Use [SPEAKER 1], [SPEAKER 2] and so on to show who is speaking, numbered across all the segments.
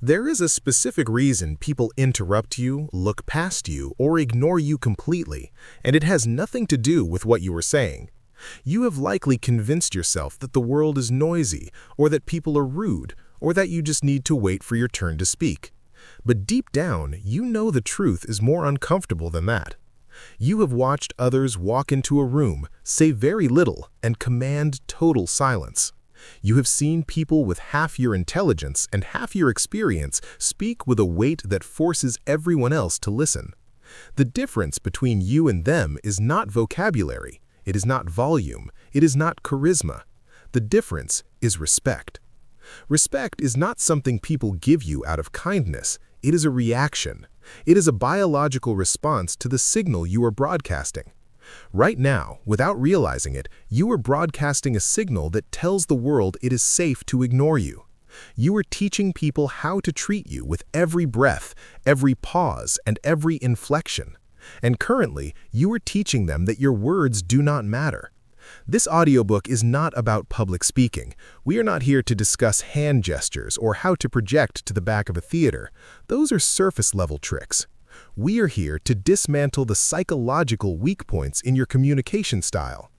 [SPEAKER 1] There is a specific reason people interrupt you, look past you, or ignore you completely, and it has nothing to do with what you were saying. You have likely convinced yourself that the world is noisy, or that people are rude, or that you just need to wait for your turn to speak. But deep down, you know the truth is more uncomfortable than that. You have watched others walk into a room, say very little, and command total silence. You have seen people with half your intelligence and half your experience speak with a weight that forces everyone else to listen. The difference between you and them is not vocabulary, it is not volume, it is not charisma. The difference is respect. Respect is not something people give you out of kindness, it is a reaction. It is a biological response to the signal you are broadcasting. Right now, without realizing it, you are broadcasting a signal that tells the world it is safe to ignore you. You are teaching people how to treat you with every breath, every pause, and every inflection. And currently, you are teaching them that your words do not matter. This audiobook is not about public speaking. We are not here to discuss hand gestures or how to project to the back of a theater. Those are surface-level tricks. We are here to dismantle the psychological weak points in your communication style.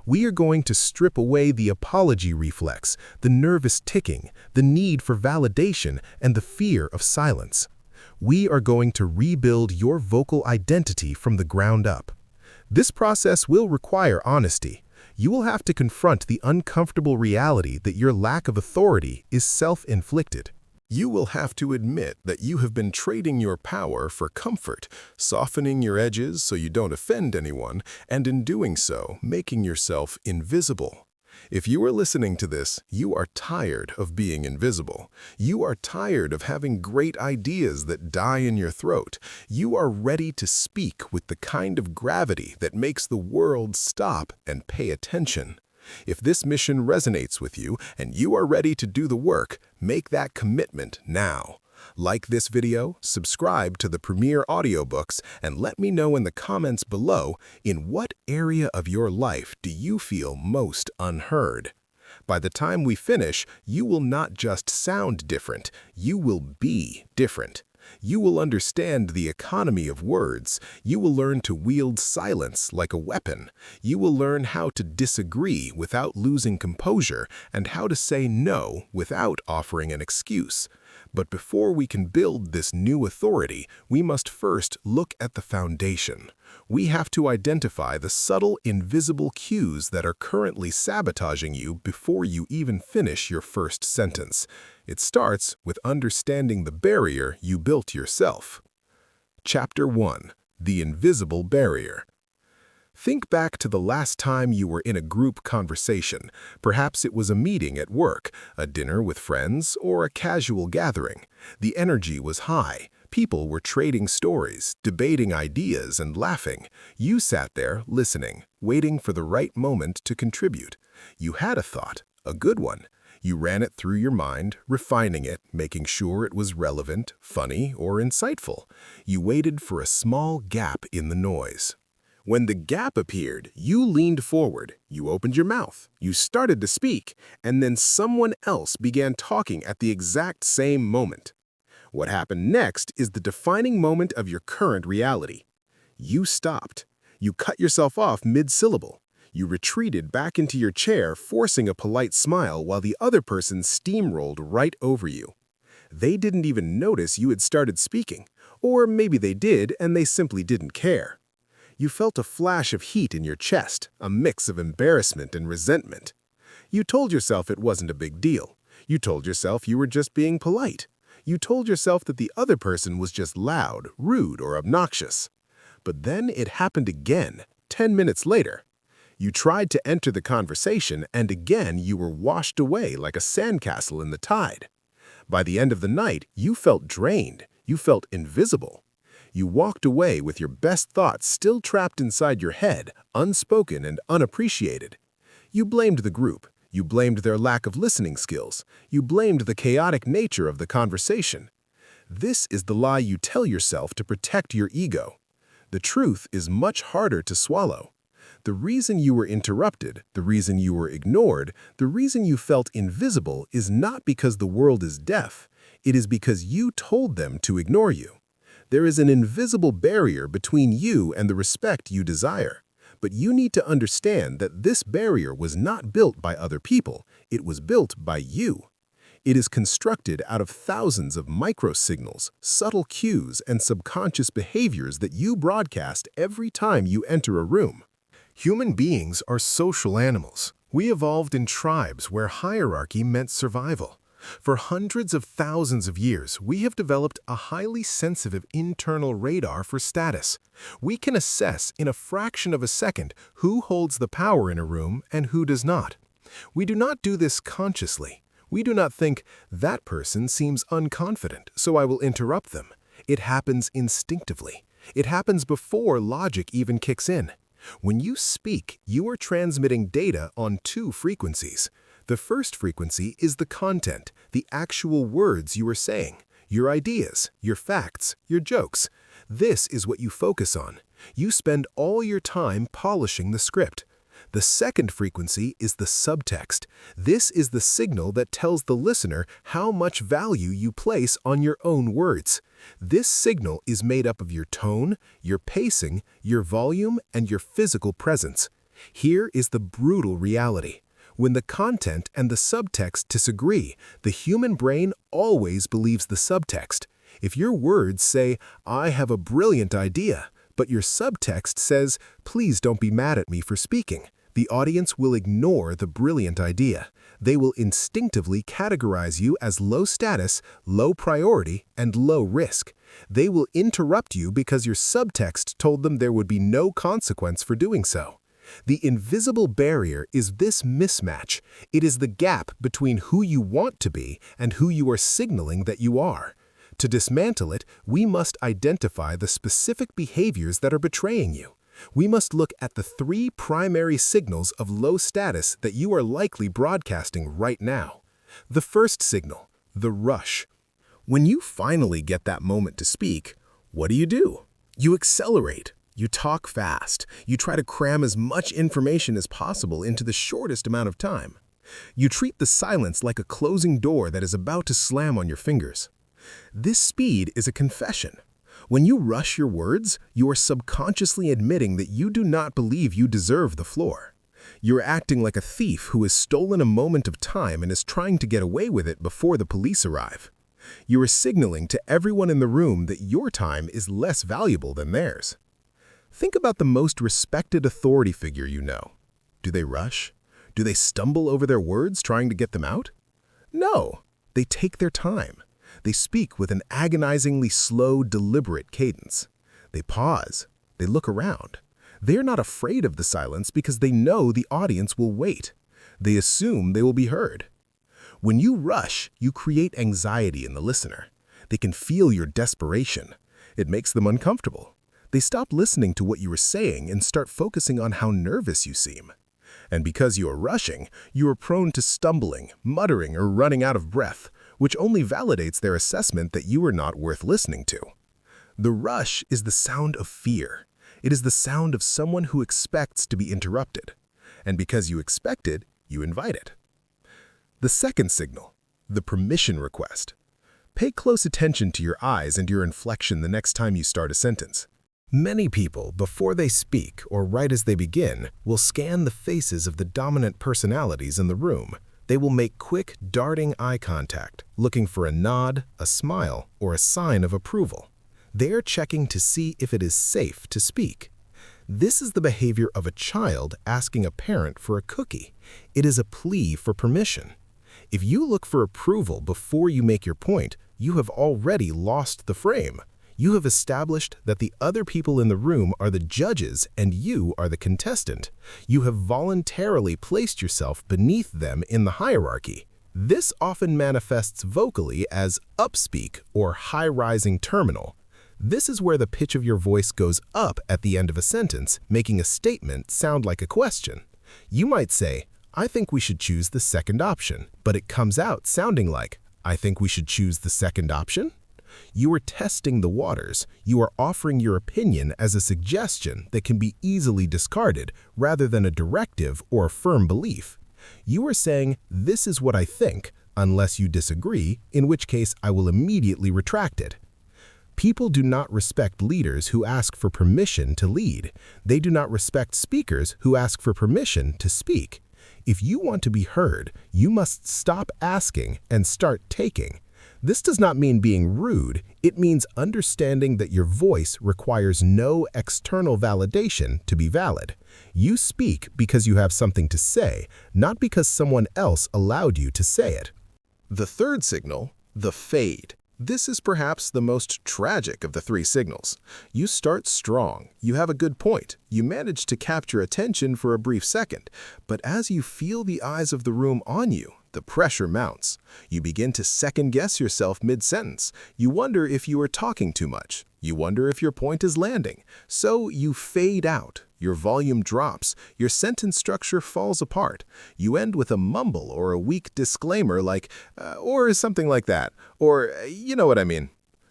[SPEAKER 1] We are going to strip away the apology reflex, the nervous ticking, the need for validation, and the fear of silence. We are going to rebuild your vocal identity from the ground up. This process will require honesty. You will have to confront the uncomfortable reality that your lack of authority is self-inflicted. You will have to admit that you have been trading your power for comfort, softening your edges so you don't offend anyone, and in doing so, making yourself invisible. If you are listening to this, you are tired of being invisible. You are tired of having great ideas that die in your throat. You are ready to speak with the kind of gravity that makes the world stop and pay attention. If this mission resonates with you and you are ready to do the work, make that commitment now. Like this video, subscribe to the Premier Audiobooks, and let me know in the comments below, in what area of your life do you feel most unheard? By the time we finish, you will not just sound different, you will be different. You will understand the economy of words. You will learn to wield silence like a weapon. You will learn how to disagree without losing composure and how to say no without offering an excuse. But before we can build this new authority, we must first look at the foundation. We have to identify the subtle, invisible cues that are currently sabotaging you before you even finish your first sentence. It starts with understanding the barrier you built yourself. Chapter 1. The Invisible Barrier. Think back to the last time you were in a group conversation. Perhaps it was a meeting at work, a dinner with friends, or a casual gathering. The energy was high. People were trading stories, debating ideas, and laughing. You sat there, listening, waiting for the right moment to contribute. You had a thought, a good one. You ran it through your mind, refining it, making sure it was relevant, funny, or insightful. You waited for a small gap in the noise. When the gap appeared, you leaned forward, you opened your mouth, you started to speak, and then someone else began talking at the exact same moment. What happened next is the defining moment of your current reality. You stopped. You cut yourself off mid-syllable. You retreated back into your chair, forcing a polite smile while the other person steamrolled right over you. They didn't even notice you had started speaking, or maybe they did and they simply didn't care. You felt a flash of heat in your chest, a mix of embarrassment and resentment. You told yourself it wasn't a big deal. You told yourself you were just being polite. You told yourself that the other person was just loud, rude, or obnoxious. But then it happened again, 10 minutes later. You tried to enter the conversation, and again you were washed away like a sandcastle in the tide. By the end of the night, you felt drained. You felt invisible. You walked away with your best thoughts still trapped inside your head, unspoken and unappreciated. You blamed the group. You blamed their lack of listening skills. You blamed the chaotic nature of the conversation. This is the lie you tell yourself to protect your ego. The truth is much harder to swallow. The reason you were interrupted, the reason you were ignored, the reason you felt invisible is not because the world is deaf. It is because you told them to ignore you. There is an invisible barrier between you and the respect you desire. But you need to understand that this barrier was not built by other people, it was built by you. It is constructed out of thousands of microsignals, subtle cues, and subconscious behaviors that you broadcast every time you enter a room. Human beings are social animals. We evolved in tribes where hierarchy meant survival. For hundreds of thousands of years, we have developed a highly sensitive internal radar for status. We can assess in a fraction of a second who holds the power in a room and who does not. We do not do this consciously. We do not think, that person seems unconfident, so I will interrupt them. It happens instinctively. It happens before logic even kicks in. When you speak, you are transmitting data on two frequencies. The first frequency is the content, the actual words you are saying, your ideas, your facts, your jokes. This is what you focus on. You spend all your time polishing the script. The second frequency is the subtext. This is the signal that tells the listener how much value you place on your own words. This signal is made up of your tone, your pacing, your volume, and your physical presence. Here is the brutal reality. When the content and the subtext disagree, the human brain always believes the subtext. If your words say, "I have a brilliant idea," but your subtext says, "Please don't be mad at me for speaking," the audience will ignore the brilliant idea. They will instinctively categorize you as low status, low priority, and low risk. They will interrupt you because your subtext told them there would be no consequence for doing so. The invisible barrier is this mismatch. It is the gap between who you want to be and who you are signaling that you are. To dismantle it, we must identify the specific behaviors that are betraying you. We must look at the three primary signals of low status that you are likely broadcasting right now. The first signal, the rush. When you finally get that moment to speak, what do? You accelerate. You talk fast. You try to cram as much information as possible into the shortest amount of time. You treat the silence like a closing door that is about to slam on your fingers. This speed is a confession. When you rush your words, you are subconsciously admitting that you do not believe you deserve the floor. You're acting like a thief who has stolen a moment of time and is trying to get away with it before the police arrive. You are signaling to everyone in the room that your time is less valuable than theirs. Think about the most respected authority figure you know. Do they rush? Do they stumble over their words trying to get them out? No, they take their time. They speak with an agonizingly slow, deliberate cadence. They pause. They look around. They are not afraid of the silence because they know the audience will wait. They assume they will be heard. When you rush, you create anxiety in the listener. They can feel your desperation. It makes them uncomfortable. They stop listening to what you are saying and start focusing on how nervous you seem. And because you are rushing, you are prone to stumbling, muttering, or running out of breath, which only validates their assessment that you are not worth listening to. The rush is the sound of fear. It is the sound of someone who expects to be interrupted. And because you expect it, you invite it. The second signal, the permission request. Pay close attention to your eyes and your inflection the next time you start a sentence. Many people, before they speak or right as they begin, will scan the faces of the dominant personalities in the room. They will make quick, darting eye contact, looking for a nod, a smile, or a sign of approval. They are checking to see if it is safe to speak. This is the behavior of a child asking a parent for a cookie. It is a plea for permission. If you look for approval before you make your point, you have already lost the frame. You have established that the other people in the room are the judges and you are the contestant. You have voluntarily placed yourself beneath them in the hierarchy. This often manifests vocally as upspeak or high-rising terminal. This is where the pitch of your voice goes up at the end of a sentence, making a statement sound like a question. You might say, "I think we should choose the second option," but it comes out sounding like, "I think we should choose the second option?" You are testing the waters. You are offering your opinion as a suggestion that can be easily discarded rather than a directive or a firm belief. You are saying, "This is what I think," unless you disagree, in which case I will immediately retract it. People do not respect leaders who ask for permission to lead. They do not respect speakers who ask for permission to speak. If you want to be heard, you must stop asking and start taking. This does not mean being rude. It means understanding that your voice requires no external validation to be valid. You speak because you have something to say, not because someone else allowed you to say it. The third signal, the fade. This is perhaps the most tragic of the three signals. You start strong, you have a good point, you manage to capture attention for a brief second, but as you feel the eyes of the room on you, the pressure mounts. You begin to second-guess yourself mid-sentence. You wonder if you are talking too much. You wonder if your point is landing. So you fade out. Your volume drops. Your sentence structure falls apart. You end with a mumble or a weak disclaimer like, or something like that. Or, you know what I mean.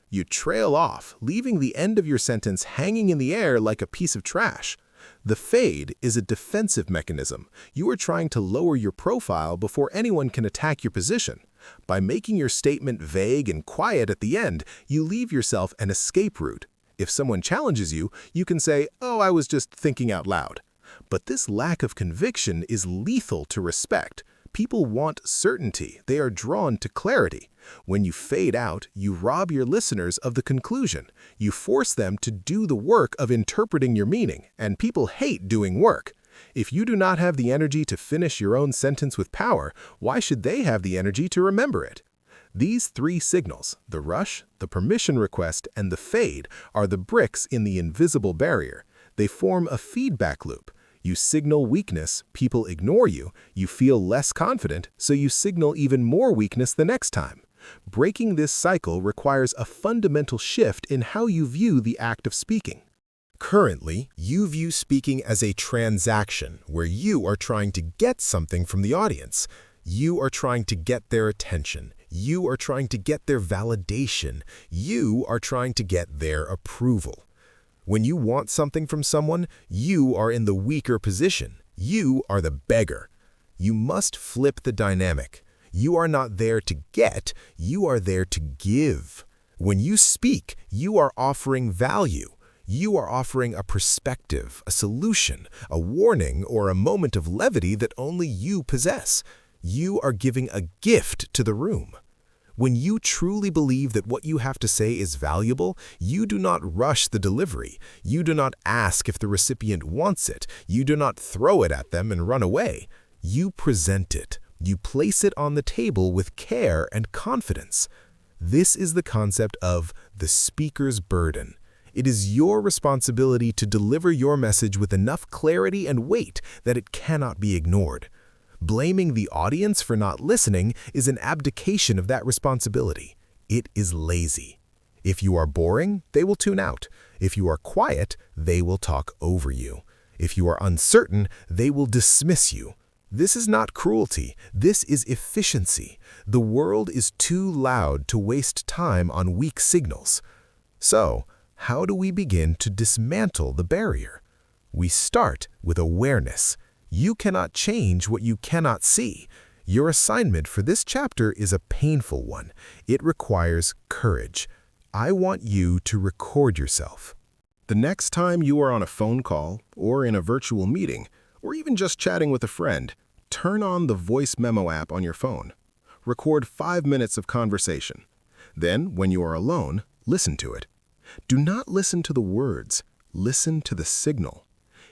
[SPEAKER 1] You trail off, leaving the end of your sentence hanging in the air like a piece of trash. The fade is a defensive mechanism. You are trying to lower your profile before anyone can attack your position. By making your statement vague and quiet at the end, you leave yourself an escape route. If someone challenges you, you can say, "Oh, I was just thinking out loud." But this lack of conviction is lethal to respect. People want certainty. They are drawn to clarity. When you fade out, you rob your listeners of the conclusion. You force them to do the work of interpreting your meaning, and people hate doing work. If you do not have the energy to finish your own sentence with power, why should they have the energy to remember it? These three signals, the rush, the permission request, and the fade, are the bricks in the invisible barrier. They form a feedback loop. You signal weakness, people ignore you, you feel less confident, so you signal even more weakness the next time. Breaking this cycle requires a fundamental shift in how you view the act of speaking. Currently, you view speaking as a transaction where you are trying to get something from the audience. You are trying to get their attention. You are trying to get their validation. You are trying to get their approval. When you want something from someone, you are in the weaker position. You are the beggar. You must flip the dynamic. You are not there to get, you are there to give. When you speak, you are offering value. You are offering a perspective, a solution, a warning, or a moment of levity that only you possess. You are giving a gift to the room. When you truly believe that what you have to say is valuable, you do not rush the delivery. You do not ask if the recipient wants it. You do not throw it at them and run away. You present it. You place it on the table with care and confidence. This is the concept of the speaker's burden. It is your responsibility to deliver your message with enough clarity and weight that it cannot be ignored. Blaming the audience for not listening is an abdication of that responsibility. It is lazy. If you are boring, they will tune out. If you are quiet, they will talk over you. If you are uncertain, they will dismiss you. This is not cruelty. This is efficiency. The world is too loud to waste time on weak signals. So, how do we begin to dismantle the barrier? We start with awareness. You cannot change what you cannot see. Your assignment for this chapter is a painful one. It requires courage. I want you to record yourself. The next time you are on a phone call, or in a virtual meeting, or even just chatting with a friend, turn on the voice memo app on your phone. Record 5 minutes of conversation. Then, when you are alone, listen to it. Do not listen to the words. Listen to the signal.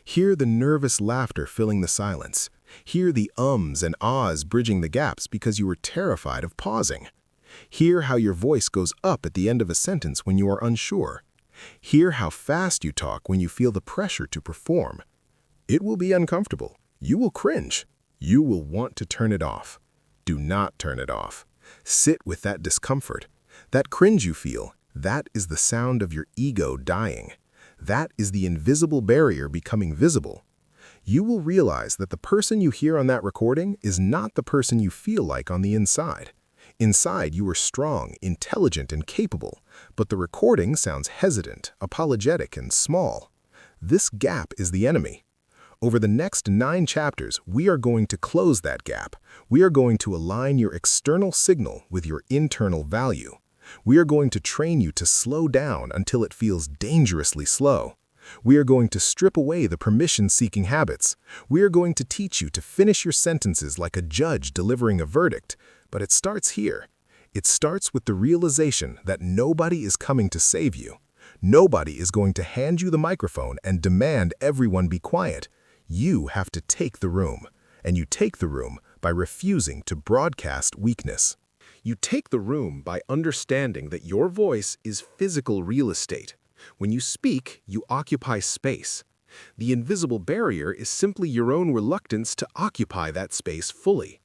[SPEAKER 1] Hear the nervous laughter filling the silence. Hear the ums and ahs bridging the gaps because you were terrified of pausing. Hear how your voice goes up at the end of a sentence when you are unsure. Hear how fast you talk when you feel the pressure to perform. It will be uncomfortable. You will cringe. You will want to turn it off. Do not turn it off. Sit with that discomfort. That cringe you feel, that is the sound of your ego dying. That is the invisible barrier becoming visible. You will realize that the person you hear on that recording is not the person you feel like on the inside. Inside, you are strong, intelligent, and capable, but the recording sounds hesitant, apologetic, and small. This gap is the enemy. Over the next 9 chapters, we are going to close that gap. We are going to align your external signal with your internal value. We are going to train you to slow down until it feels dangerously slow. We are going to strip away the permission-seeking habits. We are going to teach you to finish your sentences like a judge delivering a verdict. But it starts here. It starts with the realization that nobody is coming to save you. Nobody is going to hand you the microphone and demand everyone be quiet. You have to take the room. And you take the room by refusing to broadcast weakness. You take the room by understanding that your voice is physical real estate. When you speak, you occupy space. The invisible barrier is simply your own reluctance to occupy that space fully.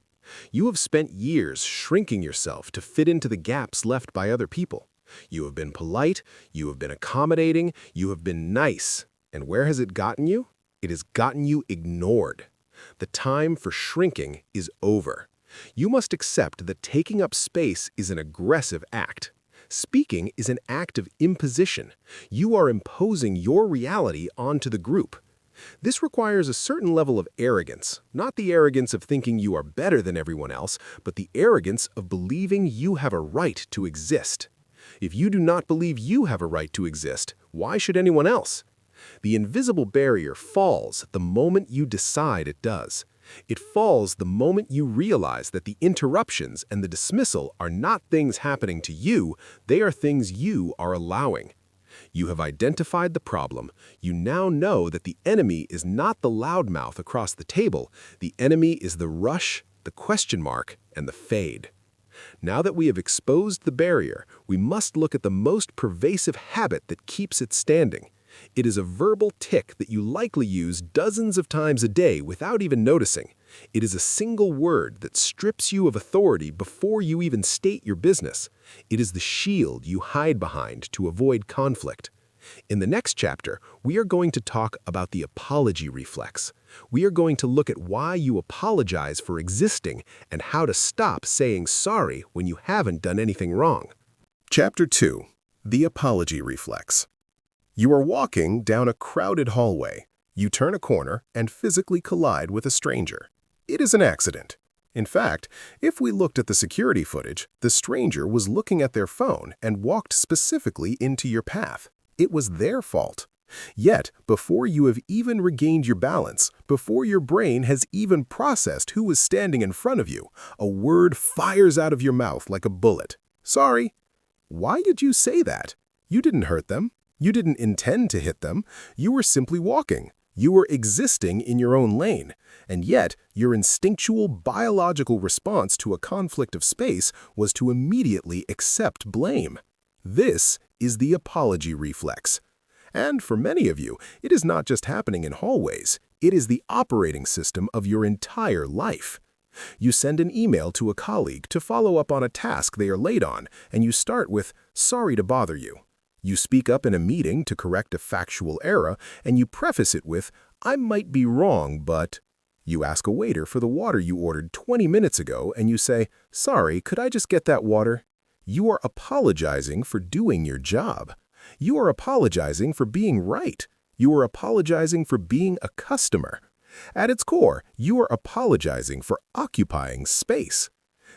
[SPEAKER 1] You have spent years shrinking yourself to fit into the gaps left by other people. You have been polite, you have been accommodating, you have been nice. And where has it gotten you? It has gotten you ignored. The time for shrinking is over. You must accept that taking up space is an aggressive act. Speaking is an act of imposition. You are imposing your reality onto the group. This requires a certain level of arrogance, not the arrogance of thinking you are better than everyone else, but the arrogance of believing you have a right to exist. If you do not believe you have a right to exist, why should anyone else? The invisible barrier falls the moment you decide it does. It falls the moment you realize that the interruptions and the dismissal are not things happening to you, they are things you are allowing. You have identified the problem. You now know that the enemy is not the loudmouth across the table. The enemy is the rush, the question mark, and the fade. Now that we have exposed the barrier, we must look at the most pervasive habit that keeps it standing. It is a verbal tic that you likely use dozens of times a day without even noticing. It is a single word that strips you of authority before you even state your business. It is the shield you hide behind to avoid conflict. In the next chapter, we are going to talk about the apology reflex. We are going to look at why you apologize for existing and how to stop saying sorry when you haven't done anything wrong. Chapter 2. The Apology Reflex. You are walking down a crowded hallway. You turn a corner and physically collide with a stranger. It is an accident. In fact, if we looked at the security footage, the stranger was looking at their phone and walked specifically into your path. It was their fault. Yet, before you have even regained your balance, before your brain has even processed who was standing in front of you, a word fires out of your mouth like a bullet. Sorry. Why did you say that? You didn't hurt them. You didn't intend to hit them. You were simply walking. You were existing in your own lane. And yet, your instinctual biological response to a conflict of space was to immediately accept blame. This is the apology reflex. And for many of you, it is not just happening in hallways. It is the operating system of your entire life. You send an email to a colleague to follow up on a task they are late on, and you start with, "Sorry to bother you." You speak up in a meeting to correct a factual error, and you preface it with, "I might be wrong, but..." You ask a waiter for the water you ordered 20 minutes ago, and you say, "Sorry, could I just get that water?" You are apologizing for doing your job. You are apologizing for being right. You are apologizing for being a customer. At its core, you are apologizing for occupying space.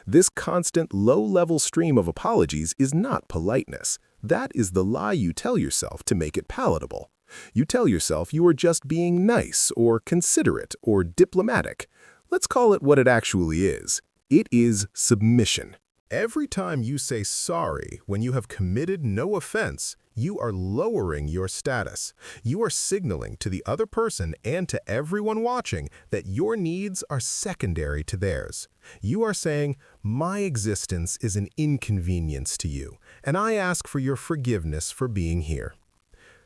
[SPEAKER 1] This constant low-level stream of apologies is not politeness. That is the lie you tell yourself to make it palatable. You tell yourself you are just being nice or considerate or diplomatic. Let's call it what it actually is. It is submission. Every time you say sorry when you have committed no offense, you are lowering your status. You are signaling to the other person and to everyone watching that your needs are secondary to theirs. You are saying, "My existence is an inconvenience to you, and I ask for your forgiveness for being here."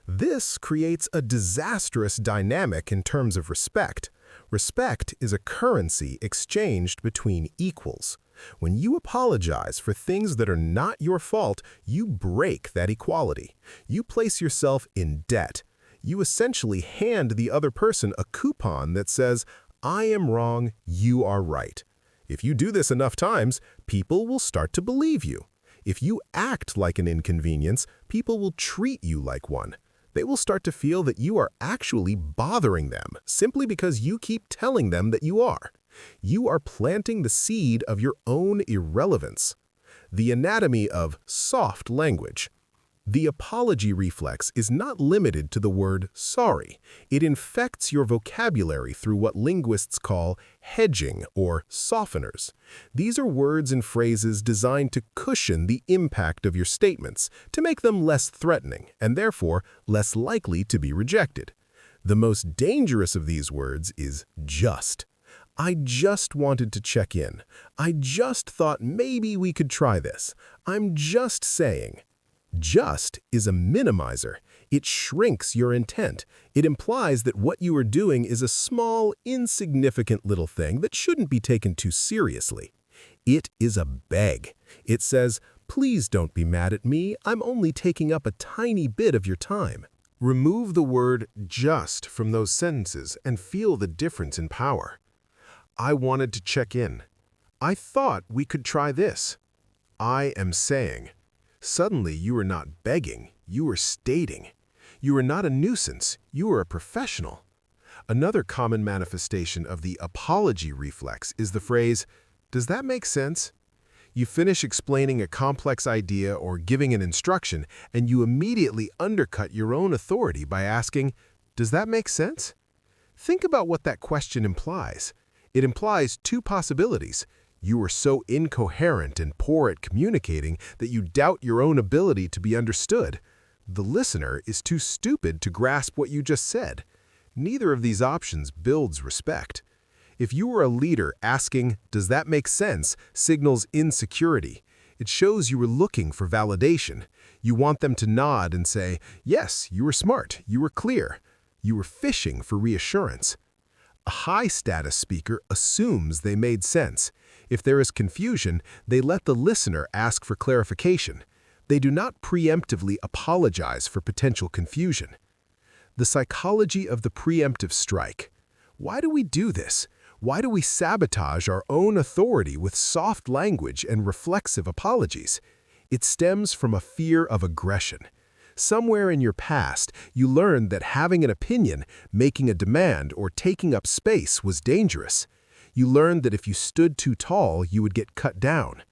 [SPEAKER 1] This creates a disastrous dynamic in terms of respect. Respect is a currency exchanged between equals. When you apologize for things that are not your fault, you break that equality. You place yourself in debt. You essentially hand the other person a coupon that says, "I am wrong, you are right." If you do this enough times, people will start to believe you. If you act like an inconvenience, people will treat you like one. They will start to feel that you are actually bothering them simply because you keep telling them that you are. You are planting the seed of your own irrelevance. The anatomy of soft language. The apology reflex is not limited to the word sorry. It infects your vocabulary through what linguists call hedging or softeners. These are words and phrases designed to cushion the impact of your statements, to make them less threatening and therefore less likely to be rejected. The most dangerous of these words is just. I just wanted to check in. I just thought maybe we could try this. I'm just saying. Just is a minimizer. It shrinks your intent. It implies that what you are doing is a small, insignificant little thing that shouldn't be taken too seriously. It is a beg. It says, please don't be mad at me. I'm only taking up a tiny bit of your time. Remove the word just from those sentences and feel the difference in power. I wanted to check in. I thought we could try this. I am saying. Suddenly, you are not begging, you are stating. You are not a nuisance, you are a professional. Another common manifestation of the apology reflex is the phrase, does that make sense? You finish explaining a complex idea or giving an instruction, and you immediately undercut your own authority by asking, does that make sense? Think about what that question implies. It implies two possibilities. You are so incoherent and poor at communicating that you doubt your own ability to be understood. The listener is too stupid to grasp what you just said. Neither of these options builds respect. If you are a leader asking, does that make sense, signals insecurity. It shows you are looking for validation. You want them to nod and say, yes, you were smart, you were clear. You were fishing for reassurance. A high-status speaker assumes they made sense. If there is confusion, they let the listener ask for clarification. They do not preemptively apologize for potential confusion. The psychology of the preemptive strike. Why do we do this? Why do we sabotage our own authority with soft language and reflexive apologies? It stems from a fear of aggression. Somewhere in your past, you learned that having an opinion, making a demand, or taking up space was dangerous. You learned that if you stood too tall, you would get cut down.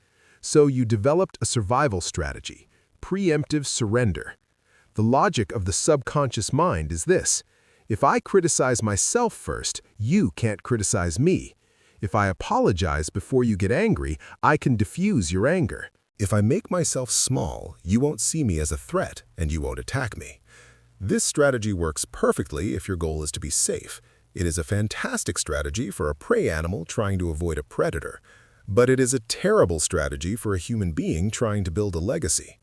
[SPEAKER 1] So you developed a survival strategy, preemptive surrender. The logic of the subconscious mind is this: if I criticize myself first, you can't criticize me. If I apologize before you get angry, I can diffuse your anger. If I make myself small, you won't see me as a threat and you won't attack me. This strategy works perfectly if your goal is to be safe. It is a fantastic strategy for a prey animal trying to avoid a predator. But it is a terrible strategy for a human being trying to build a legacy.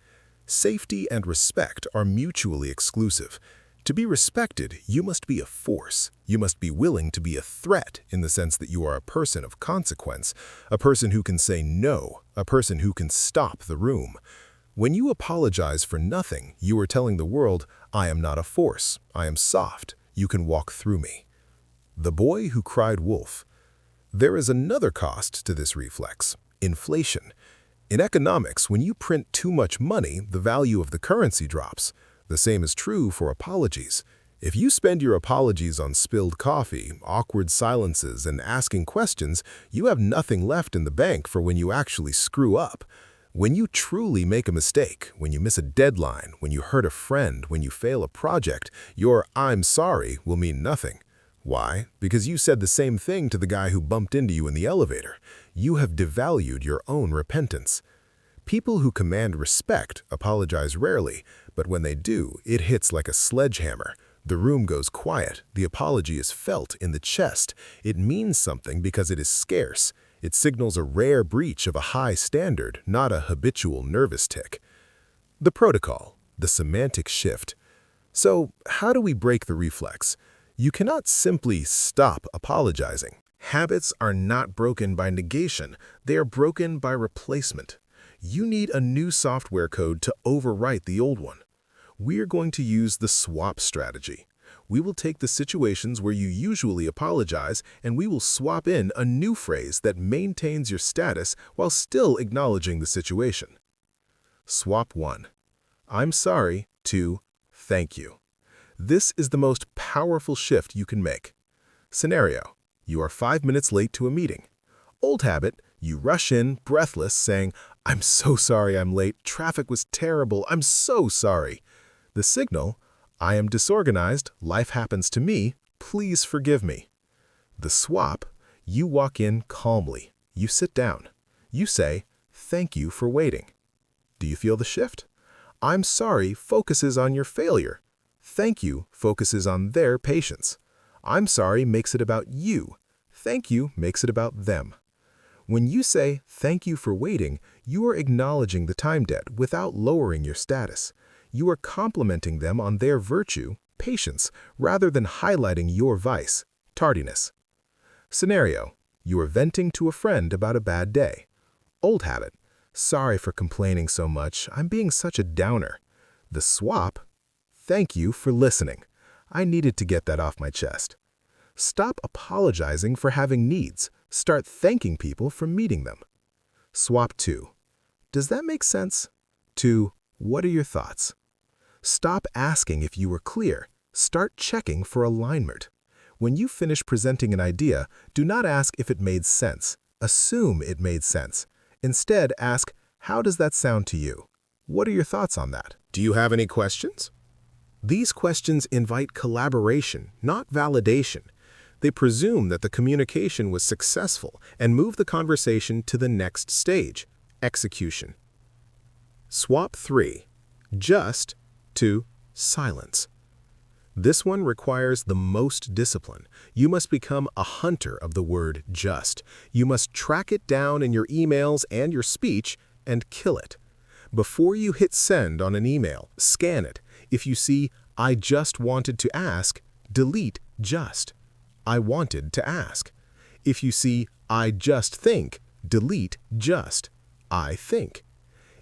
[SPEAKER 1] Safety and respect are mutually exclusive. To be respected, you must be a force. You must be willing to be a threat in the sense that you are a person of consequence, a person who can say no, a person who can stop the room. When you apologize for nothing, you are telling the world, I am not a force. I am soft. You can walk through me. The boy who cried wolf. There is another cost to this reflex: inflation. In economics, when you print too much money, the value of the currency drops. The same is true for apologies. If you spend your apologies on spilled coffee, awkward silences, and asking questions, you have nothing left in the bank for when you actually screw up. When you truly make a mistake, when you miss a deadline, when you hurt a friend, when you fail a project, your "I'm sorry" will mean nothing. Why? Because you said the same thing to the guy who bumped into you in the elevator. You have devalued your own repentance. People who command respect apologize rarely, but when they do, it hits like a sledgehammer. The room goes quiet. The apology is felt in the chest. It means something because it is scarce. It signals a rare breach of a high standard, not a habitual nervous tic. The protocol, the semantic shift. So, how do we break the reflex? You cannot simply stop apologizing. Habits are not broken by negation. They are broken by replacement. You need a new software code to overwrite the old one. We are going to use the swap strategy. We will take the situations where you usually apologize and we will swap in a new phrase that maintains your status while still acknowledging the situation. Swap 1. I'm sorry to thank you. This is the most powerful shift you can make. Scenario: you are 5 minutes late to a meeting. Old habit: you rush in, breathless, saying, "I'm so sorry I'm late. Traffic was terrible. I'm so sorry." The signal: "I am disorganized. Life happens to me. Please forgive me." The swap: you walk in calmly. You sit down. You say, "Thank you for waiting." Do you feel the shift? "I'm sorry" focuses on your failure. "Thank you" focuses on their patience. "I'm sorry" makes it about you. "Thank you" makes it about them. When you say, "Thank you for waiting," you are acknowledging the time debt without lowering your status. You are complimenting them on their virtue, patience, rather than highlighting your vice, tardiness. Scenario: you are venting to a friend about a bad day. Old habit: "Sorry for complaining so much. I'm being such a downer." The swap: "Thank you for listening. I needed to get that off my chest." Stop apologizing for having needs. Start thanking people for meeting them. Swap 2. Does that make sense? To, what are your thoughts? Stop asking if you were clear. Start checking for alignment. When you finish presenting an idea, do not ask if it made sense. Assume it made sense. Instead, ask, how does that sound to you? What are your thoughts on that? Do you have any questions? These questions invite collaboration, not validation. They presume that the communication was successful and move the conversation to the next stage, execution. Swap 3. Just to silence. This one requires the most discipline. You must become a hunter of the word just. You must track it down in your emails and your speech and kill it. Before you hit send on an email, scan it. If you see, "I just wanted to ask," delete just. "I wanted to ask." If you see, "I just think," delete just. "I think."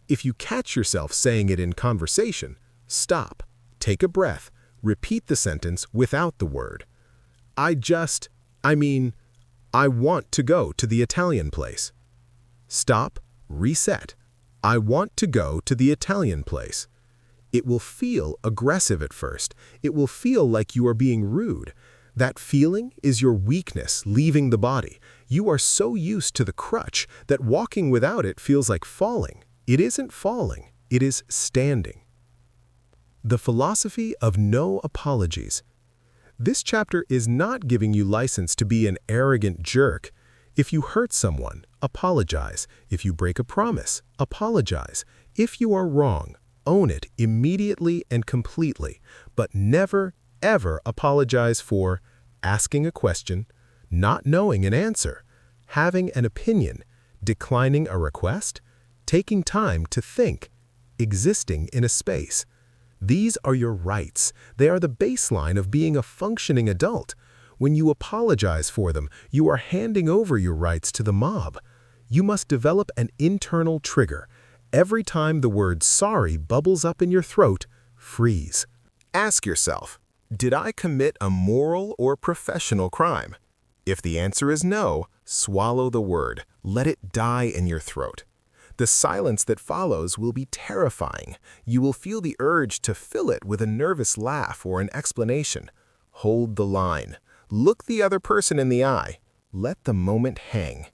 [SPEAKER 1] If you catch yourself saying it in conversation, stop, take a breath, repeat the sentence without the word. I want to go to the Italian place. Stop, reset. I want to go to the Italian place. It will feel aggressive at first. It will feel like you are being rude. That feeling is your weakness leaving the body. You are so used to the crutch that walking without it feels like falling. It isn't falling, it is standing. The philosophy of no apologies. This chapter is not giving you license to be an arrogant jerk. If you hurt someone, apologize. If you break a promise, apologize. If you are wrong, own it immediately and completely, but never, ever apologize for asking a question, not knowing an answer, having an opinion, declining a request, taking time to think, existing in a space. These are your rights. They are the baseline of being a functioning adult. When you apologize for them, you are handing over your rights to the mob. You must develop an internal trigger. Every time the word sorry bubbles up in your throat, freeze. Ask yourself, did I commit a moral or professional crime? If the answer is no, swallow the word. Let it die in your throat. The silence that follows will be terrifying. You will feel the urge to fill it with a nervous laugh or an explanation. Hold the line. Look the other person in the eye. Let the moment hang.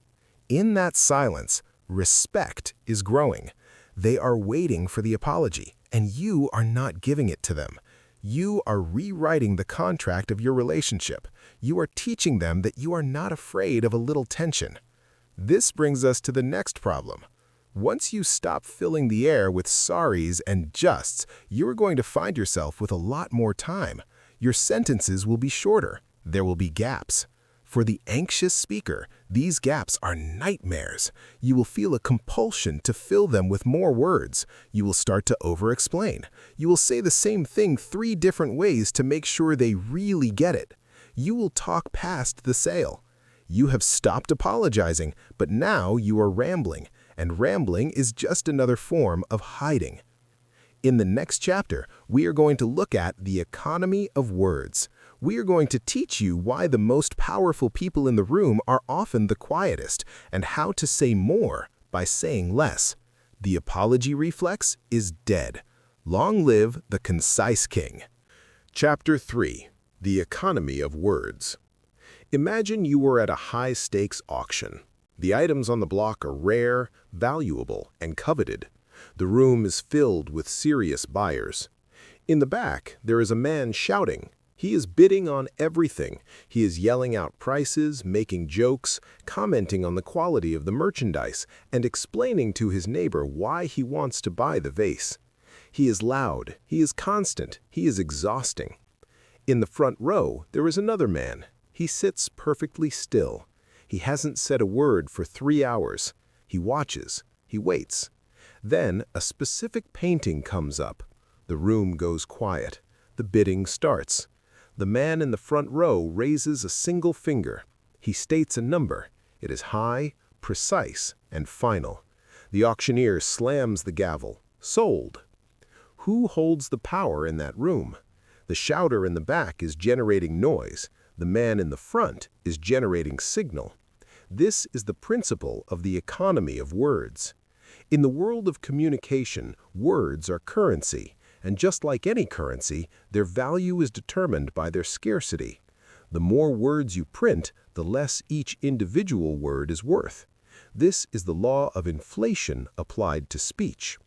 [SPEAKER 1] In that silence, respect is growing. They are waiting for the apology, and you are not giving it to them. You are rewriting the contract of your relationship. You are teaching them that you are not afraid of a little tension. This brings us to the next problem. Once you stop filling the air with sorries and justs, you are going to find yourself with a lot more time. Your sentences will be shorter. There will be gaps. For the anxious speaker, these gaps are nightmares. You will feel a compulsion to fill them with more words. You will start to over-explain. You will say the same thing 3 different ways to make sure they really get it. You will talk past the sale. You have stopped apologizing, but now you are rambling, and rambling is just another form of hiding. In the next chapter, we are going to look at the economy of words. We are going to teach you why the most powerful people in the room are often the quietest, and how to say more by saying less. The apology reflex is dead. Long live the concise king. Chapter 3. The Economy of Words. Imagine you were at a high-stakes auction. The items on the block are rare, valuable, and coveted. The room is filled with serious buyers. In the back, there is a man shouting. He is bidding on everything. He is yelling out prices, making jokes, commenting on the quality of the merchandise, and explaining to his neighbor why he wants to buy the vase. He is loud, he is constant, he is exhausting. In the front row, there is another man. He sits perfectly still. He hasn't said a word for 3 hours. He watches, he waits. Then a specific painting comes up. The room goes quiet. The bidding starts. The man in the front row raises a single finger. He states a number. It is high, precise, and final. The auctioneer slams the gavel. Sold. Who holds the power in that room? The shouter in the back is generating noise. The man in the front is generating signal. This is the principle of the economy of words. In the world of communication, words are currency, and just like any currency, their value is determined by their scarcity. The more words you print, the less each individual word is worth. This is the law of inflation applied to speech.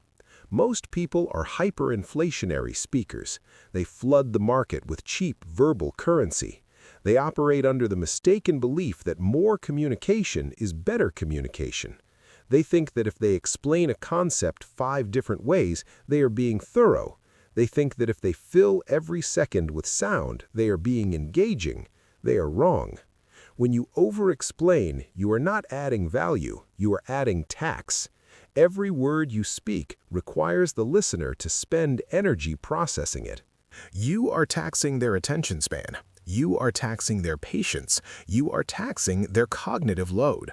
[SPEAKER 1] Most people are hyperinflationary speakers. They flood the market with cheap verbal currency. They operate under the mistaken belief that more communication is better communication. They think that if they explain a concept 5 different ways, they are being thorough. They think that if they fill every second with sound, they are being engaging. They are wrong. When you over-explain, you are not adding value, you are adding tax. Every word you speak requires the listener to spend energy processing it. You are taxing their attention span. You are taxing their patience. You are taxing their cognitive load.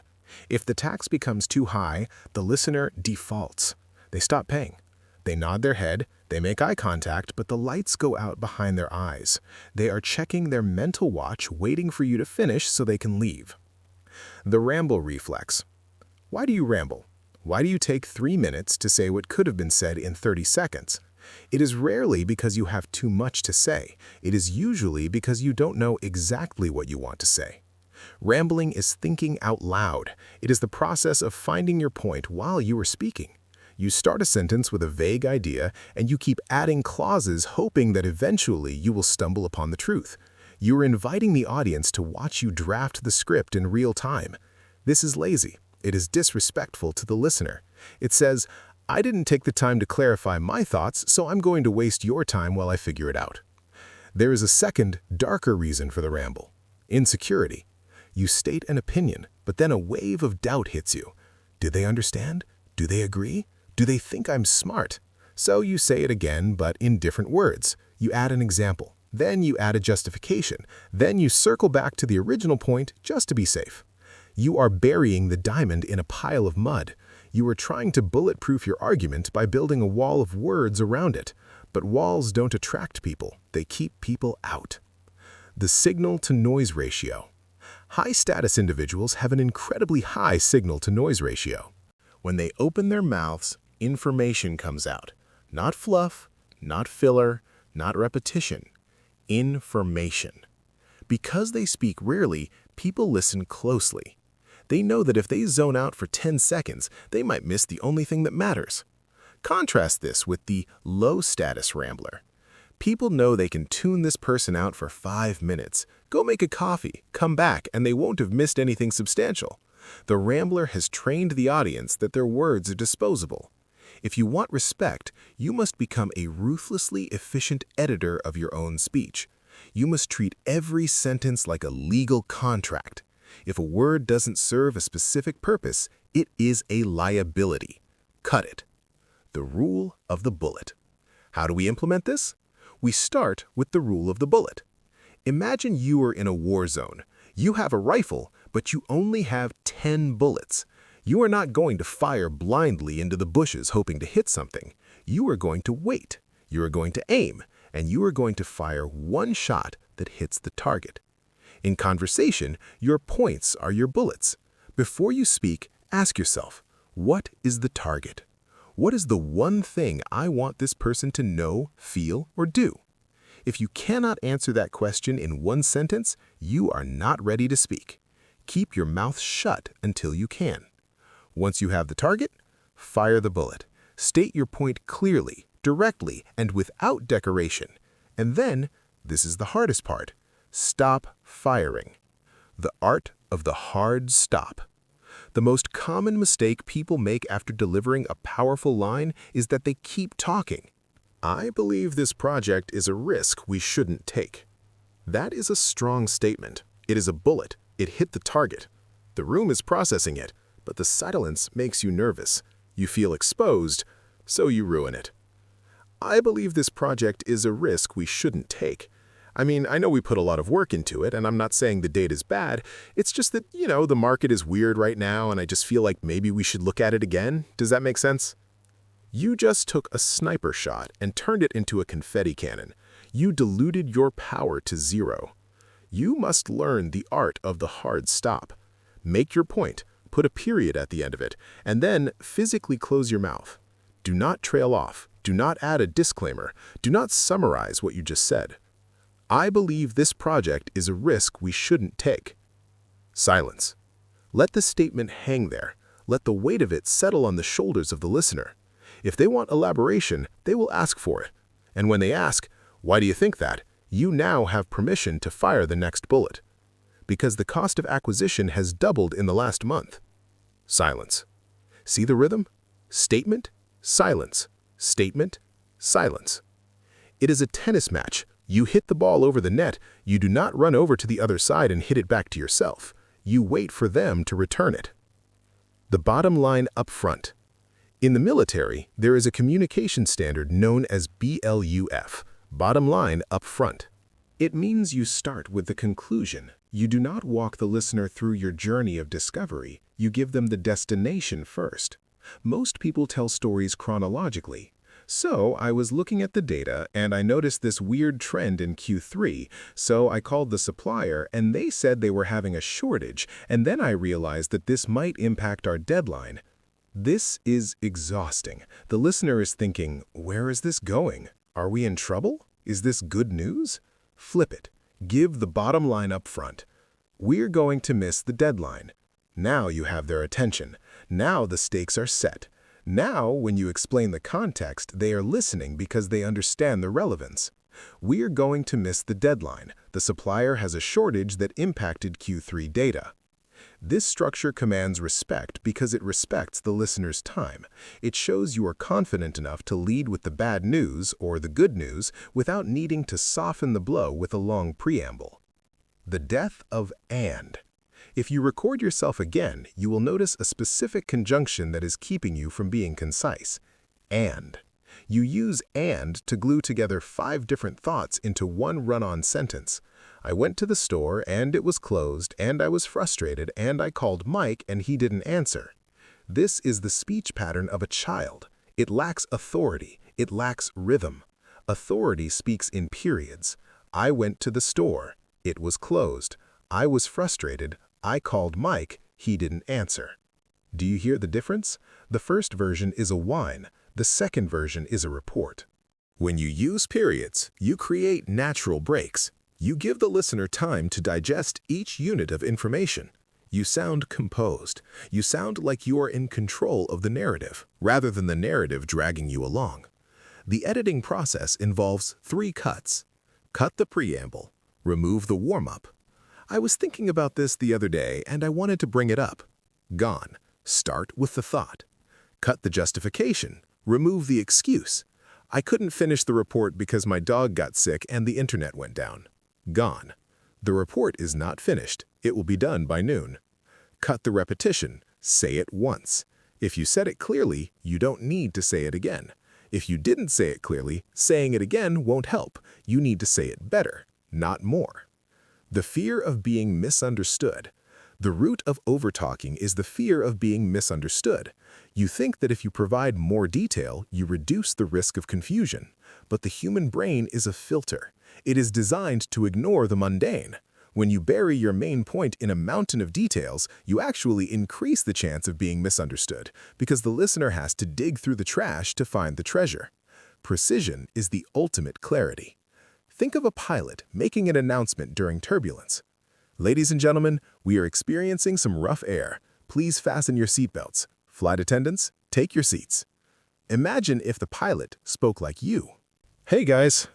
[SPEAKER 1] If the tax becomes too high, the listener defaults. They stop paying. They nod their head, they make eye contact, but the lights go out behind their eyes. They are checking their mental watch, waiting for you to finish so they can leave. The ramble reflex. Why do you ramble? Why do you take 3 minutes to say what could have been said in 30 seconds? It is rarely because you have too much to say. It is usually because you don't know exactly what you want to say. Rambling is thinking out loud. It is the process of finding your point while you are speaking. You start a sentence with a vague idea, and you keep adding clauses hoping that eventually you will stumble upon the truth. You are inviting the audience to watch you draft the script in real time. This is lazy. It is disrespectful to the listener. It says, I didn't take the time to clarify my thoughts, so I'm going to waste your time while I figure it out. There is a second, darker reason for the ramble. Insecurity. You state an opinion, but then a wave of doubt hits you. Do they understand? Do they agree? Do they think I'm smart? So you say it again, but in different words. You add an example. Then you add a justification. Then you circle back to the original point just to be safe. You are burying the diamond in a pile of mud. You are trying to bulletproof your argument by building a wall of words around it. But walls don't attract people. They keep people out. The signal-to-noise ratio. High-status individuals have an incredibly high signal-to-noise ratio. When they open their mouths, information comes out. Not fluff, not filler, not repetition. Information. Because they speak rarely, people listen closely. They know that if they zone out for 10 seconds, they might miss the only thing that matters. Contrast this with the low-status rambler. People know they can tune this person out for 5 minutes. Go make a coffee, come back, and they won't have missed anything substantial. The rambler has trained the audience that their words are disposable. If you want respect, you must become a ruthlessly efficient editor of your own speech. You must treat every sentence like a legal contract. If a word doesn't serve a specific purpose, it is a liability. Cut it. The rule of the bullet. How do we implement this? We start with the rule of the bullet. Imagine you are in a war zone. You have a rifle, but you only have 10 bullets. You are not going to fire blindly into the bushes hoping to hit something. You are going to wait. You are going to aim, and you are going to fire one shot that hits the target. In conversation, your points are your bullets. Before you speak, ask yourself, what is the target? What is the one thing I want this person to know, feel, or do? If you cannot answer that question in one sentence, you are not ready to speak. Keep your mouth shut until you can. Once you have the target, fire the bullet. State your point clearly, directly, and without decoration. And then, this is the hardest part, stop firing. The art of the hard stop. The most common mistake people make after delivering a powerful line is that they keep talking. I believe this project is a risk we shouldn't take. That is a strong statement. It is a bullet. It hit the target. The room is processing it, but the silence makes you nervous. You feel exposed, so you ruin it. I believe this project is a risk we shouldn't take. I mean, I know we put a lot of work into it, and I'm not saying the data is bad. It's just that, the market is weird right now, and I just feel like maybe we should look at it again. Does that make sense? You just took a sniper shot and turned it into a confetti cannon. You diluted your power to zero. You must learn the art of the hard stop. Make your point, put a period at the end of it, and then physically close your mouth. Do not trail off. Do not add a disclaimer. Do not summarize what you just said. I believe this project is a risk we shouldn't take. Silence. Let the statement hang there. Let the weight of it settle on the shoulders of the listener. If they want elaboration, they will ask for it. And when they ask, "Why do you think that?" you now have permission to fire the next bullet. Because the cost of acquisition has doubled in the last month. Silence. See the rhythm? Statement, silence. Statement, silence. It is a tennis match. You hit the ball over the net. You do not run over to the other side and hit it back to yourself. You wait for them to return it. The bottom line up front. In the military, there is a communication standard known as BLUF, bottom line up front. It means you start with the conclusion. You do not walk the listener through your journey of discovery. You give them the destination first. Most people tell stories chronologically. So I was looking at the data and I noticed this weird trend in Q3, so I called the supplier and they said they were having a shortage, and then I realized that this might impact our deadline. This is exhausting. The listener is thinking, where is this going? Are we in trouble? Is this good news? Flip it. Give the bottom line up front. We're going to miss the deadline. Now you have their attention. Now the stakes are set. Now, when you explain the context, they are listening because they understand the relevance. We're going to miss the deadline. The supplier has a shortage that impacted Q3 data. This structure commands respect because it respects the listener's time. It shows you are confident enough to lead with the bad news or the good news without needing to soften the blow with a long preamble. The death of "and." If you record yourself again, you will notice a specific conjunction that is keeping you from being concise. And. You use "and" to glue together 5 different thoughts into one run-on sentence. I went to the store and it was closed and I was frustrated and I called Mike and he didn't answer. This is the speech pattern of a child. It lacks authority. It lacks rhythm. Authority speaks in periods. I went to the store. It was closed. I was frustrated. I called Mike. He didn't answer. Do you hear the difference? The first version is a whine. The second version is a report. When you use periods, you create natural breaks. You give the listener time to digest each unit of information. You sound composed. You sound like you are in control of the narrative, rather than the narrative dragging you along. The editing process involves 3 cuts. Cut the preamble. Remove the warm-up. I was thinking about this the other day and I wanted to bring it up. Gone. Start with the thought. Cut the justification. Remove the excuse. I couldn't finish the report because my dog got sick and the internet went down. Gone. The report is not finished. It will be done by noon. Cut the repetition. Say it once. If you said it clearly, you don't need to say it again. If you didn't say it clearly, saying it again won't help. You need to say it better, not more. The fear of being misunderstood. The root of overtalking is the fear of being misunderstood. You think that if you provide more detail, you reduce the risk of confusion. But the human brain is a filter. It is designed to ignore the mundane. When you bury your main point in a mountain of details, you actually increase the chance of being misunderstood because the listener has to dig through the trash to find the treasure. Precision is the ultimate clarity. Think of a pilot making an announcement during turbulence. Ladies and gentlemen, we are experiencing some rough air. Please fasten your seatbelts. Flight attendants, take your seats. Imagine if the pilot spoke like you. Hey guys,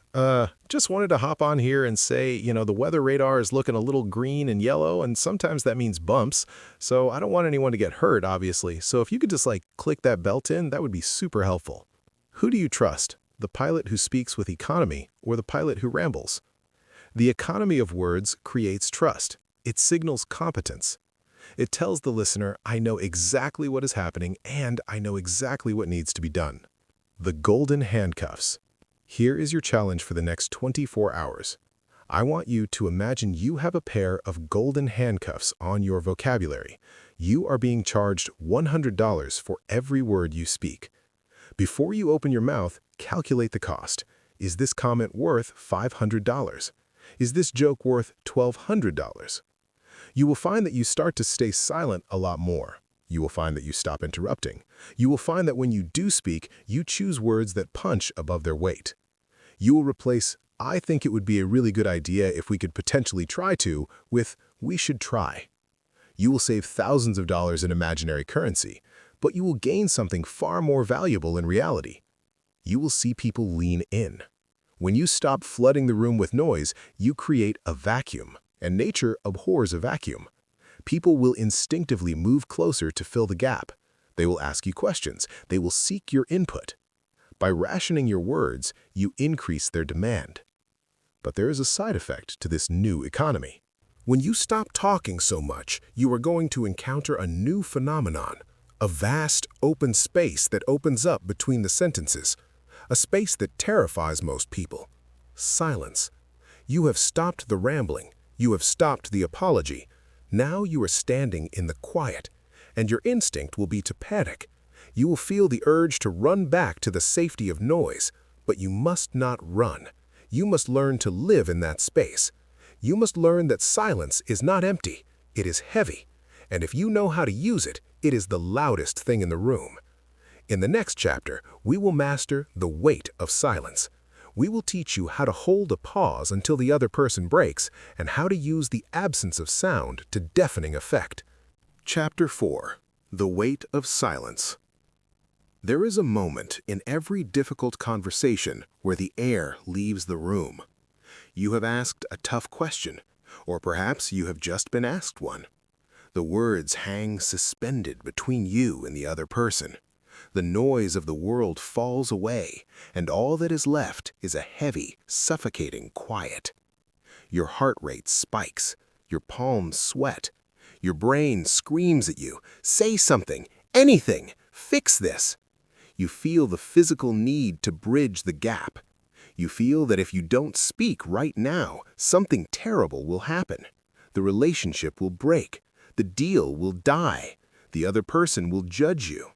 [SPEAKER 1] just wanted to hop on here and say, the weather radar is looking a little green and yellow, and sometimes that means bumps, so I don't want anyone to get hurt, obviously. So if you could just click that belt in, that would be super helpful. Who do you trust? The pilot who speaks with economy or the pilot who rambles? The economy of words creates trust. It signals competence. It tells the listener, I know exactly what is happening and I know exactly what needs to be done. The golden handcuffs. Here is your challenge for the next 24 hours. I want you to imagine you have a pair of golden handcuffs on your vocabulary. You are being charged $100 for every word you speak. Before you open your mouth, calculate the cost. Is this comment worth $500? Is this joke worth $1,200? You will find that you start to stay silent a lot more. You will find that you stop interrupting. You will find that when you do speak, you choose words that punch above their weight. You will replace, I think it would be a really good idea if we could potentially try to, with, we should try. You will save thousands of dollars in imaginary currency, but you will gain something far more valuable in reality. You will see people lean in. When you stop flooding the room with noise, you create a vacuum, and nature abhors a vacuum. People will instinctively move closer to fill the gap. They will ask you questions. They will seek your input. By rationing your words, you increase their demand. But there is a side effect to this new economy. When you stop talking so much, you are going to encounter a new phenomenon, a vast, open space that opens up between the sentences, a space that terrifies most people. Silence. You have stopped the rambling. You have stopped the apology. Now you are standing in the quiet, and your instinct will be to panic. You will feel the urge to run back to the safety of noise, but you must not run. You must learn to live in that space. You must learn that silence is not empty, it is heavy, and if you know how to use it, it is the loudest thing in the room. In the next chapter, we will master the weight of silence. We will teach you how to hold a pause until the other person breaks and how to use the absence of sound to deafening effect. Chapter 4. The Weight of Silence. There is a moment in every difficult conversation where the air leaves the room. You have asked a tough question, or perhaps you have just been asked one. The words hang suspended between you and the other person. The noise of the world falls away, and all that is left is a heavy, suffocating quiet. Your heart rate spikes, your palms sweat, your brain screams at you, say something, anything, fix this. You feel the physical need to bridge the gap. You feel that if you don't speak right now, something terrible will happen. The relationship will break, the deal will die, the other person will judge you.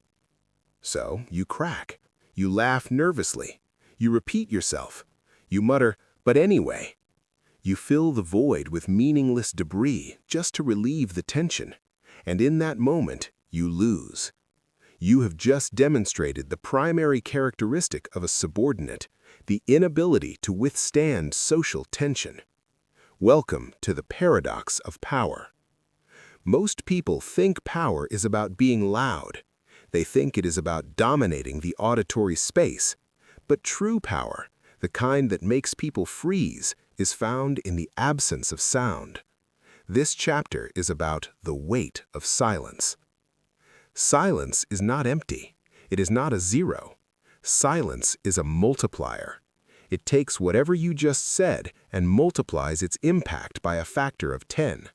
[SPEAKER 1] So you crack. You laugh nervously. You repeat yourself. You mutter, but anyway. You fill the void with meaningless debris just to relieve the tension. And in that moment, you lose. You have just demonstrated the primary characteristic of a subordinate, the inability to withstand social tension. Welcome to the paradox of power. Most people think power is about being loud. They think it is about dominating the auditory space. But true power, the kind that makes people freeze, is found in the absence of sound. This chapter is about the weight of silence. Silence is not empty. It is not a zero. Silence is a multiplier. It takes whatever you just said and multiplies its impact by a factor of 10.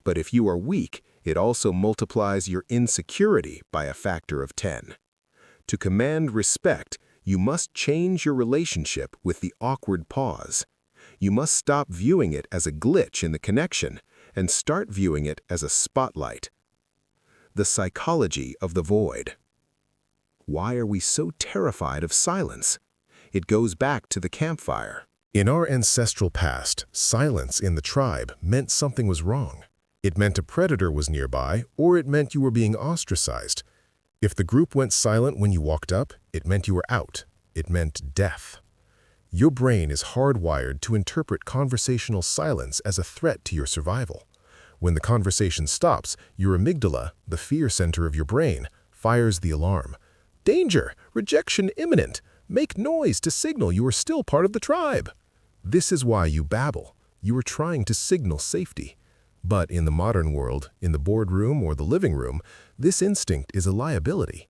[SPEAKER 1] But if you are weak, it also multiplies your insecurity by a factor of 10. To command respect, you must change your relationship with the awkward pause. You must stop viewing it as a glitch in the connection and start viewing it as a spotlight. The psychology of the void. Why are we so terrified of silence? It goes back to the campfire. In our ancestral past, silence in the tribe meant something was wrong. It meant a predator was nearby, or it meant you were being ostracized. If the group went silent when you walked up, it meant you were out. It meant death. Your brain is hardwired to interpret conversational silence as a threat to your survival. When the conversation stops, your amygdala, the fear center of your brain, fires the alarm. Danger! Rejection imminent! Make noise to signal you are still part of the tribe. This is why you babble. You are trying to signal safety. But in the modern world, in the boardroom or the living room, this instinct is a liability.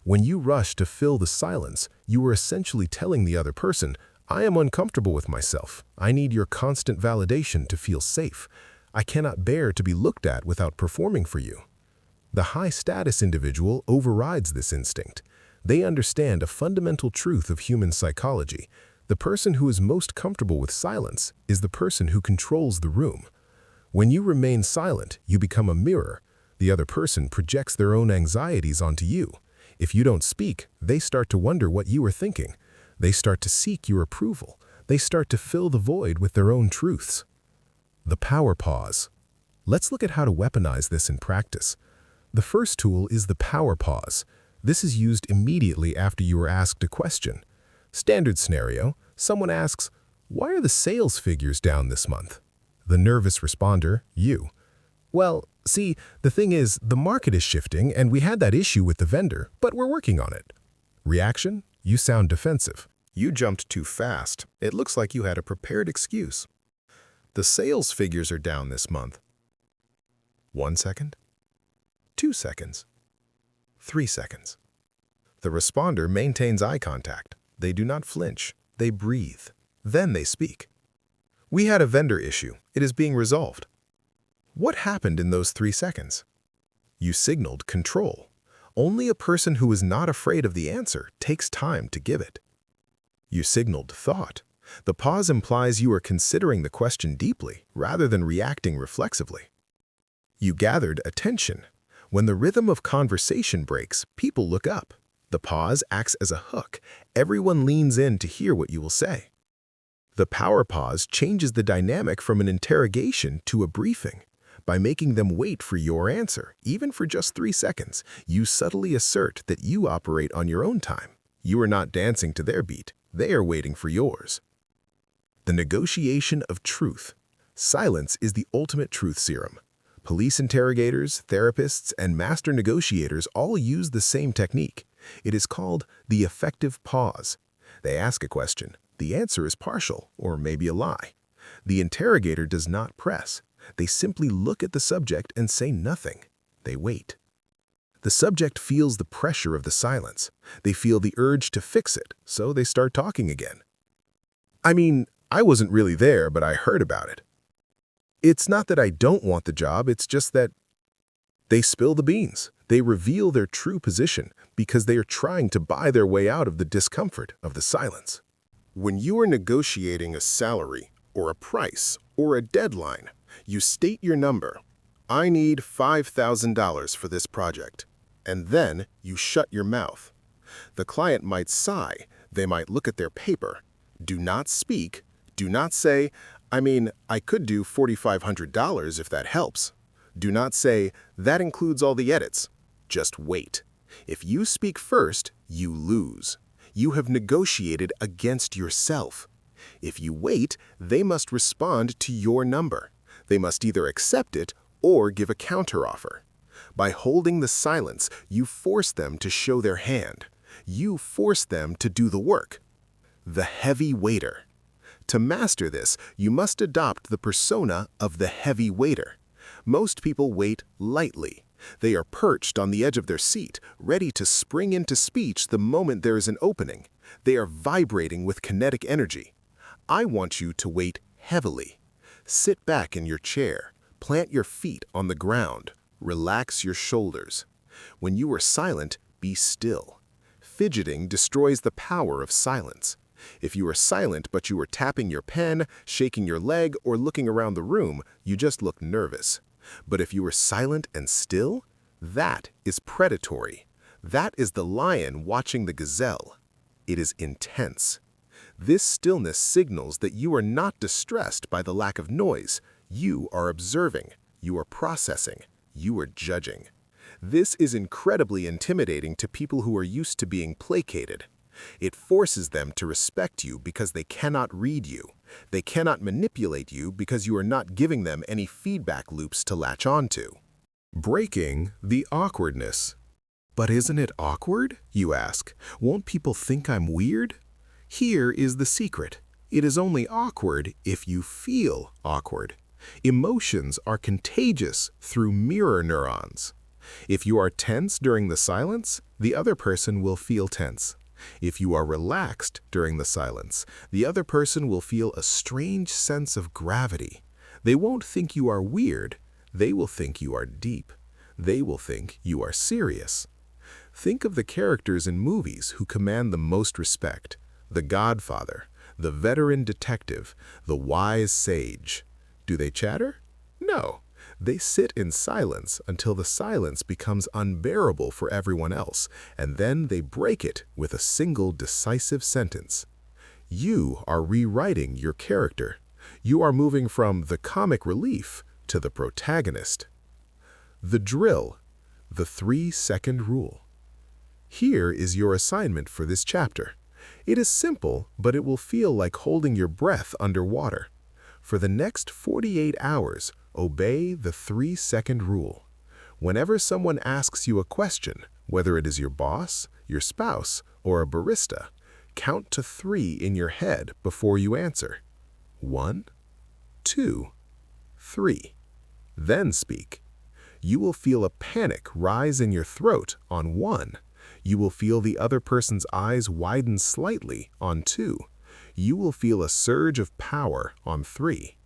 [SPEAKER 1] When you rush to fill the silence, you are essentially telling the other person, I am uncomfortable with myself. I need your constant validation to feel safe. I cannot bear to be looked at without performing for you. The high-status individual overrides this instinct. They understand a fundamental truth of human psychology. The person who is most comfortable with silence is the person who controls the room. When you remain silent, you become a mirror. The other person projects their own anxieties onto you. If you don't speak, they start to wonder what you are thinking. They start to seek your approval. They start to fill the void with their own truths. The power pause. Let's look at how to weaponize this in practice. The first tool is the power pause. This is used immediately after you are asked a question. Standard scenario, someone asks, why are the sales figures down this month? The nervous responder, you. Well, see, the thing is, the market is shifting and we had that issue with the vendor, but we're working on it. Reaction, you sound defensive. You jumped too fast. It looks like you had a prepared excuse. The sales figures are down this month. 1 second, 2 seconds, 3 seconds. The responder maintains eye contact. They do not flinch. They breathe. Then they speak. We had a vendor issue. It is being resolved. What happened in those 3 seconds? You signaled control. Only a person who is not afraid of the answer takes time to give it. You signaled thought. The pause implies you are considering the question deeply rather than reacting reflexively. You gathered attention. When the rhythm of conversation breaks, people look up. The pause acts as a hook. Everyone leans in to hear what you will say. The power pause changes the dynamic from an interrogation to a briefing. By making them wait for your answer, even for just 3 seconds, you subtly assert that you operate on your own time. You are not dancing to their beat. They are waiting for yours. The negotiation of truth. Silence is the ultimate truth serum. Police interrogators, therapists, and master negotiators all use the same technique. It is called the effective pause. They ask a question. The answer is partial, or maybe a lie. The interrogator does not press. They simply look at the subject and say nothing. They wait. The subject feels the pressure of the silence. They feel the urge to fix it, so they start talking again. I mean, I wasn't really there, but I heard about it. It's not that I don't want the job, it's just that they spill the beans. They reveal their true position because they are trying to buy their way out of the discomfort of the silence. When you are negotiating a salary, or a price, or a deadline, you state your number. I need $5,000 for this project. And then you shut your mouth. The client might sigh. They might look at their paper. Do not speak. Do not say, I could do $4,500 if that helps. Do not say, that includes all the edits. Just wait. If you speak first, you lose. You have negotiated against yourself. If you wait, they must respond to your number. They must either accept it or give a counteroffer. By holding the silence, you force them to show their hand. You force them to do the work. The heavy waiter. To master this, you must adopt the persona of the heavy waiter. Most people wait lightly. They are perched on the edge of their seat, ready to spring into speech the moment there is an opening. They are vibrating with kinetic energy. I want you to wait heavily. Sit back in your chair. Plant your feet on the ground. Relax your shoulders. When you are silent, be still. Fidgeting destroys the power of silence. If you are silent but you are tapping your pen, shaking your leg, or looking around the room, you just look nervous. But if you are silent and still, that is predatory. That is the lion watching the gazelle. It is intense. This stillness signals that you are not distressed by the lack of noise. You are observing. You are processing. You are judging. This is incredibly intimidating to people who are used to being placated. It forces them to respect you because they cannot read you. They cannot manipulate you because you are not giving them any feedback loops to latch onto. Breaking the awkwardness. But isn't it awkward, you ask? Won't people think I'm weird? Here is the secret. It is only awkward if you feel awkward. Emotions are contagious through mirror neurons. If you are tense during the silence, the other person will feel tense. If you are relaxed during the silence, the other person will feel a strange sense of gravity. They won't think you are weird. They will think you are deep. They will think you are serious. Think of the characters in movies who command the most respect. The Godfather, the veteran detective, the wise sage. Do they chatter? No. They sit in silence until the silence becomes unbearable for everyone else, and then they break it with a single decisive sentence. You are rewriting your character. You are moving from the comic relief to the protagonist. The drill, the 3-second rule. Here is your assignment for this chapter. It is simple, but it will feel like holding your breath underwater. For the next 48 hours, obey the 3-second rule. Whenever someone asks you a question, whether it is your boss, your spouse, or a barista, count to 3 in your head before you answer. 1, 2, 3. Then speak. You will feel a panic rise in your throat on 1. You will feel the other person's eyes widen slightly on 2. You will feel a surge of power on 3.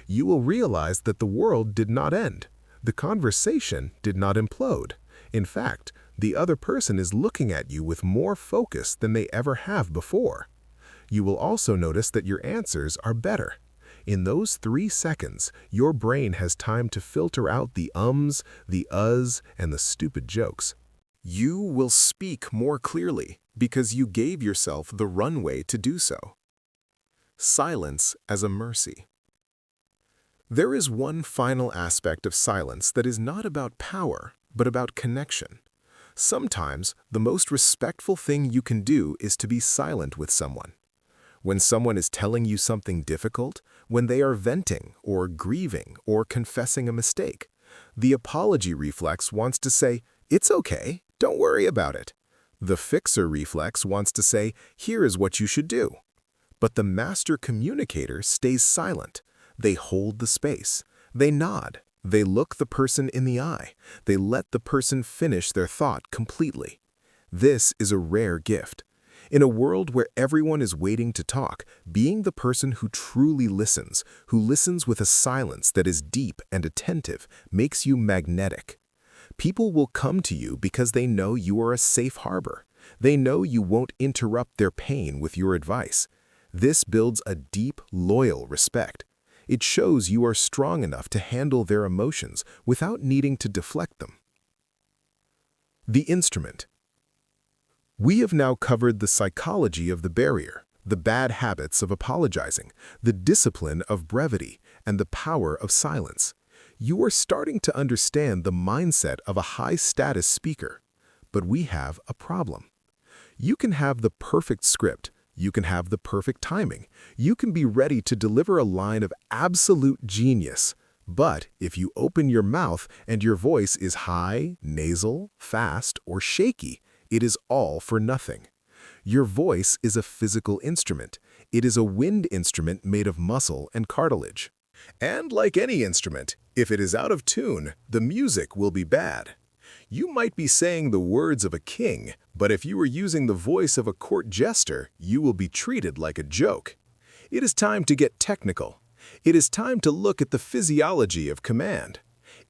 [SPEAKER 1] You will realize that the world did not end. The conversation did not implode. In fact, the other person is looking at you with more focus than they ever have before. You will also notice that your answers are better. In those 3 seconds, your brain has time to filter out the ums, the uhs, and the stupid jokes. You will speak more clearly because you gave yourself the runway to do so. Silence as a mercy. There is one final aspect of silence that is not about power, but about connection. Sometimes, the most respectful thing you can do is to be silent with someone. When someone is telling you something difficult, when they are venting or grieving or confessing a mistake, the apology reflex wants to say, "It's okay, don't worry about it." The fixer reflex wants to say, "Here is what you should do." But the master communicator stays silent. They hold the space. They nod. They look the person in the eye. They let the person finish their thought completely. This is a rare gift. In a world where everyone is waiting to talk, being the person who truly listens, who listens with a silence that is deep and attentive, makes you magnetic. People will come to you because they know you are a safe harbor. They know you won't interrupt their pain with your advice. This builds a deep, loyal respect. It shows you are strong enough to handle their emotions without needing to deflect them. The instrument. We have now covered the psychology of the barrier, the bad habits of apologizing, the discipline of brevity, and the power of silence. You are starting to understand the mindset of a high-status speaker. But we have a problem. You can have the perfect script. You can have the perfect timing. You can be ready to deliver a line of absolute genius. But if you open your mouth and your voice is high, nasal, fast, or shaky, it is all for nothing. Your voice is a physical instrument. It is a wind instrument made of muscle and cartilage. And like any instrument, if it is out of tune, the music will be bad. You might be saying the words of a king, but if you are using the voice of a court jester, you will be treated like a joke. It is time to get technical. It is time to look at the physiology of command.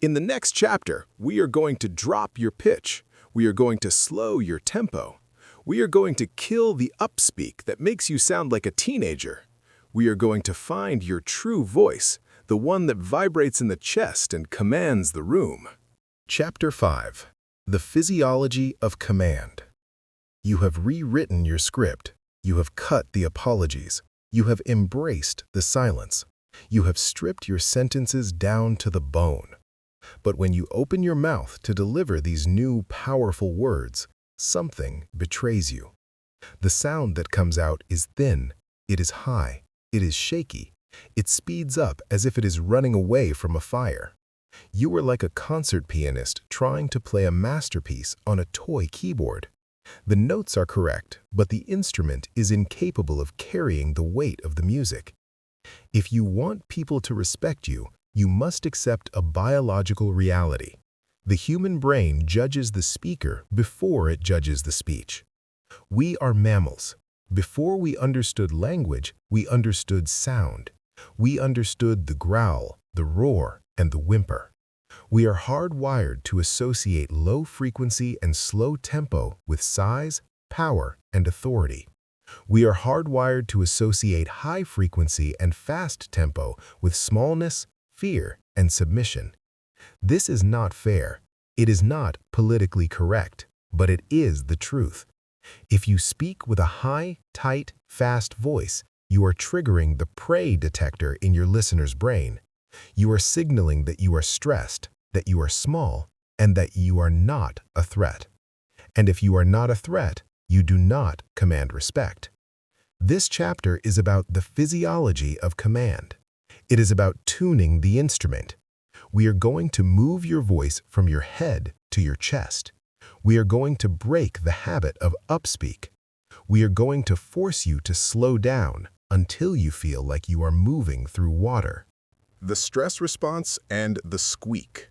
[SPEAKER 1] In the next chapter, we are going to drop your pitch. We are going to slow your tempo. We are going to kill the upspeak that makes you sound like a teenager. We are going to find your true voice, the one that vibrates in the chest and commands the room. Chapter 5. The Physiology of Command. You have rewritten your script. You have cut the apologies. You have embraced the silence. You have stripped your sentences down to the bone. But when you open your mouth to deliver these new, powerful words, something betrays you. The sound that comes out is thin, it is high, it is shaky, it speeds up as if it is running away from a fire. You are like a concert pianist trying to play a masterpiece on a toy keyboard. The notes are correct, but the instrument is incapable of carrying the weight of the music. If you want people to respect you, you must accept a biological reality. The human brain judges the speaker before it judges the speech. We are mammals. Before we understood language, we understood sound. We understood the growl, the roar, and the whimper. We are hardwired to associate low frequency and slow tempo with size, power, and authority. We are hardwired to associate high frequency and fast tempo with smallness, fear, and submission. This is not fair. It is not politically correct, but it is the truth. If you speak with a high, tight, fast voice, you are triggering the prey detector in your listener's brain. You are signaling that you are stressed, that you are small, and that you are not a threat. And if you are not a threat, you do not command respect. This chapter is about the physiology of command. It is about tuning the instrument. We are going to move your voice from your head to your chest. We are going to break the habit of upspeak. We are going to force you to slow down until you feel like you are moving through water.
[SPEAKER 2] The stress response and the squeak.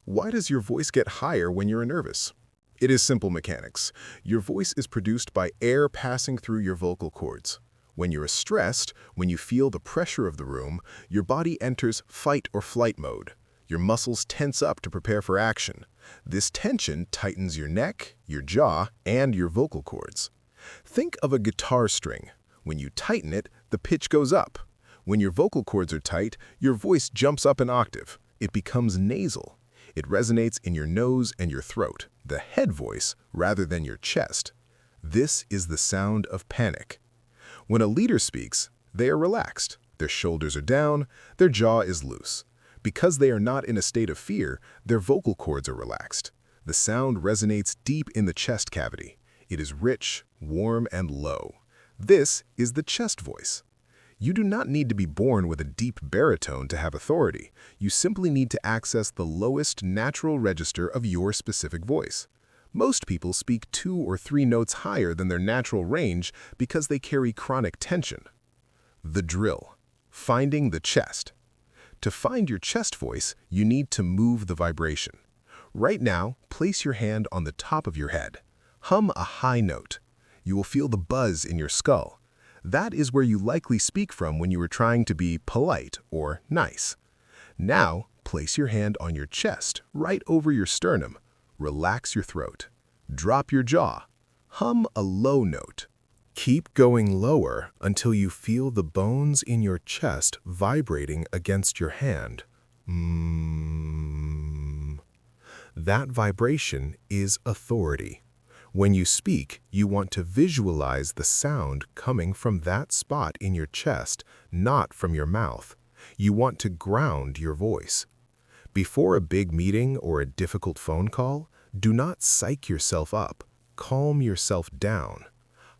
[SPEAKER 2] Why does your voice get higher when you're nervous? It is simple mechanics. Your voice is produced by air passing through your vocal cords. When you're stressed, when you feel the pressure of the room, your body enters fight or flight mode. Your muscles tense up to prepare for action. This tension tightens your neck, your jaw, and your vocal cords. Think of a guitar string. When you tighten it, the pitch goes up. When your vocal cords are tight, your voice jumps up an octave. It becomes nasal. It resonates in your nose and your throat, the head voice, rather than your chest. This is the sound of panic. When a leader speaks, they are relaxed. Their shoulders are down, their jaw is loose. Because they are not in a state of fear, their vocal cords are relaxed. The sound resonates deep in the chest cavity. It is rich, warm, and low. This is the chest voice. You do not need to be born with a deep baritone to have authority. You simply need to access the lowest natural register of your specific voice. Most people speak 2 or 3 notes higher than their natural range because they carry chronic tension. The drill. Finding the chest. To find your chest voice, you need to move the vibration. Right now, place your hand on the top of your head. Hum a high note. You will feel the buzz in your skull. That is where you likely speak from when you are trying to be polite or nice. Now, place your hand on your chest, right over your sternum. Relax your throat. Drop your jaw. Hum a low note. Keep going lower until you feel the bones in your chest vibrating against your hand. That vibration is authority. When you speak, you want to visualize the sound coming from that spot in your chest, not from your mouth. You want to ground your voice. Before a big meeting or a difficult phone call, do not psych yourself up. Calm yourself down.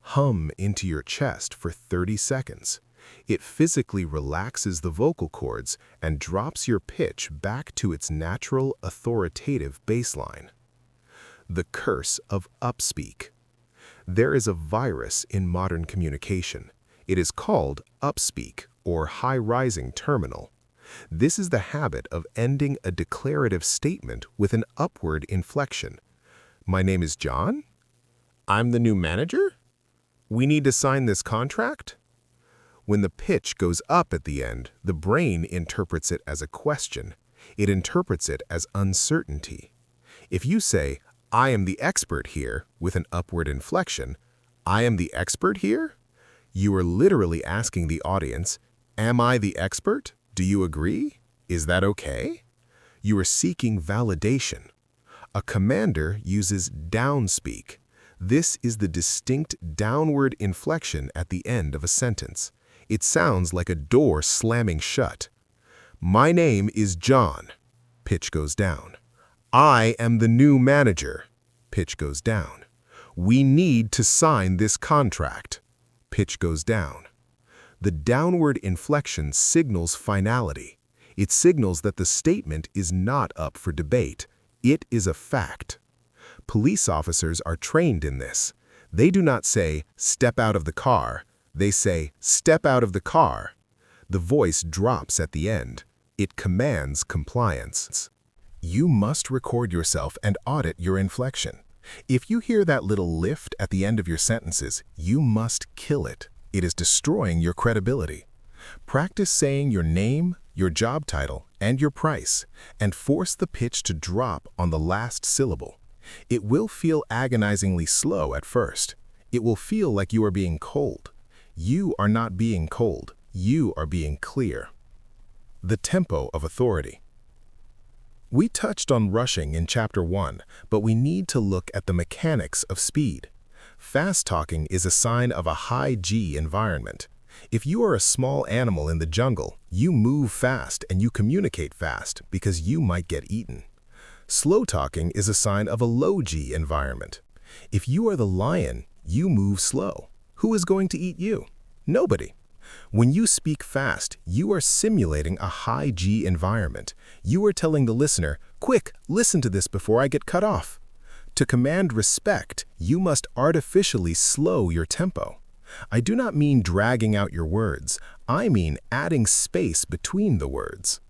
[SPEAKER 2] Hum into your chest for 30 seconds. It physically relaxes the vocal cords and drops your pitch back to its natural, authoritative baseline. The curse of upspeak. There is a virus in modern communication. It is called upspeak or high-rising terminal. This is the habit of ending a declarative statement with an upward inflection. My name is John. I'm the new manager. We need to sign this contract. When the pitch goes up at the end, the brain interprets it as a question. It interprets it as uncertainty. If you say, I am the expert here, with an upward inflection, I am the expert here? You are literally asking the audience, am I the expert? Do you agree? Is that okay? You are seeking validation. A commander uses downspeak. This is the distinct downward inflection at the end of a sentence. It sounds like a door slamming shut. My name is John. Pitch goes down. I am the new manager. Pitch goes down.
[SPEAKER 1] We need to sign this contract. Pitch goes down. The downward inflection signals finality. It signals that the statement is not up for debate. It is a fact. Police officers are trained in this. They do not say, "Step out of the car." They say, "Step out of the car." The voice drops at the end. It commands compliance. You must record yourself and audit your inflection. If you hear that little lift at the end of your sentences, you must kill it. It is destroying your credibility. Practice saying your name, your job title, and your price, and force the pitch to drop on the last syllable. It will feel agonizingly slow at first. It will feel like you are being cold. You are not being cold. You are being clear. The tempo of authority. We touched on rushing in Chapter 1, but we need to look at the mechanics of speed. Fast talking is a sign of a high G environment. If you are a small animal in the jungle, you move fast and you communicate fast because you might get eaten. Slow talking is a sign of a low G environment. If you are the lion, you move slow. Who is going to eat you? Nobody. When you speak fast, you are simulating a high G environment. You are telling the listener, "Quick, listen to this before I get cut off." To command respect, you must artificially slow your tempo. I do not mean dragging out your words. I mean adding space between the words.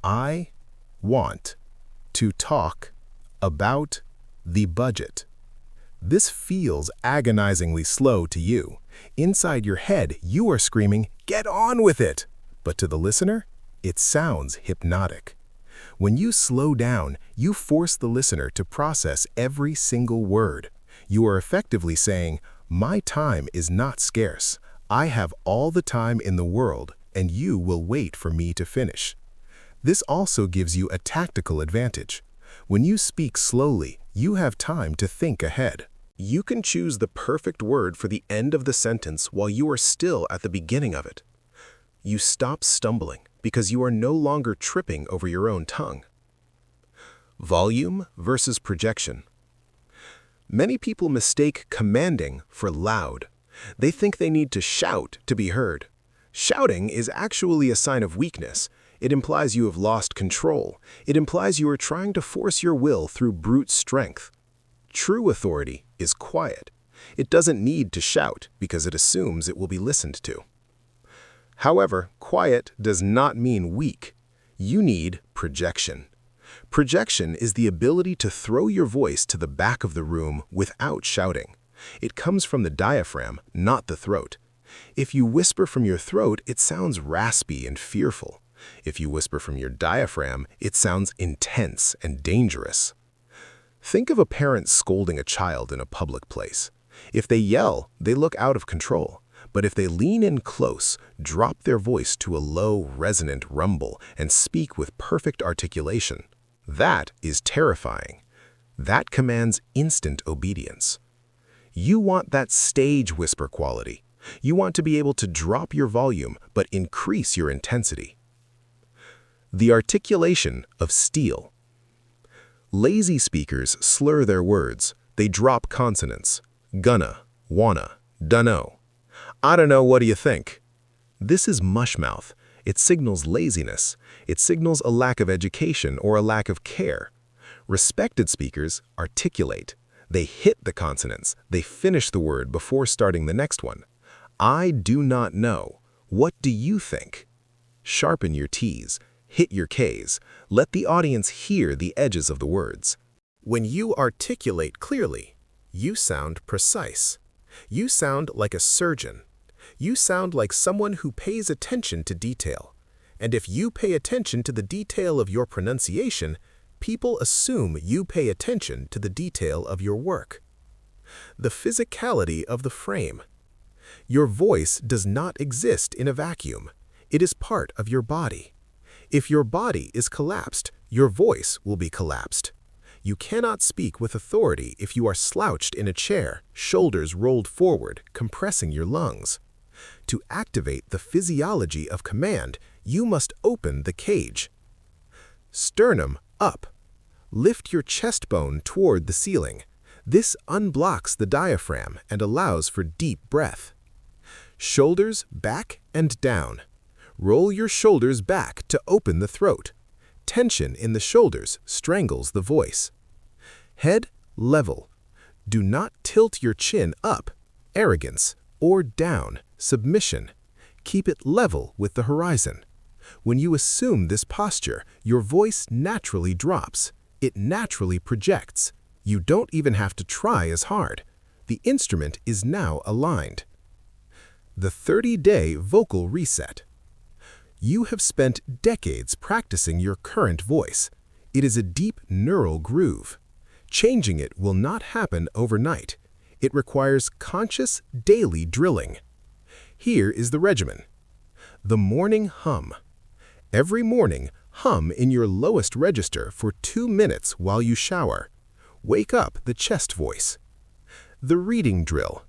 [SPEAKER 1] I want to talk about the budget. This feels agonizingly slow to you. Inside your head, you are screaming, "Get on with it!" But to the listener, it sounds hypnotic. When you slow down, you force the listener to process every single word. You are effectively saying, "My time is not scarce. I have all the time in the world, and you will wait for me to finish." This also gives you a tactical advantage. When you speak slowly, you have time to think ahead. You can choose the perfect word for the end of the sentence while you are still at the beginning of it. You stop stumbling because you are no longer tripping over your own tongue. Volume versus projection. Many people mistake commanding for loud. They think they need to shout to be heard. Shouting is actually a sign of weakness. It implies you have lost control. It implies you are trying to force your will through brute strength. True authority is quiet. It doesn't need to shout because it assumes it will be listened to. However, quiet does not mean weak. You need projection. Projection is the ability to throw your voice to the back of the room without shouting. It comes from the diaphragm, not the throat. If you whisper from your throat, it sounds raspy and fearful. If you whisper from your diaphragm, it sounds intense and dangerous. Think of a parent scolding a child in a public place. If they yell, they look out of control. But if they lean in close, drop their voice to a low, resonant rumble, and speak with perfect articulation, that is terrifying. That commands instant obedience. You want that stage whisper quality. You want to be able to drop your volume but increase your intensity. The articulation of steel. Lazy speakers slur their words. They drop consonants. Gonna, wanna, dunno. I don't know, what do you think? This is mushmouth. It signals laziness. It signals a lack of education or a lack of care. Respected speakers articulate. They hit the consonants. They finish the word before starting the next one. I do not know. What do you think? Sharpen your T's. Hit your K's. Let the audience hear the edges of the words. When you articulate clearly, you sound precise. You sound like a surgeon. You sound like someone who pays attention to detail. And if you pay attention to the detail of your pronunciation, people assume you pay attention to the detail of your work. The physicality of the frame. Your voice does not exist in a vacuum. It is part of your body. If your body is collapsed, your voice will be collapsed. You cannot speak with authority if you are slouched in a chair, shoulders rolled forward, compressing your lungs. To activate the physiology of command, you must open the cage. Sternum up. Lift your chest bone toward the ceiling. This unblocks the diaphragm and allows for deep breath. Shoulders back and down. Roll your shoulders back to open the throat. Tension in the shoulders strangles the voice. Head level. Do not tilt your chin up, arrogance, or down, submission. Keep it level with the horizon. When you assume this posture, your voice naturally drops. It naturally projects. You don't even have to try as hard. The instrument is now aligned. The 30-day vocal reset. You have spent decades practicing your current voice. It is a deep neural groove. Changing it will not happen overnight. It requires conscious daily drilling. Here is the regimen. The morning hum. Every morning, hum in your lowest register for 2 minutes while you shower. Wake up the chest voice. The reading drill.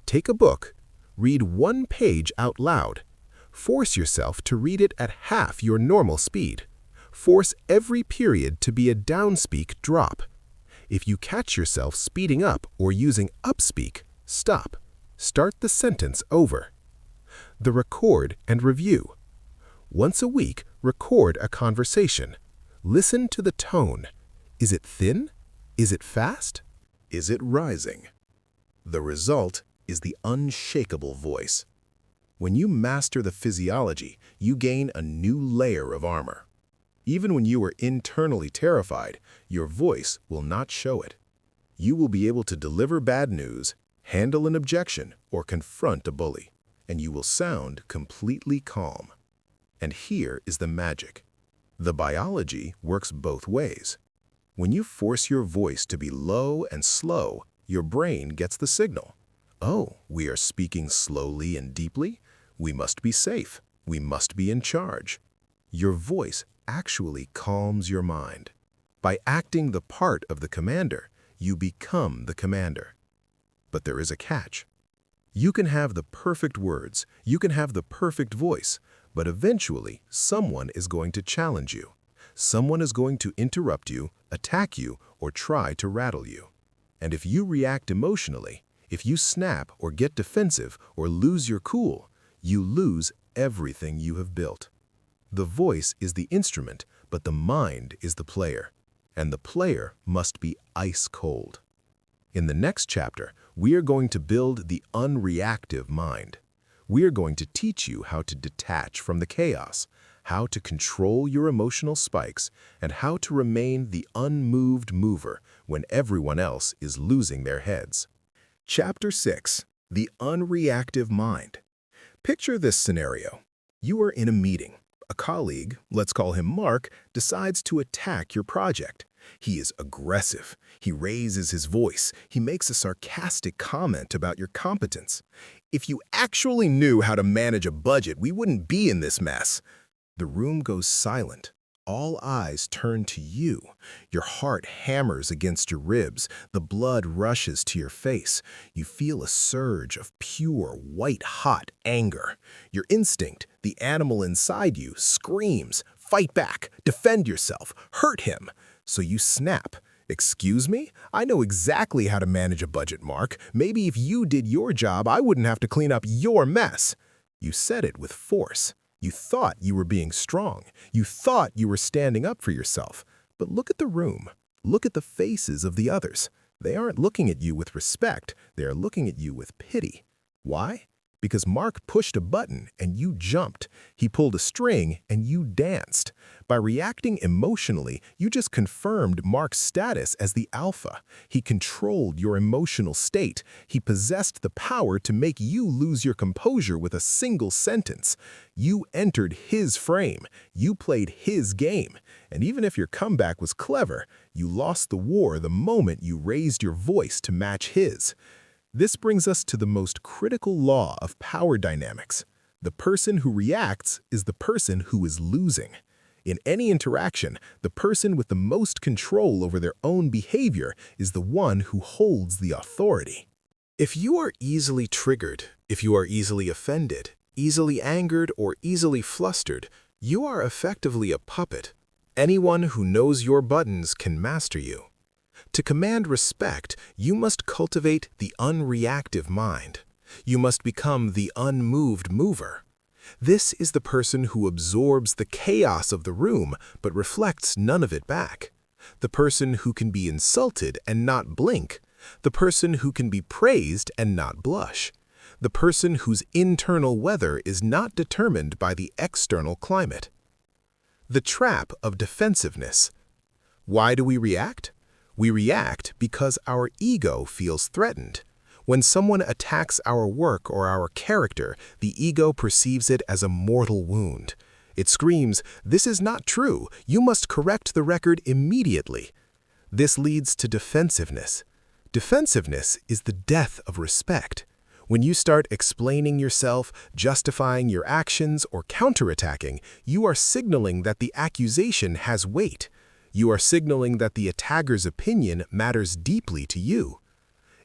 [SPEAKER 1] Take a book. Read 1 page out loud. Force yourself to read it at half your normal speed. Force every period to be a downspeak drop. If you catch yourself speeding up or using upspeak, stop. Start the sentence over. The record and review. Once a week, record a conversation. Listen to the tone. Is it thin? Is it fast?
[SPEAKER 2] Is it rising? The result is the unshakable voice. When you master the physiology, you gain a new layer of armor. Even when you are internally terrified, your voice will not show it. You will be able to deliver bad news, handle an objection, or confront a bully, and you will sound completely calm. And here is the magic. The biology works both ways. When you force your voice to be low and slow, your brain gets the signal. Oh, we are speaking slowly and deeply? We must be safe. We must be in charge. Your voice actually calms your mind. By acting the part of the commander, you become the commander. But there is a catch. You can have the perfect words, you can have the perfect voice, but eventually someone is going to challenge you. Someone is going to interrupt you, attack you, or try to rattle you. And if you react emotionally, if you snap or get defensive or lose your cool, you lose everything you have built. The voice is the instrument, but the mind is the player. And the player must be ice cold. In the next chapter, we are going to build the unreactive mind. We are going to teach you how to detach from the chaos, how to control your emotional spikes, and how to remain the unmoved mover when everyone else is losing their heads. Chapter 6. The Unreactive Mind. Picture this scenario. You are in a meeting. A colleague, let's call him Mark, decides to attack your project. He is aggressive. He raises his voice. He makes a sarcastic comment about your competence. If you actually knew how to manage a budget, we wouldn't be in this mess. The room goes silent. All eyes turn to you. Your heart hammers against your ribs. The blood rushes to your face. You feel a surge of pure, white-hot anger. Your instinct, the animal inside you, screams, fight back, defend yourself, hurt him. So you snap. Excuse me? I know exactly how to manage a budget, Mark. Maybe if you did your job, I wouldn't have to clean up your mess. You said it with force. You thought you were being strong. You thought you were standing up for yourself. But look at the room. Look at the faces of the others. They aren't looking at you with respect. They are looking at you with pity. Why? Because Mark pushed a button and you jumped. He pulled a string and you danced. By reacting emotionally, you just confirmed Mark's status as the alpha. He controlled your emotional state. He possessed the power to make you lose your composure with a single sentence. You entered his frame. You played his game. And even if your comeback was clever, you lost the war the moment you raised your voice to match his. This brings us to the most critical law of power dynamics. The person who reacts is the person who is losing. In any interaction, the person with the most control over their own behavior is the one who holds the authority. If you are easily triggered, if you are easily offended, easily angered, or easily flustered, you are effectively a puppet. Anyone who knows your buttons can master you.
[SPEAKER 1] To command respect, you must cultivate the unreactive mind. You must become the unmoved mover. This is the person who absorbs the chaos of the room but reflects none of it back. The person who can be insulted and not blink. The person who can be praised and not blush. The person whose internal weather is not determined by the external climate. The trap of defensiveness. Why do we react? We react because our ego feels threatened. When someone attacks our work or our character, the ego perceives it as a mortal wound. It screams, "This is not true. You must correct the record immediately." This leads to defensiveness. Defensiveness is the death of respect. When you start explaining yourself, justifying your actions, or counterattacking, you are signaling that the accusation has weight. You are signaling that the attacker's opinion matters deeply to you.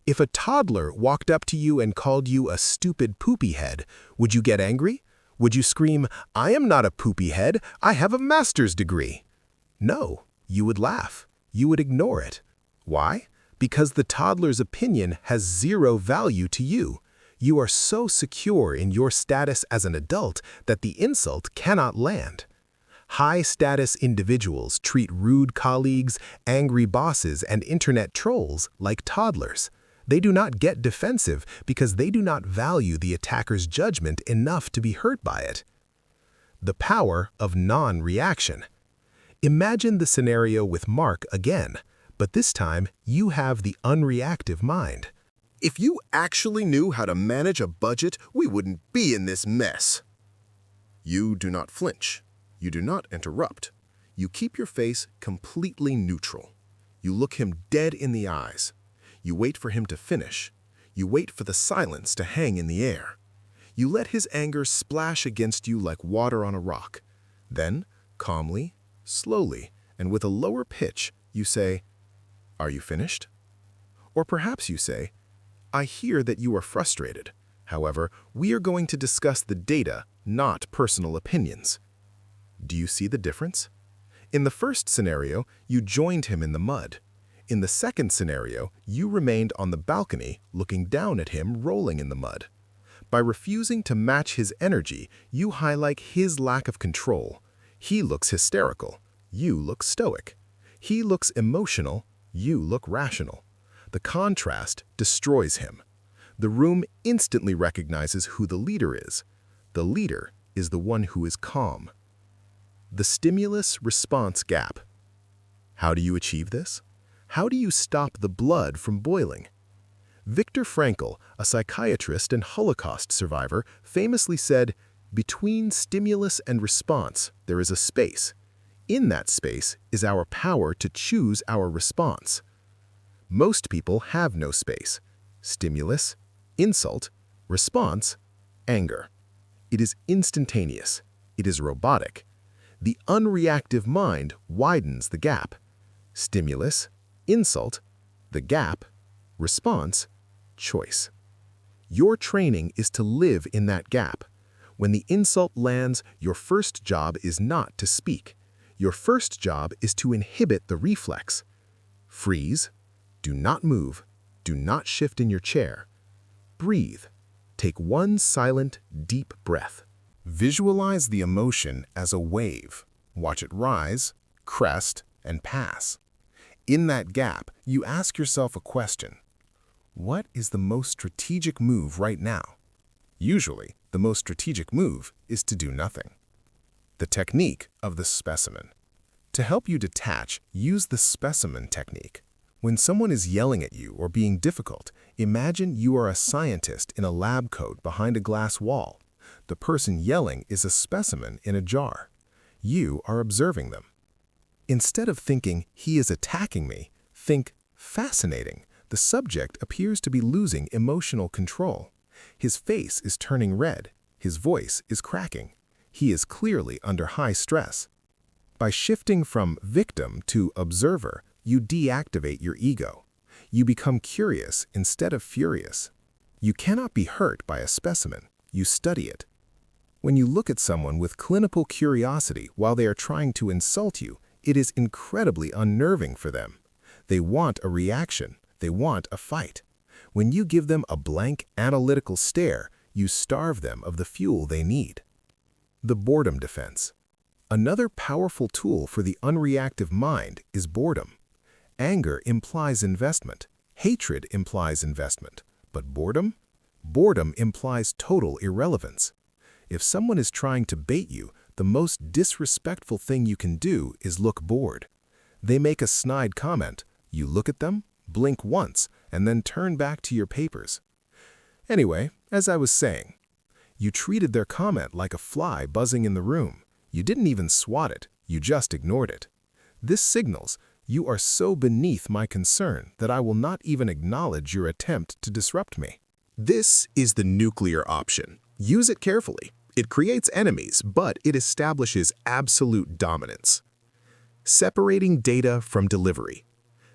[SPEAKER 1] If a toddler walked up to you and called you a stupid poopy head, would you get angry? Would you scream, "I am not a poopy head, I have a master's degree"? No, you would laugh. You would ignore it. Why? Because the toddler's opinion has zero value to you. You are so secure in your status as an adult that the insult cannot land. High-status individuals treat rude colleagues, angry bosses, and internet trolls like toddlers. They do not get defensive because they do not value the attacker's judgment enough to be hurt by it. The power of non-reaction. Imagine the scenario with Mark again, but this time you have the unreactive mind.
[SPEAKER 2] If you actually knew how to manage a budget, we wouldn't be in this mess. You do not flinch. You do not interrupt. You keep your face completely neutral. You look him dead in the eyes. You wait for him to finish. You wait for the silence to hang in the air. You let his anger splash against you like water on a rock. Then, calmly, slowly, and with a lower pitch, you say, "Are you finished?" Or perhaps you say, "I hear that you are frustrated. However, we are going to discuss the data, not personal opinions." Do you see the difference? In the first scenario, you joined him in the mud. In the second scenario, you remained on the balcony looking down at him rolling in the mud. By refusing to match his energy, you highlight his lack of control. He looks hysterical. You look stoic. He looks emotional. You look rational. The contrast destroys him. The room instantly recognizes who the leader is. The leader is the one who is calm. The stimulus-response gap. How do you achieve this? How do you stop the blood from boiling? Viktor Frankl, a psychiatrist and Holocaust survivor, famously said, "Between stimulus and response, there is a space. In that space is our power to choose our response." Most people have no space. Stimulus, insult, response, anger. It is instantaneous. It is robotic. The unreactive mind widens the gap. Stimulus, insult, the gap, response, choice. Your training is to live in that gap. When the insult lands, your first job is not to speak. Your first job is to inhibit the reflex. Freeze. Do not move. Do not shift in your chair. Breathe. Take one silent, deep breath. Visualize the emotion as a wave. Watch it rise, crest, and pass. In that gap, you ask yourself a question. What is the most strategic move right now? Usually, the most strategic move is to do nothing. The technique of the specimen. To help you detach, use the specimen technique. When someone is yelling at you or being difficult, imagine you are a scientist in a lab coat behind a glass wall. The person yelling is a specimen in a jar. You are observing them. Instead of thinking, "He is attacking me," think, "Fascinating. The subject appears to be losing emotional control. His face is turning red. His voice is cracking. He is clearly under high stress." By shifting from victim to observer, you deactivate your ego. You become curious instead of furious. You cannot be hurt by a specimen. You study it. When you look at someone with clinical curiosity while they are trying to insult you, it is incredibly unnerving for them.
[SPEAKER 1] They want a reaction. They want a fight. When you give them a blank, analytical stare, you starve them of the fuel they need. The boredom defense. Another powerful tool for the unreactive mind is boredom. Anger implies investment. Hatred implies investment. But boredom? Boredom implies total irrelevance. If someone is trying to bait you, the most disrespectful thing you can do is look bored. They make a snide comment. You look at them, blink once, and then turn back to your papers. Anyway, as I was saying, you treated their comment like a fly buzzing in the room. You didn't even swat it, you just ignored it. This signals, you are so beneath my concern that I will not even acknowledge your attempt to disrupt me.
[SPEAKER 2] This is the nuclear option. Use it carefully. It creates enemies, but it establishes absolute dominance. Separating data from delivery.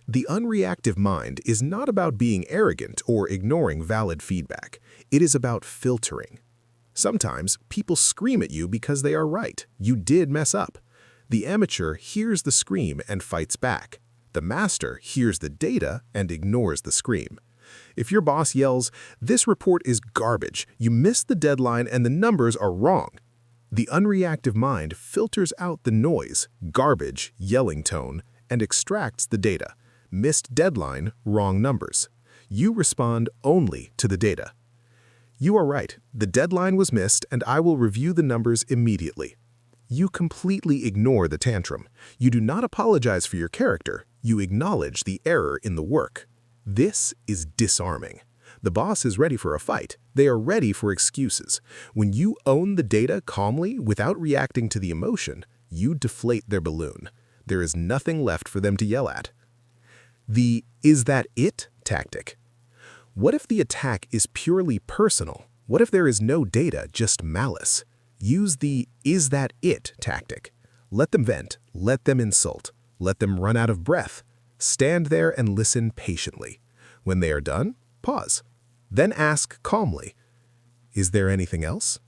[SPEAKER 2] The unreactive mind is not about being arrogant or ignoring valid feedback. It is about filtering. Sometimes people scream at you because they are right. You did mess up. The amateur hears the scream and fights back. The master hears the data and ignores the scream. If your boss yells, "This report is garbage, you missed the deadline and the numbers are wrong," the unreactive mind filters out the noise, garbage, yelling tone, and extracts the data. Missed deadline, wrong numbers. You respond only to the data. You are right, the deadline was missed and I will review the numbers immediately. You completely ignore the tantrum. You do not apologize for your character, you acknowledge the error in the work. This is disarming. The boss is ready for a fight. They are ready for excuses. When you own the data calmly without reacting to the emotion, you deflate their balloon. There is nothing left for them to yell at. The "is that it" tactic. What if the attack is purely personal? What if there is no data, just malice? Use the "is that it" tactic. Let them vent, let them insult, let them run out of breath. Stand there and listen patiently. When they are done, pause. Then ask calmly, "Is there anything else?"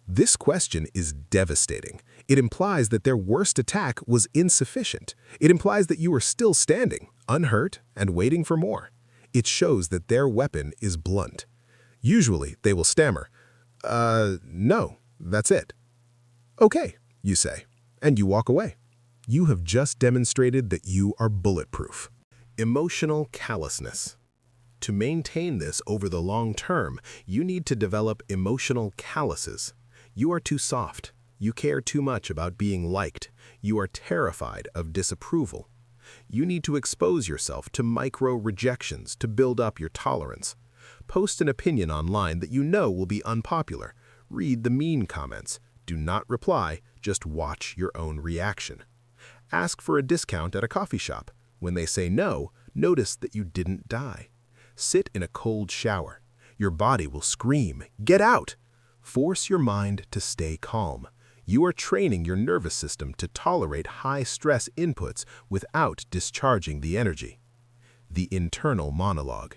[SPEAKER 2] This question is devastating. It implies that their worst attack was insufficient. It implies that you are still standing, unhurt, and waiting for more. It shows that their weapon is blunt. Usually, they will stammer, "No, that's it." "Okay," you say, and you walk away. You have just demonstrated that you are bulletproof. Emotional callousness. To maintain this over the long term, you need to develop emotional calluses. You are too soft. You care too much about being liked. You are terrified of disapproval. You need to expose yourself to micro-rejections to build up your tolerance. Post an opinion online that you know will be unpopular. Read the mean comments. Do not reply, just watch your own reaction. Ask for a discount at a coffee shop. When they say no, notice that you didn't die. Sit in a cold shower. Your body will scream, "Get out!" Force your mind to stay calm. You are training your nervous system to tolerate high-stress inputs without discharging the energy. The internal monologue.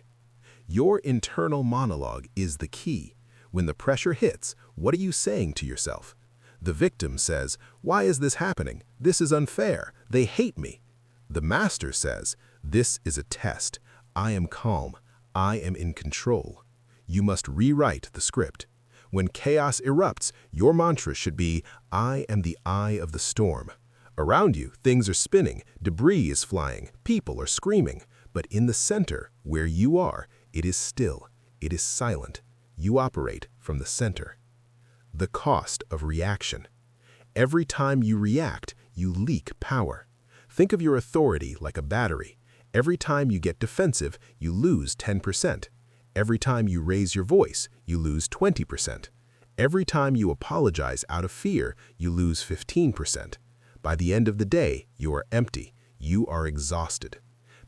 [SPEAKER 2] Your internal monologue is the key. When the pressure hits, what are you saying to yourself? The victim says, "Why is this happening? This is unfair. They hate me." The master says, "This is a test. I am calm. I am in control." You must rewrite the script. When chaos erupts, your mantra should be, "I am the eye of the storm." Around you, things are spinning, debris is flying, people are screaming. But in the center, where you are, it is still, it is silent. You operate from the center. The cost of reaction. Every time you react, you leak power. Think of your authority like a battery. Every time you get defensive, you lose 10%. Every time you raise your voice, you lose 20%. Every time you apologize out of fear, you lose 15%. By the end of the day, you are empty. You are exhausted.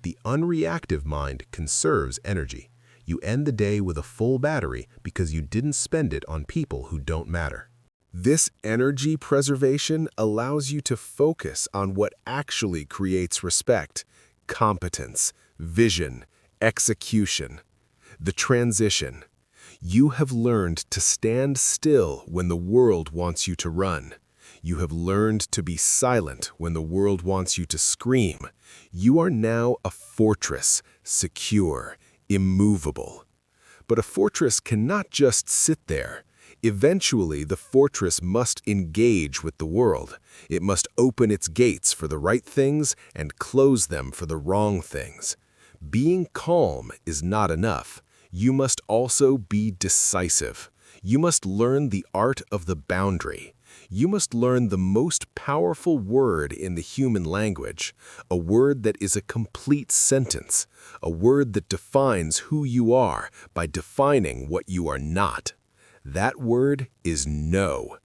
[SPEAKER 2] The unreactive mind conserves energy. You end the day with a full battery because you didn't spend it on people who don't matter. This energy preservation allows you to focus on what actually creates respect: competence, vision, execution. The transition. You have learned to stand still when the world wants you to run. You have learned to be silent when the world wants you to scream. You are now a fortress, secure, immovable. But a fortress cannot just sit there. Eventually, the fortress must engage with the world. It must open its gates for the right things and close them for the wrong things. Being calm is not enough. You must also be decisive. You must learn the art of the boundary. You must learn the most powerful word in the human language, a word that is a complete sentence, a word that defines who you are by defining what you are not. That word is no.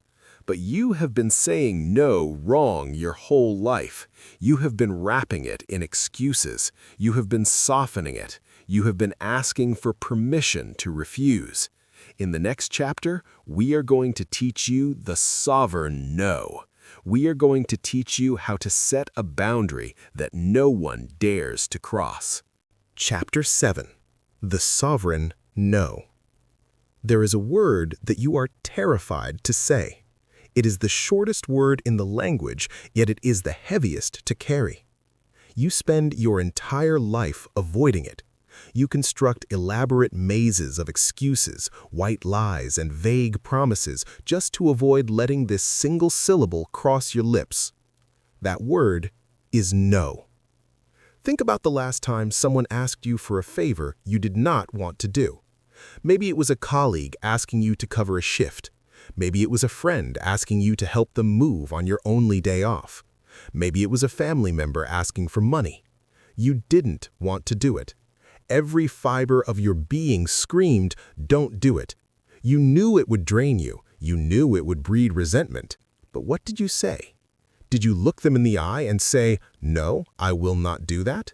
[SPEAKER 2] But you have been saying no wrong your whole life. You have been wrapping it in excuses. You have been softening it. You have been asking for permission to refuse. In the next chapter, we are going to teach you the sovereign no. We are going to teach you how to set a boundary that no one dares to cross.
[SPEAKER 1] Chapter 7. The Sovereign No. There is a word that you are terrified to say. It is the shortest word in the language, yet it is the heaviest to carry. You spend your entire life avoiding it. You construct elaborate mazes of excuses, white lies, and vague promises just to avoid letting this single syllable cross your lips. That word is no. Think about the last time someone asked you for a favor you did not want to do. Maybe it was a colleague asking you to cover a shift. Maybe it was a friend asking you to help them move on your only day off. Maybe it was a family member asking for money. You didn't want to do it. Every fiber of your being screamed, "Don't do it." You knew it would drain you. You knew it would breed resentment. But what did you say? Did you look them in the eye and say, "No, I will not do that"?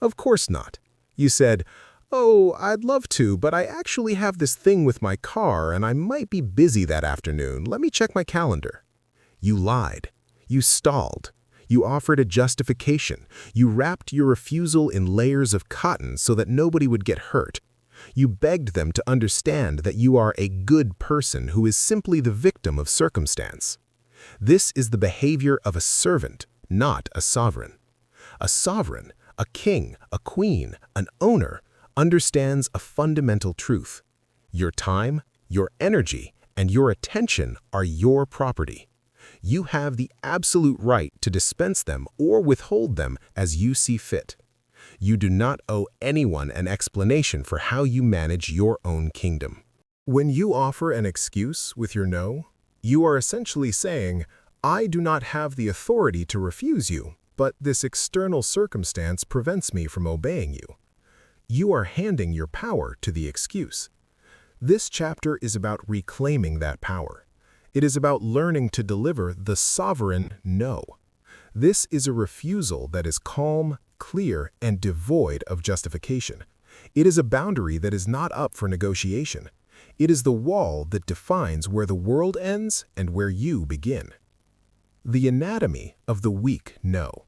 [SPEAKER 1] Of course not. You said, "Oh, I'd love to, but I actually have this thing with my car and I might be busy that afternoon. Let me check my calendar." You lied. You stalled. You offered a justification. You wrapped your refusal in layers of cotton so that nobody would get hurt. You begged them to understand that you are a good person who is simply the victim of circumstance. This is the behavior of a servant, not a sovereign. A sovereign, a king, a queen, an owner, understands a fundamental truth. Your time, your energy, and your attention are your property. You have the absolute right to dispense them or withhold them as you see fit. You do not owe anyone an explanation for how you manage your own kingdom. When you offer an excuse with your no, you are essentially saying, "I do not have the authority to refuse you, but this external circumstance prevents me from obeying you." You are handing your power to the excuse. This chapter is about reclaiming that power. It is about learning to deliver the sovereign no. This is a refusal that is calm, clear, and devoid of justification. It is a boundary that is not up for negotiation. It is the wall that defines where the world ends and where you begin. The anatomy of the weak no.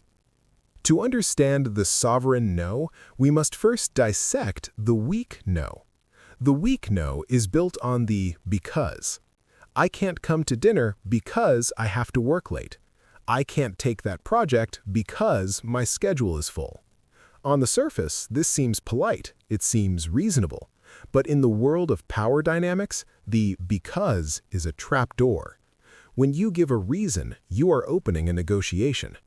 [SPEAKER 1] To understand the sovereign no, we must first dissect the weak no. The weak no is built on the because. I can't come to dinner because I have to work late. I can't take that project because my schedule is full. On the surface, this seems polite. It seems reasonable. But in the world of power dynamics, the because is a trapdoor. When you give a reason, you are opening a negotiation.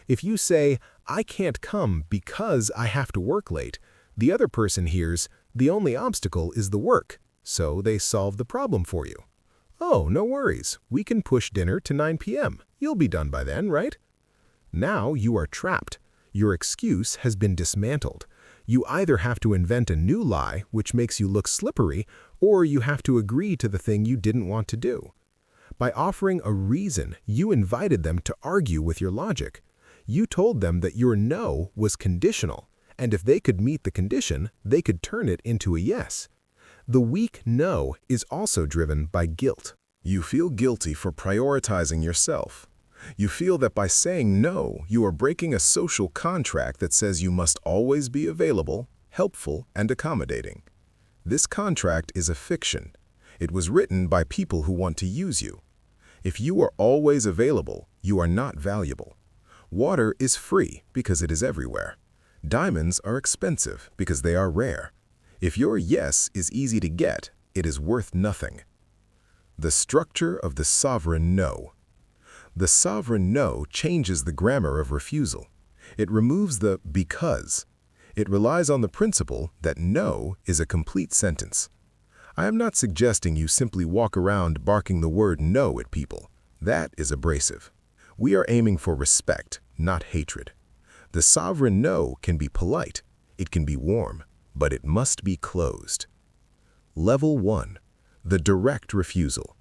[SPEAKER 1] If you say, "I can't come because I have to work late," the other person hears, "The only obstacle is the work," so they solve the problem for you. "Oh, no worries. We can push dinner to 9 p.m. You'll be done by then, right?" Now you are trapped. Your excuse has been dismantled. You either have to invent a new lie, which makes you look slippery, or you have to agree to the thing you didn't want to do. By offering a reason, you invited them to argue with your logic. You told them that your no was conditional, and if they could meet the condition, they could turn it into a yes. The weak no is also driven by guilt. You feel guilty for prioritizing yourself. You feel that by saying no, you are breaking a social contract that says you must always be available, helpful, and accommodating. This contract is a fiction. It was written by people who want to use you.
[SPEAKER 2] If you are always available, you are not valuable. Water is free because it is everywhere. Diamonds are expensive because they are rare. If your yes is easy to get, it is worth nothing. The structure of the sovereign no. The sovereign no changes the grammar of refusal. It removes the because. It relies on the principle that no is a complete sentence. I am not suggesting you simply walk around barking the word no at people. That is abrasive. We are aiming for respect, not hatred. The sovereign no can be polite, it can be warm, but it must be closed. Level 1. The direct refusal.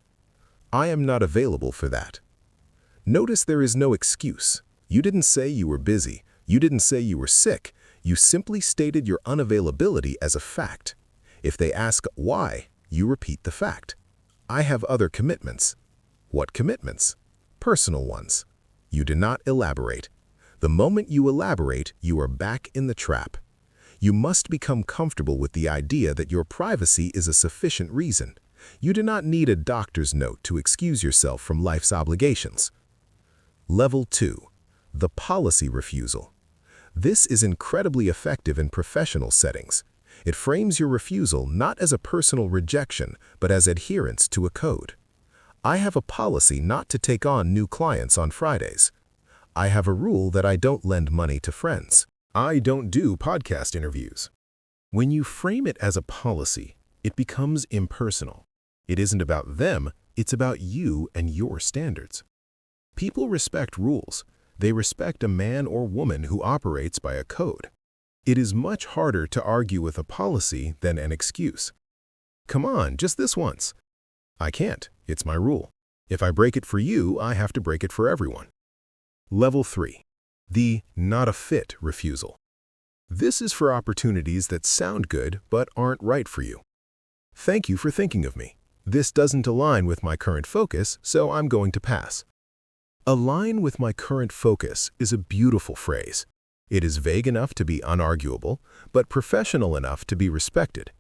[SPEAKER 2] I am not available for that. Notice there is no excuse. You didn't say you were busy. You didn't say you were sick. You simply stated your unavailability as a fact. If they ask why, you repeat the fact. I have other commitments. What commitments? Personal ones. You do not elaborate. The moment you elaborate, you are back in the trap. You must become comfortable with the idea that your privacy is a sufficient reason. You do not need a doctor's note to excuse yourself from life's obligations. Level 2. The policy refusal. This is incredibly effective in professional settings. It frames your refusal not as a personal rejection, but as adherence to a code. I have a policy not to take on new clients on Fridays. I have a rule that I don't lend money to friends. I don't do podcast interviews. When you frame it as a policy, it becomes impersonal. It isn't about them, it's about you and your standards. People respect rules. They respect a man or woman who operates by a code. It is much harder to argue with a policy than an excuse. Come on, just this once. I can't. It's my rule. If I break it for you, I have to break it for everyone. Level 3. The not a fit refusal. This is for opportunities that sound good but aren't right for you. Thank you for thinking of me. This doesn't align with my current focus, so I'm going to pass. Align with my current focus is a beautiful phrase. It is vague enough to be unarguable, but professional enough to be respected.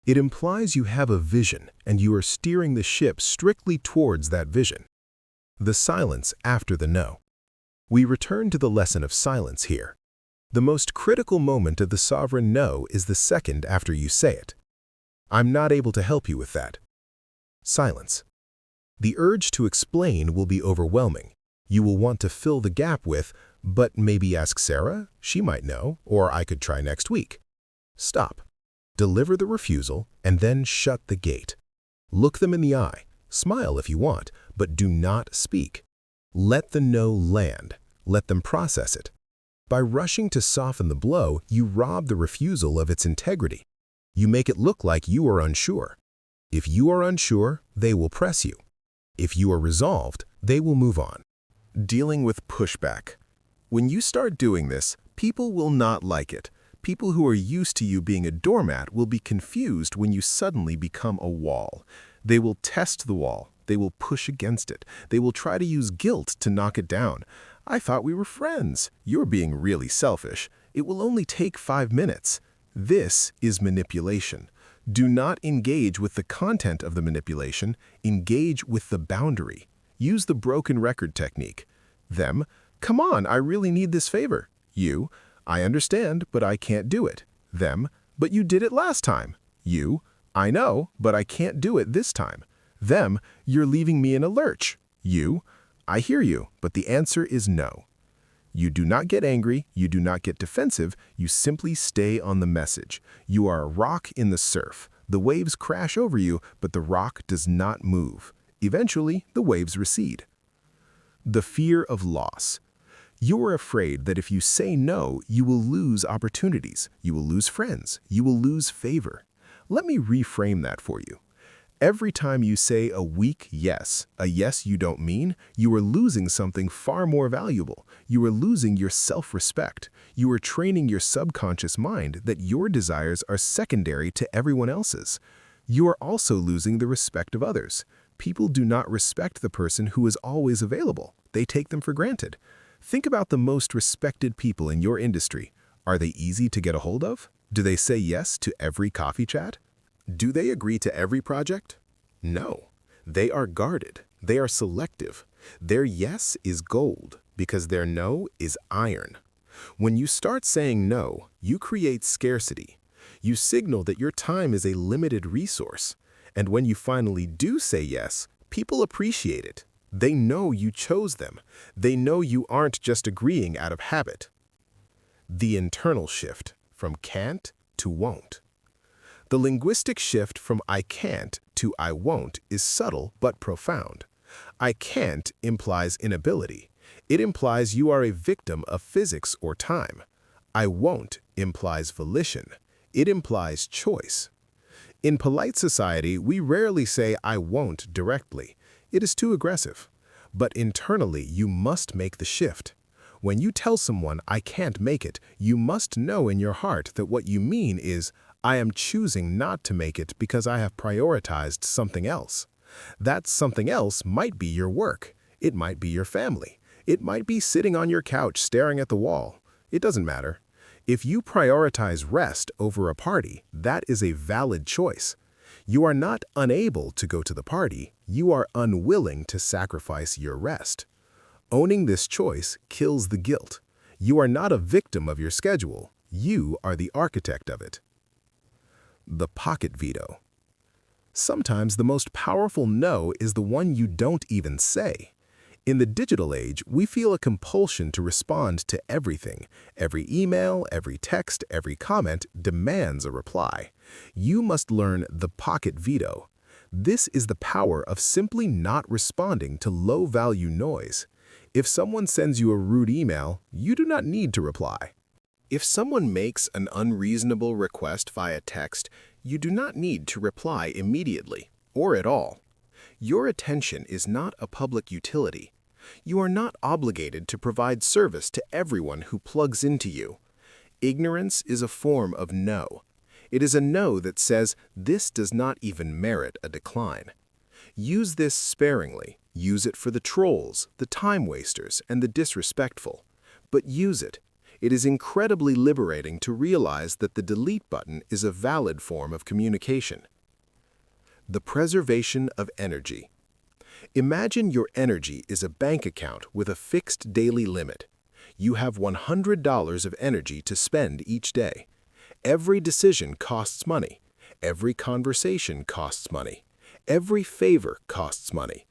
[SPEAKER 2] It implies you have a vision and you are steering the ship strictly towards that vision. The silence after the no. We return to the lesson of silence here. The most critical moment of the sovereign no is the second after you say it. I'm not able to help you with that. Silence. The urge to explain will be overwhelming. You will want to fill the gap with, but maybe ask Sarah, she might know, or I could try next week. Stop. Deliver the refusal and then shut the gate. Look them in the eye. Smile if you want, but do not speak. Let the no land. Let them process it. By rushing to soften the blow, you rob the refusal of its integrity. You make it look like you are unsure. If you are unsure, they will press you. If you are resolved, they will move on. Dealing with pushback. When you start doing this, people will not like it. People who are used to you being a doormat will be confused when you suddenly become a wall. They will test the wall. They will push against it. They will try to use guilt to knock it down. I thought we were friends. You're being really selfish. It will only take 5 minutes. This is manipulation. Do not engage with the content of the manipulation. Engage with the boundary. Use the broken record technique. Them, come on, I really need this favor. You, I understand, but I can't do it. Them, but you did it last time. You, I know, but I can't do it this time. Them, you're leaving me in a lurch. You, I hear you, but the answer is no. You do not get angry, you do not get defensive, you simply stay on the message. You are a rock in the surf. The waves crash over you, but the rock does not move. Eventually, the waves recede. The fear of loss. You are afraid that if you say no, you will lose opportunities, you will lose friends, you will lose favor. Let me reframe that for you. Every time you say a weak yes, a yes you don't mean, you are losing something far more valuable. You are losing your self-respect. You are training your subconscious mind that your desires are secondary to everyone else's. You are also losing the respect of others. People do not respect the person who is always available. They take them for granted. Think about the most respected people in your industry. Are they easy to get a hold of? Do they say yes to every coffee chat? Do they agree to every project? No. They are guarded.
[SPEAKER 1] They are selective. Their yes is gold because their no is iron. When you start saying no, you create scarcity. You signal that your time is a limited resource. And when you finally do say yes, people appreciate it. They know you chose them. They know you aren't just agreeing out of habit. The internal shift from can't to won't. The linguistic shift from I can't to I won't is subtle but profound. I can't implies inability. It implies you are a victim of physics or time. I won't implies volition. It implies choice. In polite society, we rarely say I won't directly. It is too aggressive. But internally, you must make the shift. When you tell someone I can't make it, you must know in your heart that what you mean is I am choosing not to make it because I have prioritized something else. That something else might be your work. It might be your family. It might be sitting on your couch staring at the wall. It doesn't matter. If you prioritize rest over a party, that is a valid choice. You are not unable to go to the party. You are unwilling to sacrifice your rest. Owning this choice kills the guilt. You are not a victim of your schedule. You are the architect of it. The pocket veto. Sometimes the most powerful no is the one you don't even say. In the digital age, we feel a compulsion to respond to everything. Every email, every text, every comment demands a reply. You must learn the pocket veto. This is the power of simply not responding to low-value noise. If someone sends you a rude email, you do not need to reply. If someone makes an unreasonable request via text, you do not need to reply immediately, or at all. Your attention is not a public utility. You are not obligated to provide service to everyone who plugs into you. Ignorance is a form of no. It is a no that says this does not even merit a decline. Use this sparingly. Use it for the trolls, the time wasters, and the disrespectful. But use it. It is incredibly liberating to realize that the delete button is a valid form of communication. The preservation of energy. Imagine your energy is a bank account with a fixed daily limit. You have $100 of energy to spend each day. Every decision costs money. Every conversation costs money. Every favor costs money.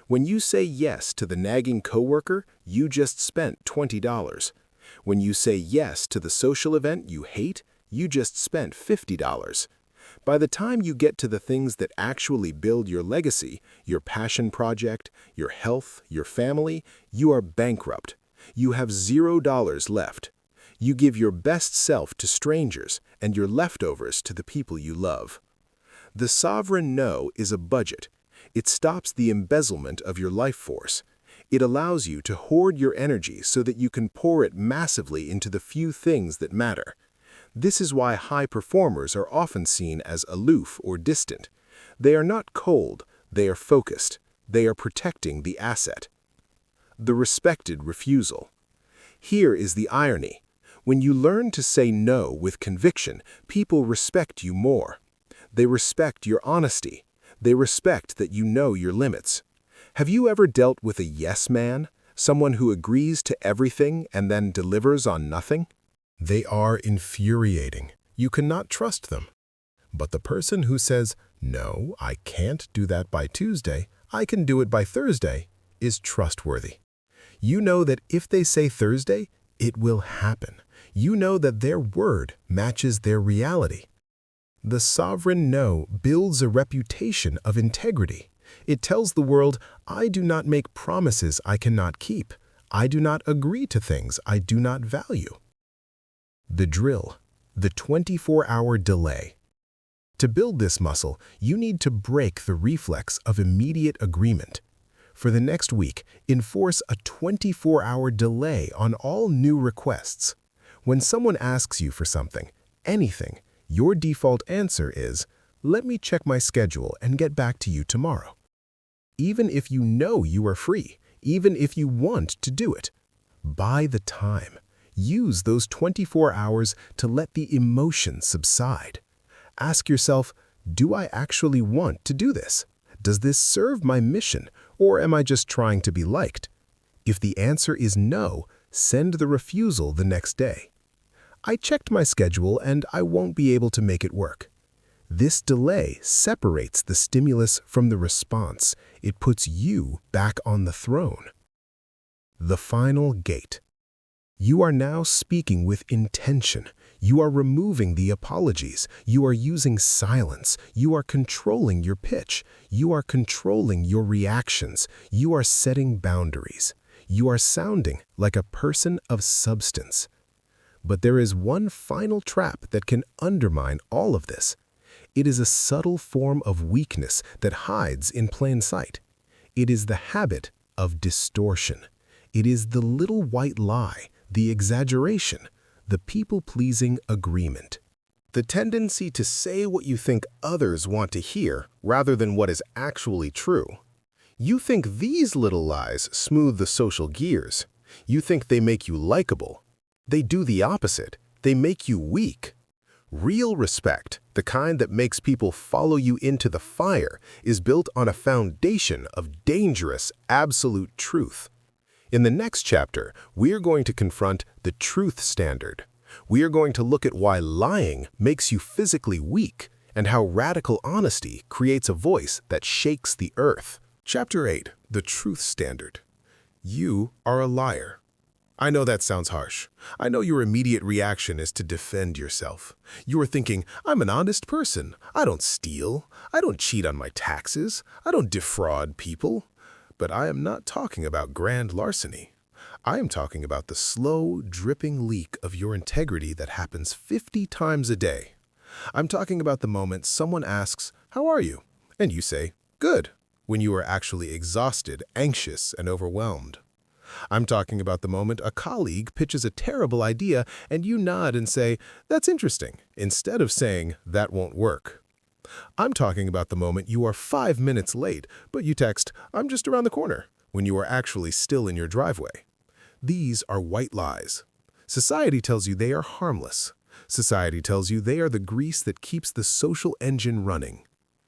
[SPEAKER 1] When you say yes to the nagging coworker, you just spent $20. When you say yes to the social event you hate, you just spent $50. By the time you get to the things that actually build your legacy, your passion project, your health, your family, you are bankrupt. You have $0 left. You give your best self to strangers and your leftovers to the people you love. The sovereign no is a budget. It stops the embezzlement of your life force. It allows you to hoard your energy so that you can pour it massively into the few things that matter. This is why high performers are often seen as aloof or distant. They are not cold, they are focused. They are protecting the asset. The respected refusal. Here is the irony. When you learn to say no with conviction, people respect you more. They respect your honesty. They respect that you know your limits. Have you ever dealt with a yes man, someone who agrees to everything and then delivers on nothing? They are infuriating. You cannot trust them. But the person who says, no, I can't do that by Tuesday, I can do it by Thursday, is trustworthy. You know that if they say Thursday, it will happen. You know that their word matches their reality. The sovereign no builds a reputation of integrity. It tells the world, I do not make promises I cannot keep. I do not agree to things I do not value. The drill, the 24-hour delay. To build this muscle, you need to break the reflex of immediate agreement. For the next week, enforce a 24-hour delay on all new requests. When someone asks you for something, anything, your default answer is, let me check my schedule and get back to you tomorrow. Even if you know you are free, even if you want to do it, buy the time. Use those 24 hours to let the emotion subside. Ask yourself, do I actually want to do this? Does this serve my mission, Or am I just trying to be liked? If the answer is no, send the refusal the next day. I checked my schedule and I won't be able to make it work. This delay separates the stimulus from the response. It puts you back on the throne. The final gate. You are now speaking with intention. You are removing the apologies. You are using silence. You are controlling your pitch. You are controlling your reactions. You are setting boundaries. You are sounding like a person of substance. But there is one final trap that can undermine all of this. It is a subtle form of weakness that hides in plain sight. It is the habit of distortion. It is the little white lie, the exaggeration, the people-pleasing agreement. The tendency to say what you think others want to hear rather than what is actually true. You think these little lies smooth the social gears. You think they make you likable. They do the opposite. They make you weak. Real respect, the kind that makes people follow you into the fire, is built on a foundation of dangerous, absolute truth. In the next chapter, we are going to confront the truth standard. We are going to look at why lying makes you physically weak and how radical honesty creates a voice that shakes the earth. Chapter 8, The Truth Standard. You are a liar. I know that sounds harsh. I know your immediate reaction is to defend yourself. You are thinking, I'm an honest person. I don't steal. I don't cheat on my taxes. I don't defraud people. But I am not talking about grand larceny. I am talking about the slow, dripping leak of your integrity that happens 50 times a day. I'm talking about the moment someone asks, "How are you?" and you say, "Good," when you are actually exhausted, anxious, and overwhelmed. I'm talking about the moment a colleague pitches a terrible idea and you nod and say, "That's interesting," instead of saying, "That won't work." I'm talking about the moment you are 5 minutes late, but you text, "I'm just around the corner," when you are actually still in your driveway. These are white lies. Society tells you they are harmless. Society tells you they are the grease that keeps the social engine running.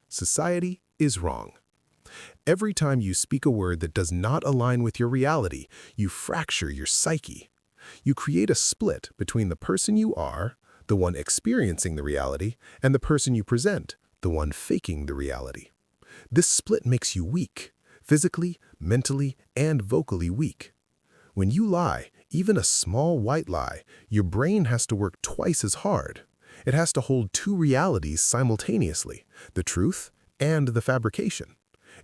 [SPEAKER 1] Society is wrong. Every time you speak a word that does not align with your reality, you fracture your psyche. You create a split between the person you are, the one experiencing the reality, and the person you present, the one faking the reality. This split makes you weak, physically, mentally, and vocally weak. When you lie, even a small white lie, your brain has to work twice as hard. It has to hold two realities simultaneously, the truth and the fabrication.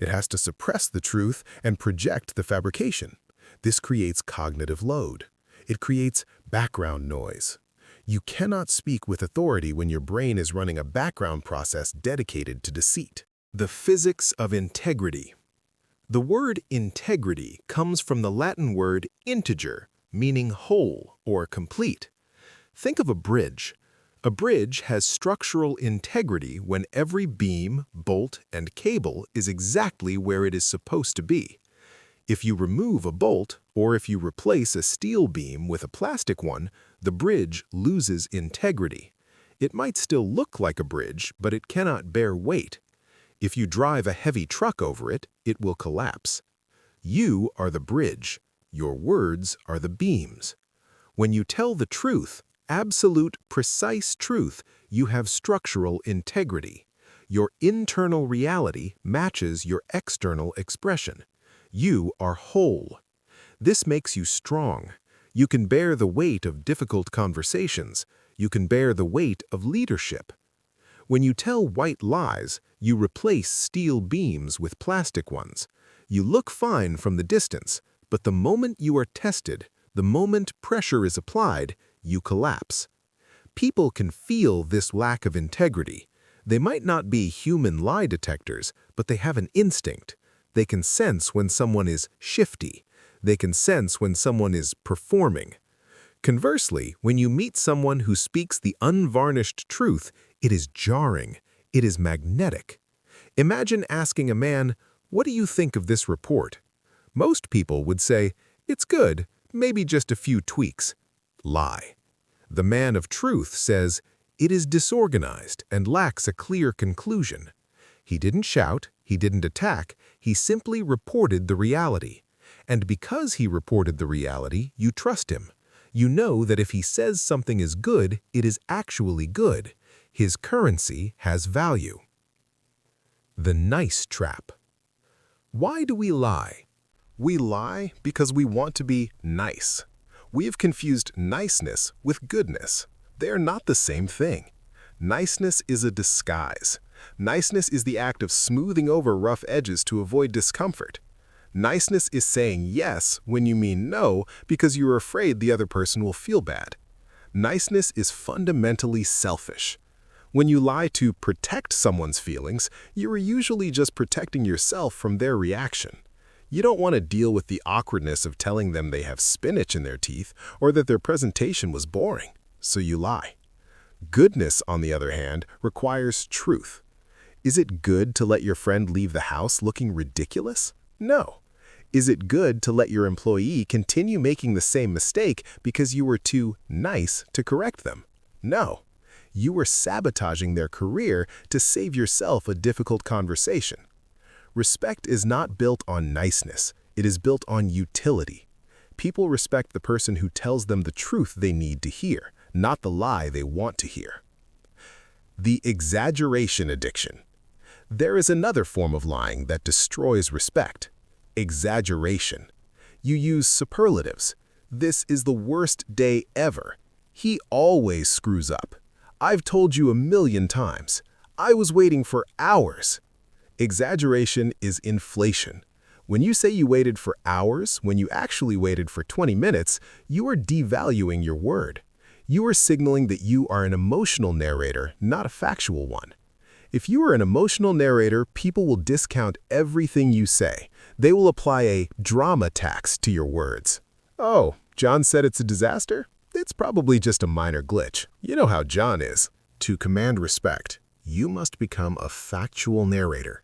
[SPEAKER 1] It has to suppress the truth and project the fabrication. This creates cognitive load. It creates background noise. You cannot speak with authority when your brain is running a background process dedicated to deceit. The physics of integrity. The word integrity comes from the Latin word integer, meaning whole or complete. Think of a bridge. A bridge has structural integrity when every beam, bolt, and cable is exactly where it is supposed to be. If you remove a bolt, or if you replace a steel beam with a plastic one, the bridge loses integrity. It might still look like a bridge, but it cannot bear weight. If you drive a heavy truck over it, it will collapse. You are the bridge. Your words are the beams. When you tell the truth, absolute, precise truth, you have structural integrity. Your internal reality matches your external expression. You are whole. This makes you strong. You can bear the weight of difficult conversations. You can bear the weight of leadership. When you tell white lies, you replace steel beams with plastic ones. You look fine from the distance, but the moment you are tested, the moment pressure is applied, you collapse. People can feel this lack of integrity. They might not be human lie detectors, but they have an instinct. They can sense when someone is shifty. They can sense when someone is performing. Conversely, when you meet someone who speaks the unvarnished truth, it is jarring. It is magnetic. Imagine asking a man, "What do you think of this report?" Most people would say, "It's good, maybe just a few tweaks." Lie. The man of truth says, "It is disorganized and lacks a clear conclusion." He didn't shout, He didn't attack, he simply reported the reality. And because he reported the reality, you trust him. You know that if he says something is good, it is actually good. His currency has value. The nice trap. Why do we lie?
[SPEAKER 2] We lie because we want to be nice. We have confused niceness with goodness. They are not the same thing. Niceness is a disguise. Niceness is the act of smoothing over rough edges to avoid discomfort. Niceness is saying yes when you mean no because you are afraid the other person will feel bad. Niceness is fundamentally selfish. When you lie to protect someone's feelings, you are usually just protecting yourself from their reaction. You don't want to deal with the awkwardness of telling them they have spinach in their teeth or that their presentation was boring, so you lie. Goodness, on the other hand, requires truth. Is it good to let your friend leave the house looking ridiculous? No. Is it good to let your employee continue making the same mistake because you were too nice to correct them? No. You were sabotaging their career to save yourself a difficult conversation. Respect is not built on niceness. It is built on utility. People respect the person who tells them the truth they need to hear, not the lie they want to hear. The exaggeration addiction. There is another form of lying that destroys respect. Exaggeration. You use superlatives. This is the worst day ever. He always screws up. I've told you 1,000,000 times. I was waiting for hours. Exaggeration is inflation. When you say you waited for hours, when you actually waited for 20 minutes, you are devaluing your word. You are signaling that you are an emotional narrator, not a factual one. If you are an emotional narrator, people will discount everything you say. They will apply a drama tax to your words. Oh, John said it's a disaster? It's probably just a minor glitch. You know how John is. To command respect, you must become a factual narrator.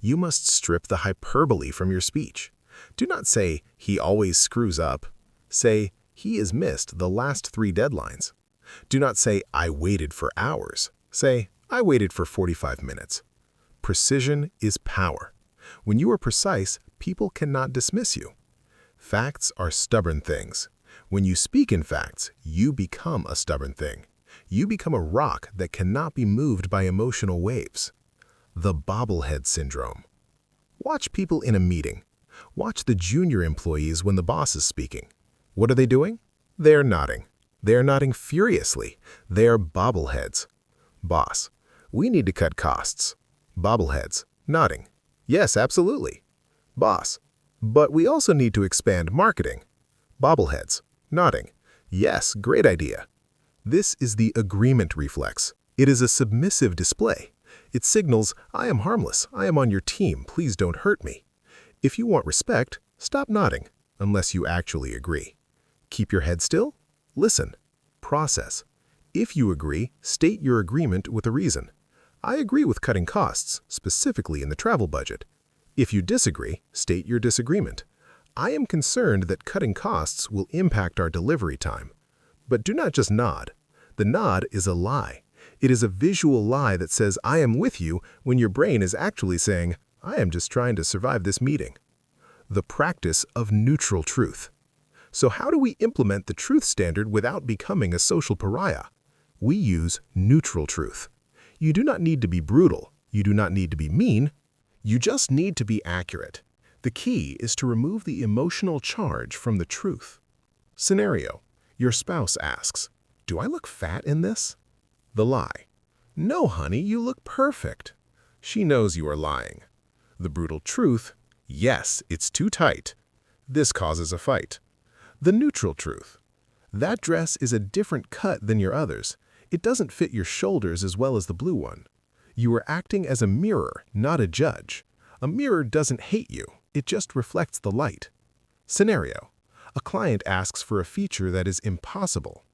[SPEAKER 2] You must strip the hyperbole from your speech. Do not say, he always screws up. Say, he has missed the last 3 deadlines. Do not say, I waited for hours. Say, I waited for 45 minutes. Precision is power. When you are precise, people cannot dismiss you. Facts are stubborn things. When you speak in facts, you become a stubborn thing. You become a rock that cannot be moved by emotional waves. The bobblehead syndrome. Watch people in a meeting. Watch the junior employees when the boss is speaking. What are they doing? They are nodding. They are nodding furiously. They are bobbleheads. Boss, we need to cut costs. Bobbleheads, nodding. Yes, absolutely. Boss, but we also need to expand marketing. Bobbleheads, nodding. Yes, great idea. This is the agreement reflex. It is a submissive display. It signals, I am harmless, I am on your team, please don't hurt me. If you want respect, stop nodding, unless you actually agree. Keep your head still, listen, process. If you agree, state your agreement with a reason. I agree with cutting costs, specifically in the travel budget. If you disagree, state your disagreement. I am concerned that cutting costs will impact our delivery time. But do not just nod. The nod is a lie. It is a visual lie that says, I am with you, when your brain is actually saying, I am just trying to survive this meeting. The practice of neutral truth. So how do we implement the truth standard without becoming a social pariah? We use neutral truth. You do not need to be brutal. You do not need to be mean. You just need to be accurate. The key is to remove the emotional charge from the truth. Scenario. Your spouse asks, do I look fat in this? The lie. No, honey, you look perfect. She knows you are lying. The brutal truth. Yes, it's too tight. This causes a fight. The neutral truth. That dress is a different cut than your others. It doesn't fit your shoulders as well as the blue one. You are acting as a mirror, not a judge. A mirror doesn't hate you. It just reflects the light. Scenario. A client asks for a feature that is impossible.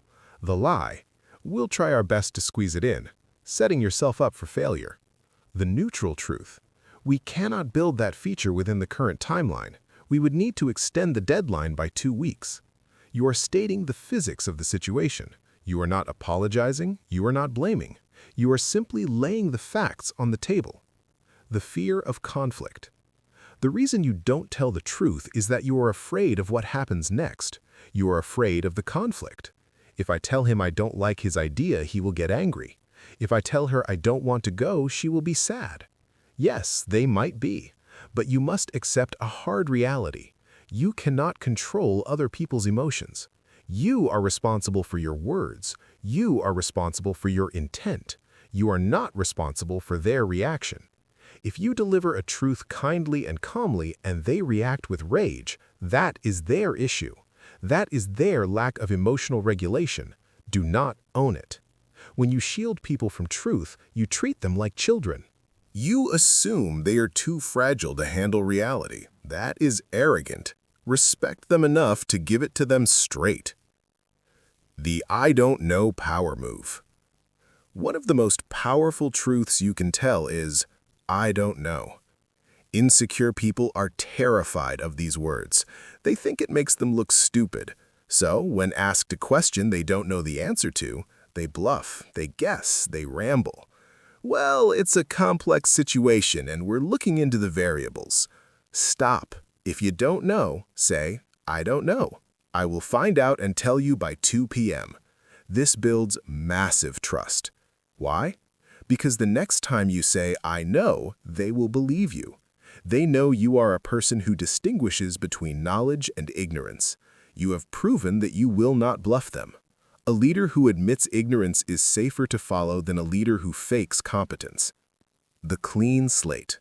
[SPEAKER 2] The lie. We'll try our best to squeeze it in, setting yourself up for failure. The neutral truth. We cannot build that feature within the current timeline. We would need to extend the deadline by 2 weeks. You are stating the physics of the situation. You are not apologizing. You are not blaming. You are simply laying the facts on the table.
[SPEAKER 1] The fear of conflict. The reason you don't tell the truth is that you are afraid of what happens next. You are afraid of the conflict. If I tell him I don't like his idea, he will get angry. If I tell her I don't want to go, she will be sad. Yes, they might be, but you must accept a hard reality. You cannot control other people's emotions. You are responsible for your words. You are responsible for your intent. You are not responsible for their reaction. If you deliver a truth kindly and calmly and they react with rage, that is their issue. That is their lack of emotional regulation. Do not own it. When you shield people from truth, you treat them like children.
[SPEAKER 2] You assume they are too fragile to handle reality. That is arrogant. Respect them enough to give it to them straight. The I don't know power move. One of the most powerful truths you can tell is, I don't know. Insecure people are terrified of these words. They think it makes them look stupid. So, when asked a question they don't know the answer to, they bluff, they guess, they ramble. Well, it's a complex situation and we're looking into the variables. Stop. If you don't know, say, I don't know. I will find out and tell you by 2 p.m. This builds massive trust. Why? Because the next time you say, I know, they will believe you. They know you are a person who distinguishes between knowledge and ignorance. You have proven that you will not bluff them. A leader who admits ignorance is safer to follow than a leader who fakes competence. The clean slate.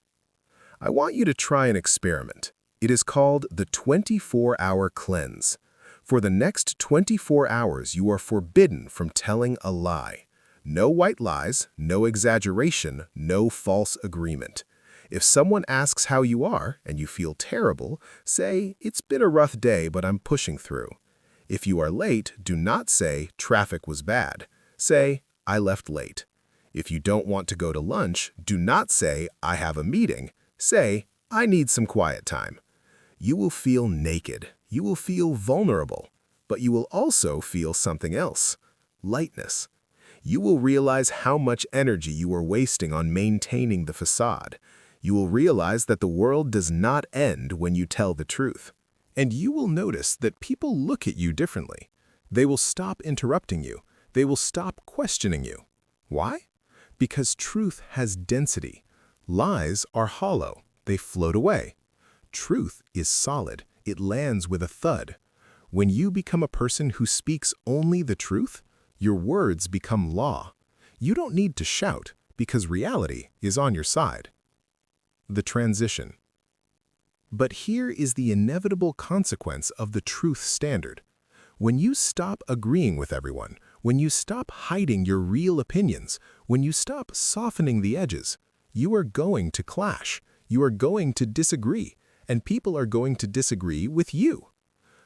[SPEAKER 2] I want you to try an experiment. It is called the 24-hour cleanse. For the next 24 hours, you are forbidden from telling a lie. No white lies, no exaggeration, no false agreement. If someone asks how you are and you feel terrible, say, it's been a rough day, but I'm pushing through. If you are late, do not say, traffic was bad. Say, I left late. If you don't want to go to lunch, do not say, I have a meeting. Say, I need some quiet time. You will feel naked. You will feel vulnerable. But you will also feel something else, lightness. You will realize how much energy you are wasting on maintaining the facade. You will realize that the world does not end when you tell the truth. And you will notice that people look at you differently. They will stop interrupting you. They will stop questioning you. Why? Because truth has density. Lies are hollow. They float away. Truth is solid. It lands with a thud. When you become a person who speaks only the truth, your words become law. You don't need to shout because reality is on your side. The transition. But here is the inevitable consequence of the truth standard. When you stop agreeing with everyone, when you stop hiding your real opinions, when you stop softening the edges, you are going to clash. You are going to disagree, and people are going to disagree with you.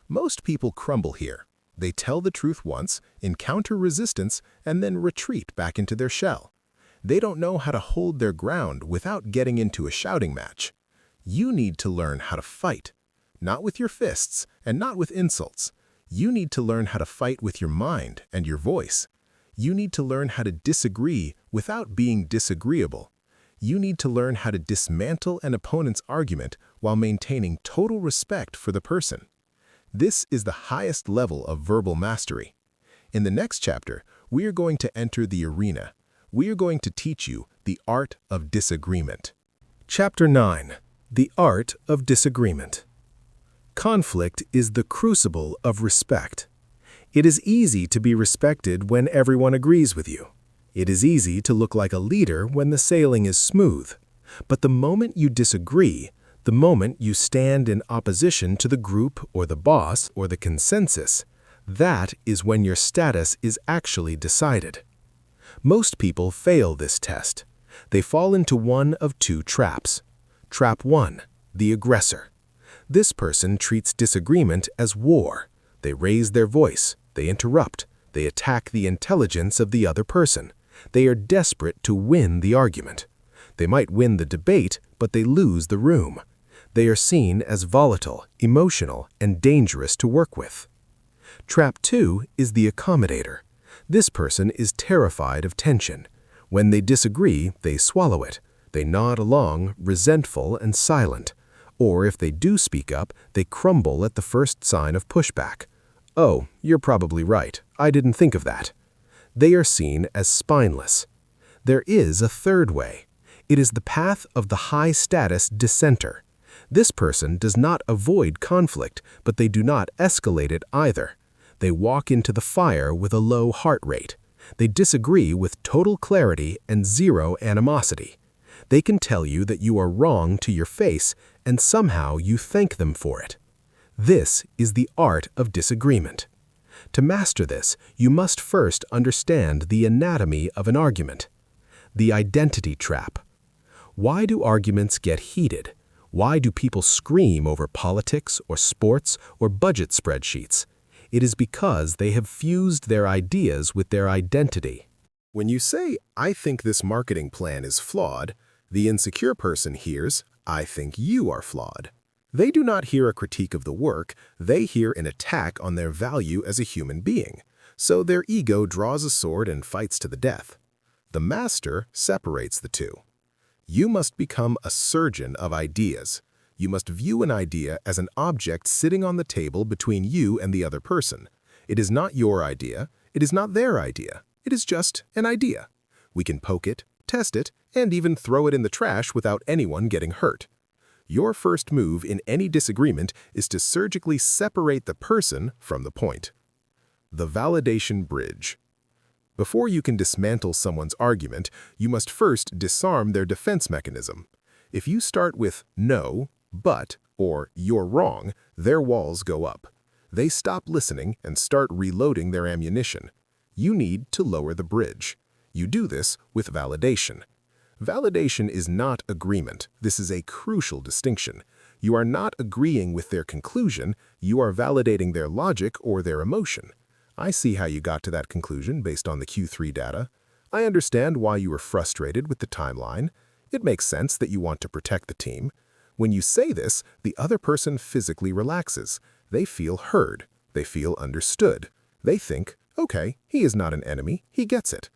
[SPEAKER 2] Most people crumble here. They tell the truth once, encounter resistance, and then retreat back into their shell. They don't know how to hold their ground without getting into a shouting match. You need to learn how to fight, not with your fists and not with insults. You need to learn how to fight with your mind and your voice. You need to learn how to disagree without being disagreeable. You need to learn how to dismantle an opponent's argument while maintaining total respect for the person. This is the highest level of verbal mastery. In the next chapter, we are going to enter the arena. We are going to teach you the art of disagreement. Chapter 9. The Art of Disagreement. Conflict is the crucible of respect. It is easy to be respected when everyone agrees with you. It is easy to look like a leader when the sailing is smooth. But the moment you disagree, the moment you stand in opposition to the group or the boss or the consensus, that is when your status is actually decided. Most people fail this test. They fall into one of two traps. Trap 1. The aggressor. This person treats disagreement as war. They raise their voice. They interrupt. They attack the intelligence of the other person. They are desperate to win the argument. They might win the debate, but they lose the room. They are seen as volatile, emotional, and dangerous to work with. Trap 2 is the accommodator. This person is terrified of tension. When they disagree, they swallow it.
[SPEAKER 1] They nod along, resentful and silent. Or if they do speak up, they crumble at the first sign of pushback. "Oh, you're probably right. I didn't think of that." They are seen as spineless. There is a third way. It is the path of the high-status dissenter. This person does not avoid conflict, but they do not escalate it either. They walk into the fire with a low heart rate. They disagree with total clarity and zero animosity. They can tell you that you are wrong to your face, and somehow you thank them for it. This is the art of disagreement. To master this, you must first understand the anatomy of an argument. The identity trap. Why do arguments get heated? Why do people scream over politics or sports or budget spreadsheets? It is because they have fused their ideas with their identity. When you say, "I think this marketing plan is flawed," the insecure person hears, "I think you are flawed." They do not hear a critique of the work, they hear an attack on their value as a human being. So their ego draws a sword and fights to the death. The master separates the two. You must become a surgeon of ideas. You must view an idea as an object sitting on the table between you and the other person. It is not your idea, it is not their idea, it is just an idea. We can poke it, test it, and even throw it in the trash without anyone getting hurt. Your first move in any disagreement is to surgically separate the person from the point. The validation bridge. Before you can dismantle someone's argument, you must first disarm their defense mechanism. If you start with "no," "but," or "you're wrong," their walls go up. They stop listening and start reloading their ammunition. You need to lower the bridge. You do this with validation. Validation is not agreement. This is a crucial distinction. You are not agreeing with their conclusion, you are validating their logic or their emotion. I see how you got to that conclusion based on the Q3 data. I understand why you were frustrated with the timeline. It makes sense that you want to protect the team. When you say this, the other person physically relaxes. They feel heard. They feel understood. They think, okay, he is not an enemy, he gets it.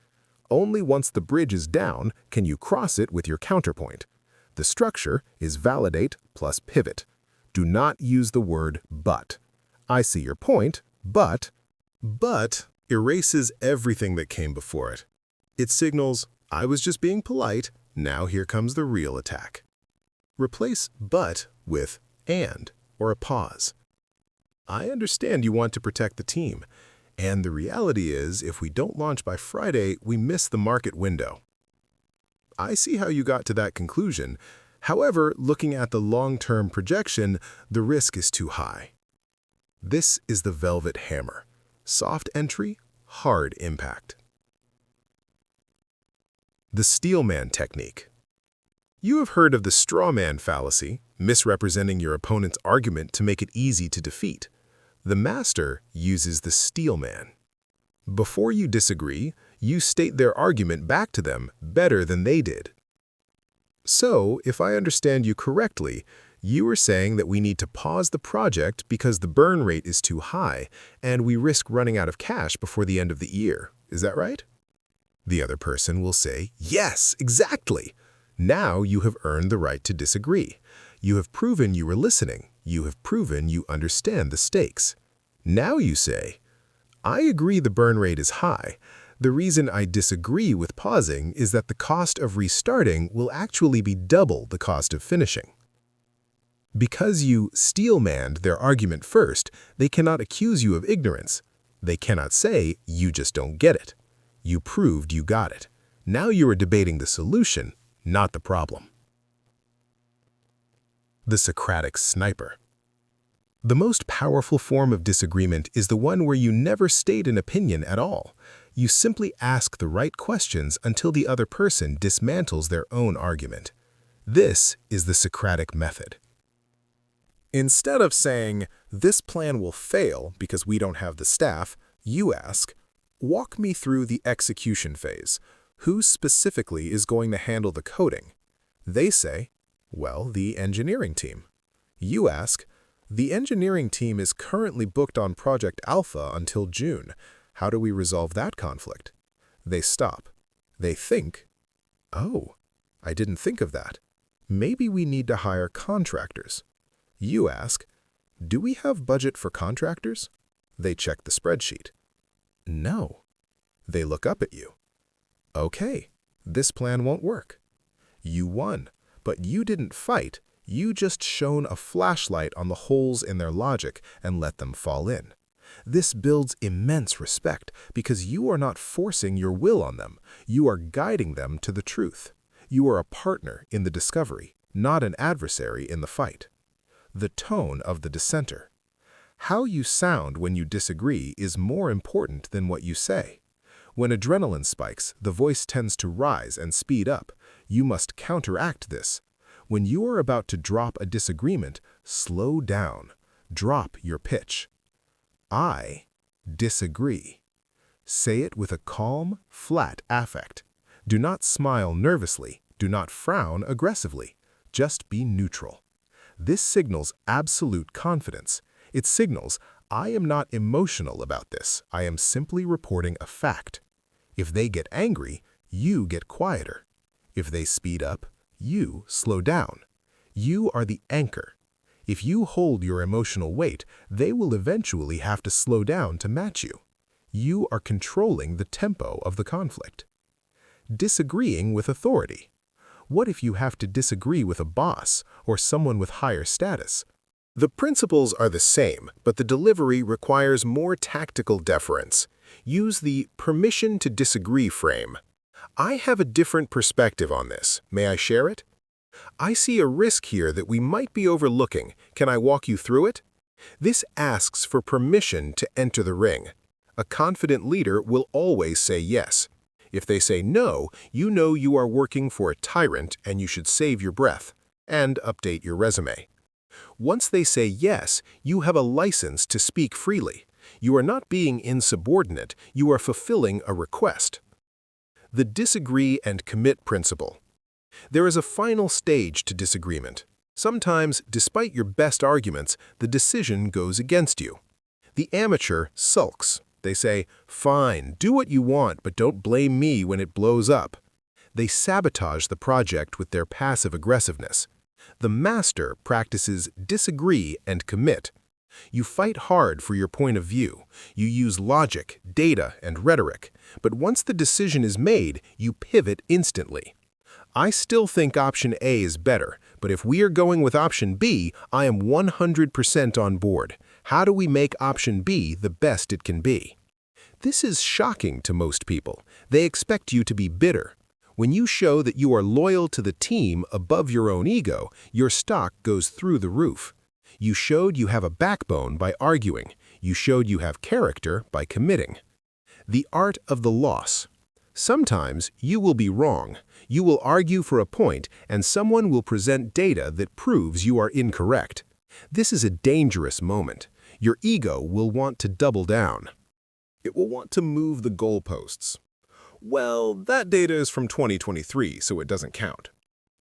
[SPEAKER 1] Only once the bridge is down can you cross it with your counterpoint. The structure is validate plus pivot. Do not use the word "but." I see your point, but erases everything that came before it. It signals, I was just being polite, now here comes the real attack. Replace "but" with "and" or a pause. I understand you want to protect the team. And the reality is, if we don't launch by Friday, we miss the market window. I see how you got to that conclusion. However, looking at the long-term projection, the risk is too high. This is the velvet hammer. Soft entry, hard impact. The steelman technique. You have heard of the straw man fallacy, misrepresenting your opponent's argument to make it easy to defeat. The master uses the steelman. Before you disagree, you state their argument back to them better than they did. So, if I understand you correctly, you are saying that we need to pause the project because the burn rate is too high and we risk running out of cash before the end of the year. Is that right? The other person will say, yes, exactly. Now you have earned the right to disagree. You have proven you were listening. You have proven you understand the stakes. Now you say, I agree the burn rate is high. The reason I disagree with pausing is that the cost of restarting will actually be double the cost of finishing. Because you steelmanned their argument first, they cannot accuse you of ignorance. They cannot say, you just don't get it. You proved you got it. Now you are debating the solution, not the problem. The Socratic sniper. The most powerful form of disagreement is the one where you never state an opinion at all. You simply ask the right questions until the other person dismantles their own argument. This is the Socratic method. Instead of saying, this plan will fail because we don't have the staff, you ask, walk me through the execution phase. Who specifically is going to handle the coding? They say, well, the engineering team. You ask, the engineering team is currently booked on Project Alpha until June. How do we resolve that conflict? They stop. They think, oh, I didn't think of that. Maybe we need to hire contractors. You ask, do we have budget for contractors? They check the spreadsheet. No. They look up at you. Okay, this plan won't work. You won, but you didn't fight. You just shone a flashlight on the holes in their logic and let them fall in. This builds immense respect because you are not forcing your will on them. You are guiding them to the truth. You are a partner in the discovery, not an adversary in the fight. The tone of the dissenter. How you sound when you disagree is more important than what you say. When adrenaline spikes, the voice tends to rise and speed up. You must counteract this. When you are about to drop a disagreement, slow down. Drop your pitch. I disagree. Say it with a calm, flat affect. Do not smile nervously. Do not frown aggressively. Just be neutral. This signals absolute confidence. It signals, I am not emotional about this. I am simply reporting a fact. If they get angry, you get quieter. If they speed up, you slow down. You are the anchor. If you hold your emotional weight, they will eventually have to slow down to match you. You are controlling the tempo of the conflict. Disagreeing with authority. What if you have to disagree with a boss or someone with higher status? The principles are the same, but the delivery requires more tactical deference. Use the permission to disagree frame. I have a different perspective on this. May I share it? I see a risk here that we might be overlooking. Can I walk you through it? This asks for permission to enter the ring. A confident leader will always say yes. If they say no, you know you are working for a tyrant and you should save your breath and update your resume. Once they say yes, you have a license to speak freely. You are not being insubordinate, you are fulfilling a request. The disagree and commit principle. There is a final stage to disagreement. Sometimes, despite your best arguments, the decision goes against you. The amateur sulks. They say, fine, do what you want, but don't blame me when it blows up. They sabotage the project with their passive aggressiveness. The master practices disagree and commit. You fight hard for your point of view. You use logic, data, and rhetoric. But once the decision is made, you pivot instantly. I still think option A is better, but if we are going with option B, I am 100% on board. How do we make option B the best it can be? This is shocking to most people. They expect you to be bitter. When you show that you are loyal to the team above your own ego, your stock goes through the roof. You showed you have a backbone by arguing. You showed you have character by committing. The art of the loss. Sometimes you will be wrong. You will argue for a point, and someone will present data that proves you are incorrect. This is a dangerous moment. Your ego will want to double down. It will want to move the goalposts. Well, that data is from 2023, so it doesn't count.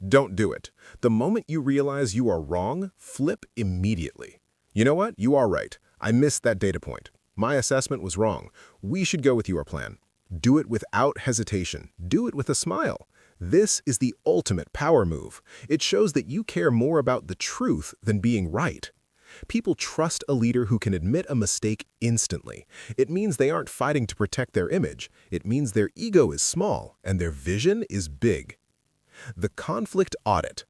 [SPEAKER 1] Don't do it. The moment you realize you are wrong, flip immediately. You know what? You are right. I missed that data point. My assessment was wrong. We should go with your plan. Do it without hesitation. Do it with a smile. This is the ultimate power move. It shows that you care more about the truth than being right. People trust a leader who can admit a mistake instantly. It means they aren't fighting to protect their image. It means their ego is small and their vision is big. The conflict audit.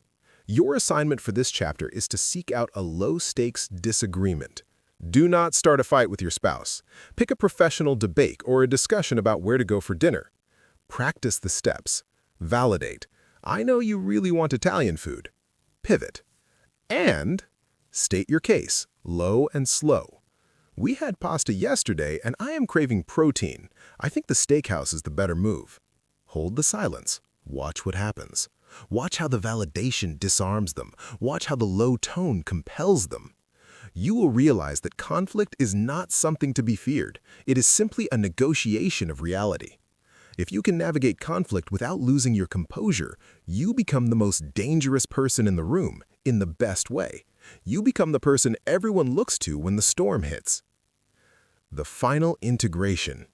[SPEAKER 1] Your assignment for this chapter is to seek out a low-stakes disagreement. Do not start a fight with your spouse. Pick a professional debate or a discussion about where to go for dinner. Practice the steps. Validate. I know you really want Italian food. Pivot. And state your case, low and slow. We had pasta yesterday and I am craving protein. I think the steakhouse is the better move. Hold the silence. Watch what happens. Watch how the validation disarms them. Watch how the low tone compels them. You will realize that conflict is not something to be feared. It is simply a negotiation of reality. If you can navigate conflict without losing your composure, you become the most dangerous person in the room, in the best way. You become the person everyone looks to when the storm hits. The final integration.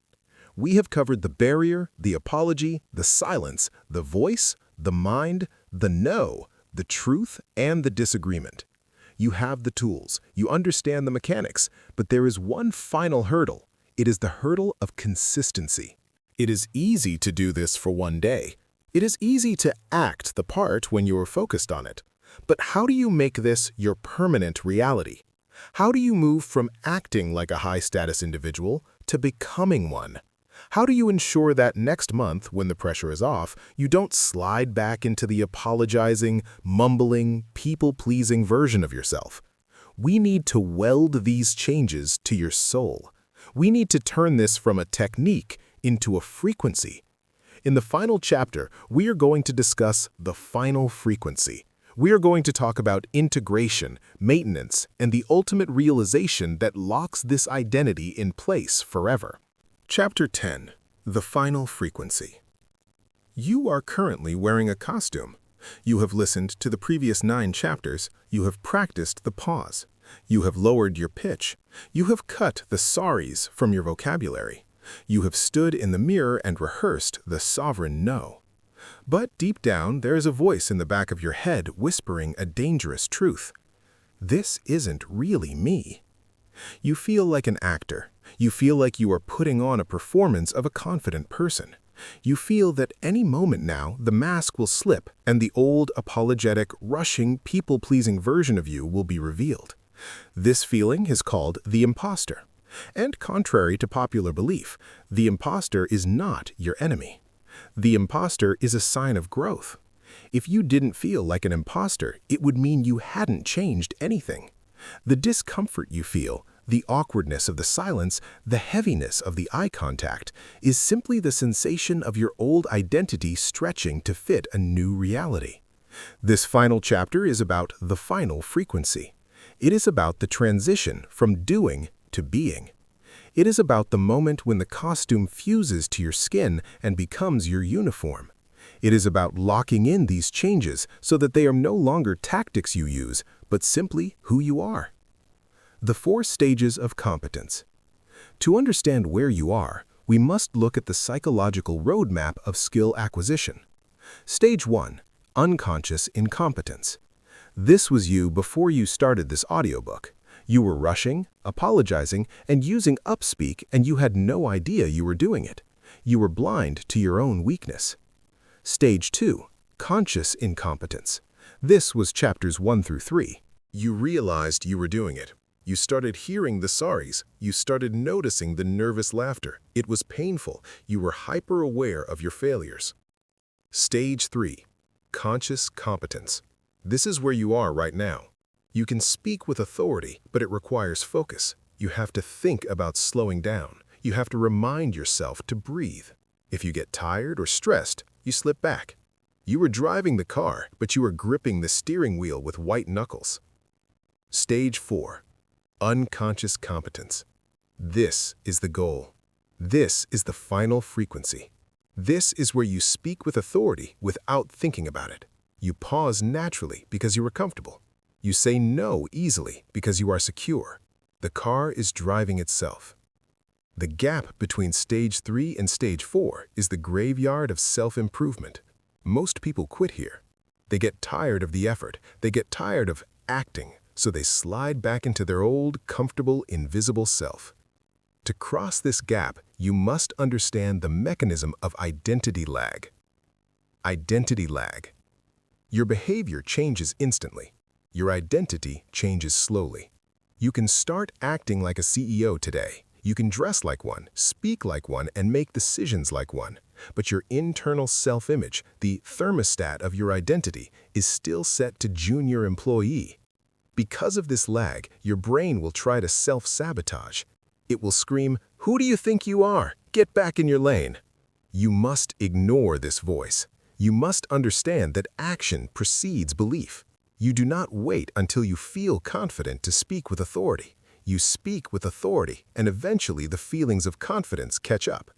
[SPEAKER 1] We have covered the barrier, the apology, the silence, the voice,
[SPEAKER 2] the mind, the no, the truth, and the disagreement. You have the tools, you understand the mechanics, but there is one final hurdle. It is the hurdle of consistency. It is easy to do this for one day. It is easy to act the part when you are focused on it. But how do you make this your permanent reality? How do you move from acting like a high-status individual to becoming one? How do you ensure that next month, when the pressure is off, you don't slide back into the apologizing, mumbling, people-pleasing version of yourself? We need to weld these changes to your soul. We need to turn this from a technique into a frequency. In the final chapter, we are going to discuss the final frequency. We are going to talk about integration, maintenance, and the ultimate realization that locks this identity in place forever. Chapter 10. The Final Frequency. You are currently wearing a costume. You have listened to the previous 9 chapters. You have practiced the pause. You have lowered your pitch. You have cut the sorries from your vocabulary. You have stood in the mirror and rehearsed the sovereign no. But deep down, there is a voice in the back of your head whispering a dangerous truth. This isn't really me. You feel like an actor. You feel like you are putting on a performance of a confident person. You feel that any moment now, the mask will slip and the old, apologetic, rushing, people-pleasing version of you will be revealed. This feeling is called the imposter. And contrary to popular belief, the imposter is not your enemy. The imposter is a sign of growth. If you didn't feel like an imposter, it would mean you hadn't changed anything. The discomfort you feel, the awkwardness of the silence, the heaviness of the eye contact, is simply the sensation of your old identity stretching to fit a new reality. This final chapter is about the final frequency. It is about the transition from doing to being. It is about the moment when the costume fuses to your skin and becomes your uniform. It is about locking in these changes so that they are no longer tactics you use, but simply who you are. The 4 stages of competence. To understand where you are, we must look at the psychological roadmap of skill acquisition. Stage 1. Unconscious incompetence. This was you before you started this audiobook. You were rushing, apologizing, and using upspeak, and you had no idea you were doing it. You were blind to your own weakness. Stage 2. Conscious incompetence. This was chapters 1 through 3. You realized you were doing it. You started hearing the sorries. You started noticing the nervous laughter. It was painful. You were hyper-aware of your failures. Stage 3. Conscious competence. This is where you are right now. You can speak with authority, but it requires focus. You have to think about slowing down. You have to remind yourself to breathe. If you get tired or stressed, you slip back. You were driving the car, but you were gripping the steering wheel with white knuckles. Stage 4. Unconscious competence. This is the goal. This is the final frequency. This is where you speak with authority without thinking about it. You pause naturally because you are comfortable. You say no easily because you are secure. The car is driving itself. The gap between stage 3 and stage 4 is the graveyard of self-improvement. Most people quit here. They get tired of the effort. They get tired of acting, so they slide back into their old, comfortable, invisible self. To cross this gap, you must understand the mechanism of identity lag. Identity lag. Your behavior changes instantly. Your identity changes slowly. You can start acting like a CEO today. You can dress like one, speak like one, and make decisions like one. But your internal self-image, the thermostat of your identity, is still set to junior employee. Because of this lag, your brain will try to self-sabotage. It will scream, "Who do you think you are? Get back in your lane." You must ignore this voice. You must understand that action precedes belief. You do not wait until you feel confident to speak with authority. You speak with authority, and eventually the feelings of confidence catch up.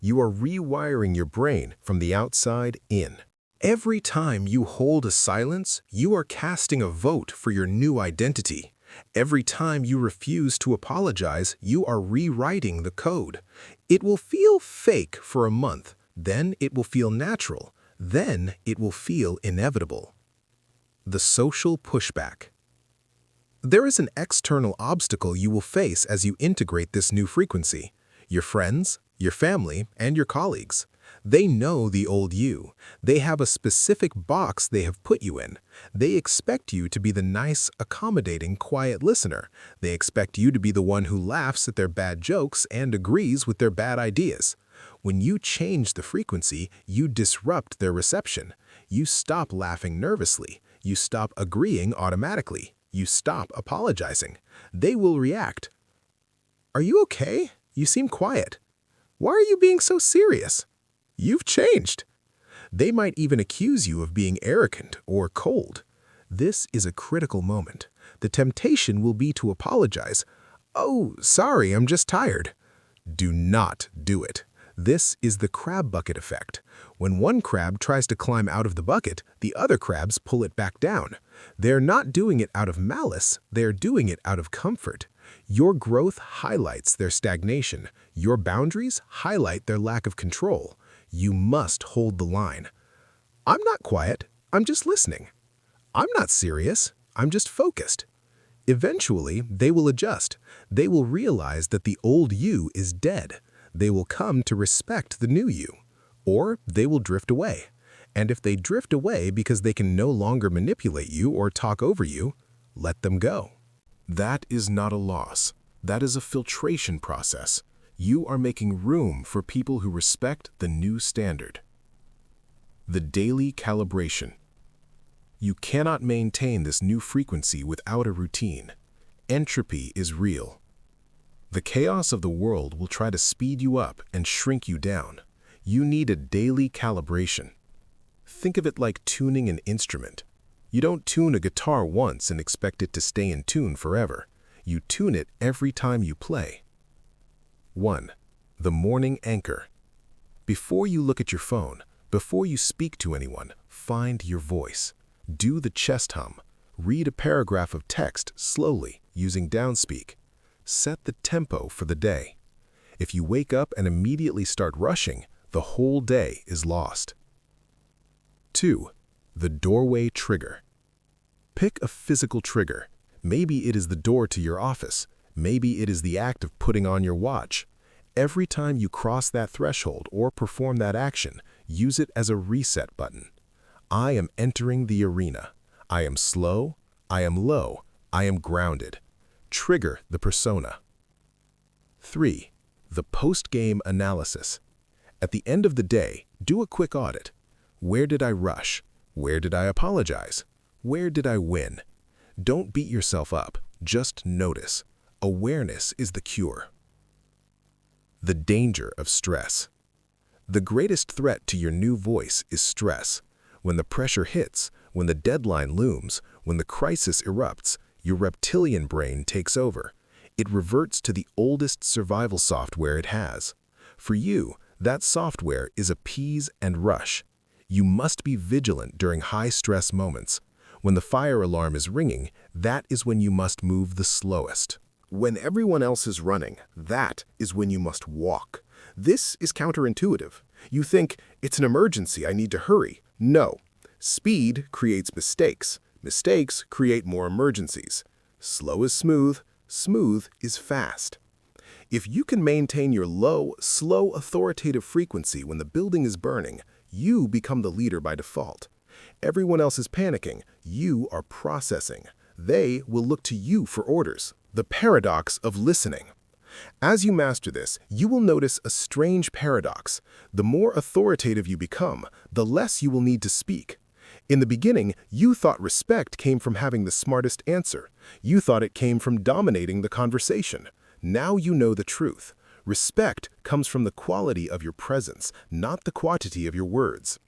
[SPEAKER 2] You are rewiring your brain from the outside in. Every time you hold a silence, you are casting a vote for your new identity. Every time you refuse to apologize, you are rewriting the code. It will feel fake for a month, then it will feel natural,
[SPEAKER 1] Then it will feel inevitable. The social pushback. There is an external obstacle you will face as you integrate this new frequency. Your friends, your family, and your colleagues. They know the old you. They have a specific box they have put you in. They expect you to be the nice, accommodating, quiet listener. They expect you to be the one who laughs at their bad jokes and agrees with their bad ideas. When you change the frequency, you disrupt their reception. You stop laughing nervously. You stop agreeing automatically. You stop apologizing. They will react. "Are you okay? You seem quiet. Why are you being so serious? You've changed." They might even accuse you of being arrogant or cold. This is a critical moment. The temptation will be to apologize. "Oh, sorry, I'm just tired." Do not do it. This is the crab bucket effect. When one crab tries to climb out of the bucket, the other crabs pull it back down. They're not doing it out of malice, they're doing it out of comfort. Your growth highlights their stagnation. Your boundaries highlight their lack of control. You must hold the line. "I'm not quiet, I'm just listening. I'm not serious, I'm just focused." Eventually, they will adjust. They will realize that the old you is dead. They will come to respect the new you. Or they will drift away. And if they drift away because they can no longer manipulate you or talk over you, let them go. That is not a loss. That is a filtration process. You are making room for people who respect the new standard. The daily calibration. You cannot maintain this new frequency without a routine. Entropy is real. The chaos of the world will try to speed you up and shrink you down. You need a daily calibration. Think of it like tuning an instrument. You don't tune a guitar once and expect it to stay in tune forever. You tune it every time you play. 1. The morning anchor. Before you look at your phone, before you speak to anyone, find your voice. Do the chest hum. Read a paragraph of text slowly using downspeak. Set the tempo for the day. If you wake up and immediately start rushing, the whole day is lost. 2. The doorway trigger. Pick a physical trigger. Maybe it is the door to your office. Maybe it is the act of putting on your watch. Every time you cross that threshold or perform that action, use it as a reset button. I am entering the arena. I am slow. I am low. I am grounded. Trigger the persona. 3. The post-game analysis. At the end of the day, do a quick audit. Where did I rush? Where did I apologize? Where did I win? Don't beat yourself up, just notice. Awareness is the cure. The danger of stress. The greatest threat to your new voice is stress. When the pressure hits, when the deadline looms, when the crisis erupts, your reptilian brain takes over. It reverts to the oldest survival software it has. For you, that software is appease and rush. You must be vigilant during high-stress moments. When the fire alarm is ringing, that is when you must move the slowest. When everyone else is running, that is when you must walk. This is counterintuitive. You think, it's an emergency, I need to hurry. No. Speed creates mistakes. Mistakes create more emergencies. Slow is smooth. Smooth is fast. If you can maintain your low, slow, authoritative frequency when the building is burning, you become the leader by default. Everyone else is panicking. You are processing. They will look to you for orders. The paradox of listening. As you master this, you will notice a strange paradox. The more authoritative you become, the less you will need to speak. In the beginning, you thought respect came from having the smartest answer. You thought it came from dominating the conversation. Now you know the truth. Respect comes from the quality of your presence, not the quantity of your words.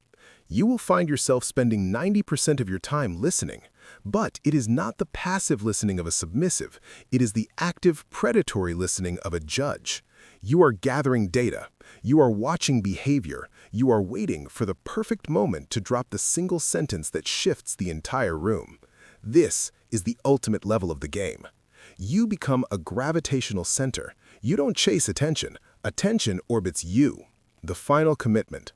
[SPEAKER 1] You will find yourself spending 90% of your time listening. But it is not the passive listening of a submissive. It is the active, predatory listening of a judge. You are gathering data. You are watching behavior. You are waiting for the perfect moment to drop the single sentence that shifts the entire room. This is the ultimate level of the game. You become a gravitational center. You don't chase attention. Attention orbits you. The final commitment.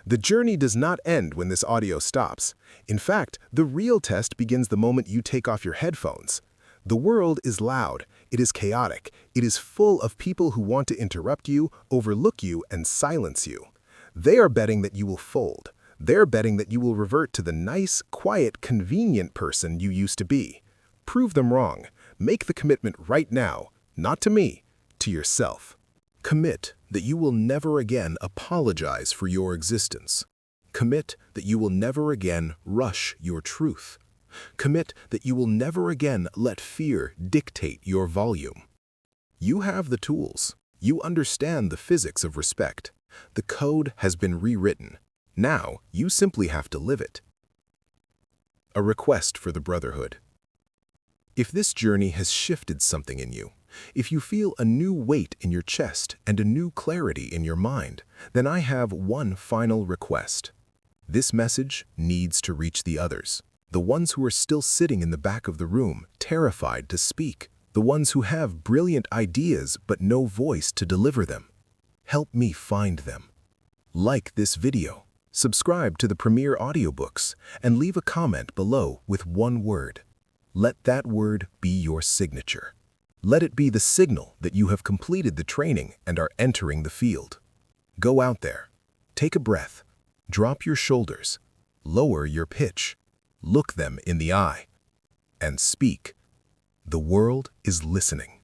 [SPEAKER 2] The journey does not end when this audio stops. In fact, the real test begins the moment you take off your headphones. The world is loud, it is chaotic, it is full of people who want to interrupt you, overlook you, and silence you. They are betting that you will fold. They're betting that you will revert to the nice, quiet, convenient person you used to be. Prove them wrong. Make the commitment right now, not to me, to yourself. Commit that you will never again apologize for your existence. Commit that you will never again rush your truth. Commit that you will never again let fear dictate your volume. You have the tools. You understand the physics of respect. The code has been rewritten. Now, you simply have to live it. A request for the brotherhood. If this journey has shifted something in you, if you feel a new weight in your chest and a new clarity in your mind, then I have one final request. This message needs to reach the others, the ones who are still sitting in the back of the room, terrified to speak, the ones who have brilliant ideas but no voice to deliver them. Help me find them. Like this video, subscribe to the premier audiobooks, and leave a comment below with one word. Let that word be your signature. Let it be the signal that you have completed the training and are entering the field. Go out there, take a breath, drop your shoulders, lower your pitch, look them in the eye, and speak. The world is listening.